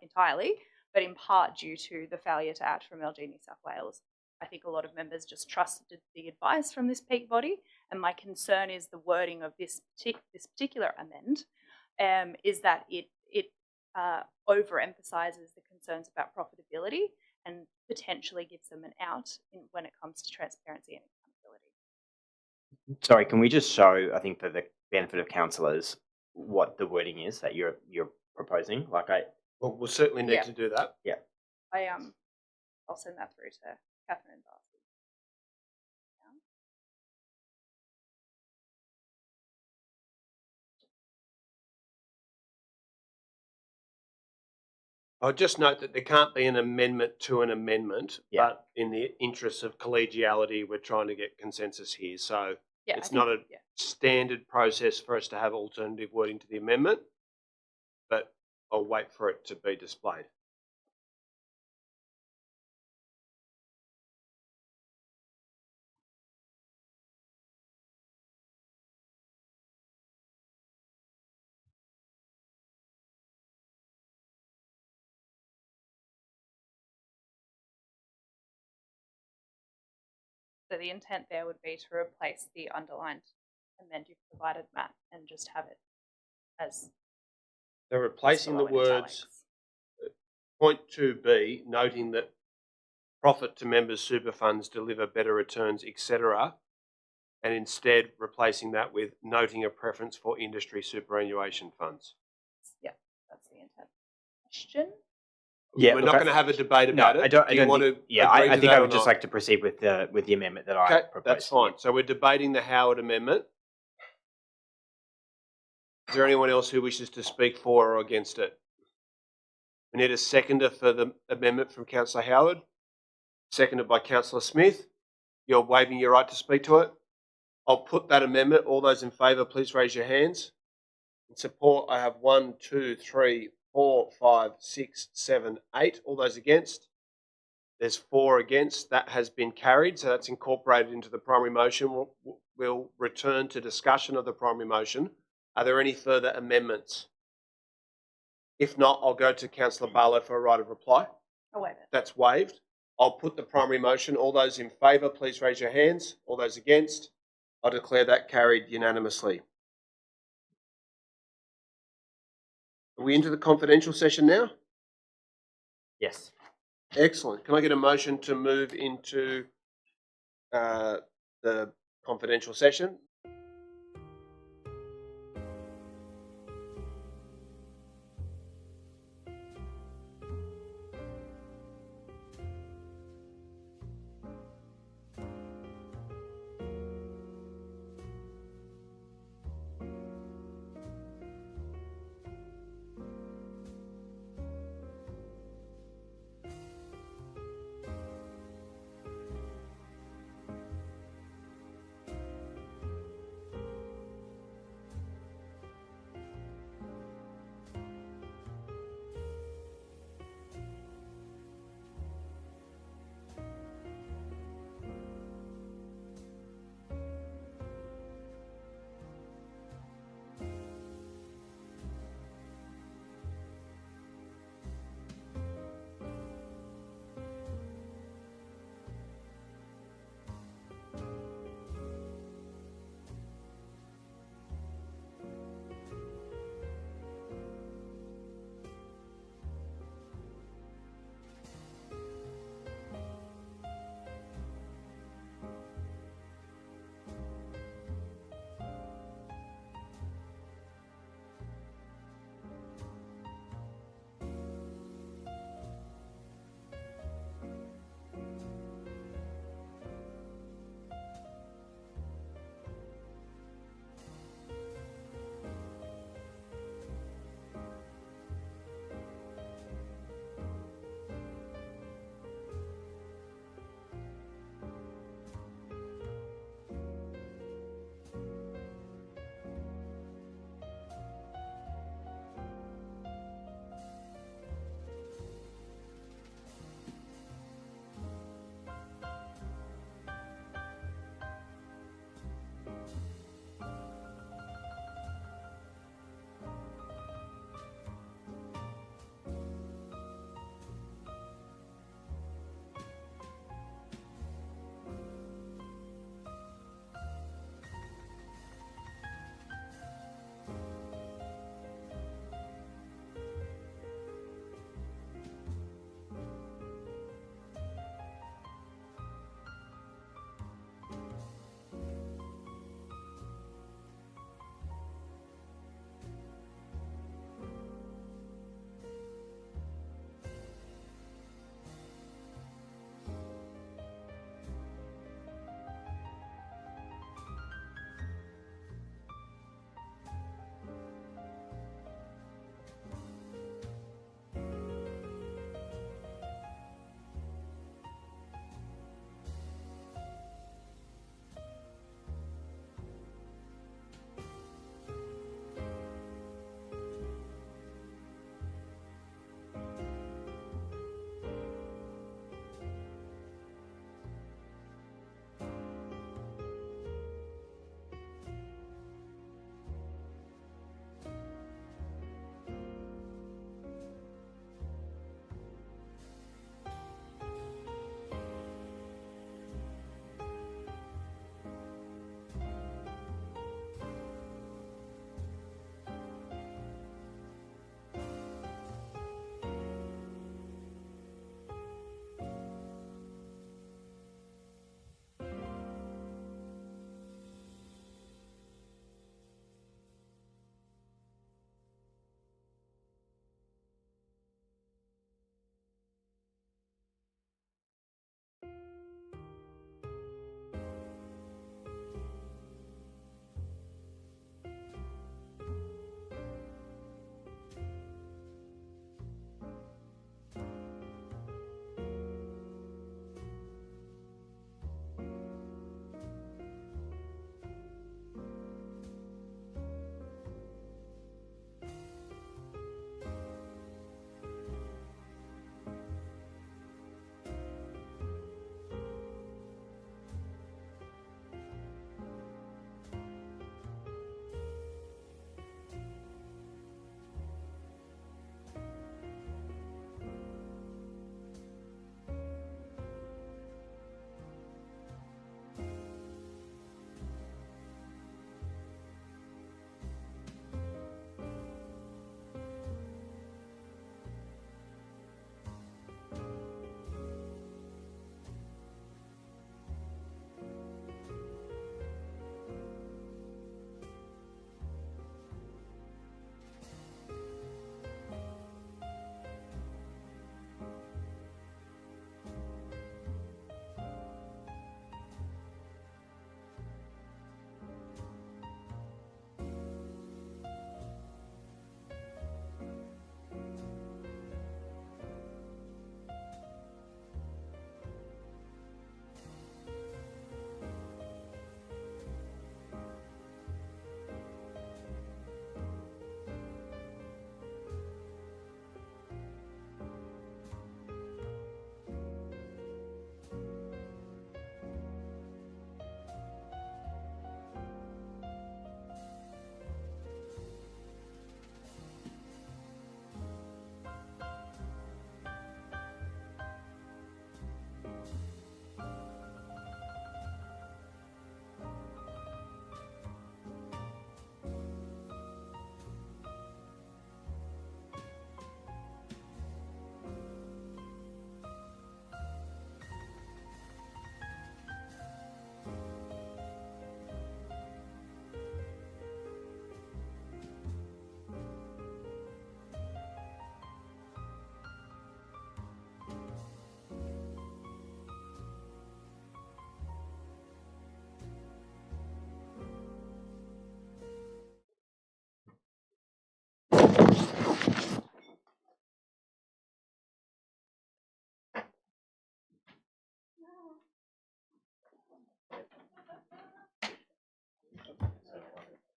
entirely, but in part due to the failure to act from LG New South Wales. I think a lot of members just trusted the advice from this peak body, and my concern is the wording of this particular amend is that it overemphasises the concerns about profitability and potentially gives them an out when it comes to transparency and accountability. Sorry, can we just show, I think for the benefit of councillors, what the wording is that you're proposing? We'll certainly need to do that. Yeah. I'll send that through to Catherine and Darcy. I'll just note that there can't be an amendment to an amendment, but in the interest of collegiality, we're trying to get consensus here. So it's not a standard process for us to have alternative wording to the amendment, but I'll wait for it to be displayed. So the intent there would be to replace the underlined amend you've provided, Matt, and just have it as. They're replacing the words point 2B, noting that profit to members' super funds deliver better returns, etc., and instead replacing that with noting a preference for industry superannuation funds. Yeah, that's the intent. Question? Yeah, we're not going to have a debate about it. I think I would just like to proceed with the amendment that I proposed. That's fine. So we're debating the Howard amendment. Is there anyone else who wishes to speak for or against it? We need a seconder for the amendment from Councillor Howard, seconded by Councillor Smith. You're waiving your right to speak to it. I'll put that amendment. All those in favour, please raise your hands. In support, I have 1, 2, 3, 4, 5, 6, 7, 8. All those against? There's 4 against. That has been carried, so that's incorporated into the primary motion. We'll return to discussion of the primary motion. Are there any further amendments? If not, I'll go to Councillor Barlow for a right of reply. I'll waive it. That's waived. I'll put the primary motion. All those in favour, please raise your hands. All those against? I declare that carried unanimously. Are we into the confidential session now? Yes. Excellent. Can I get a motion to move into the confidential session?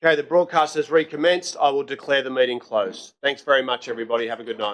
Okay, the broadcast has recommenced. I will declare the meeting closed. Thanks very much, everybody. Have a good night.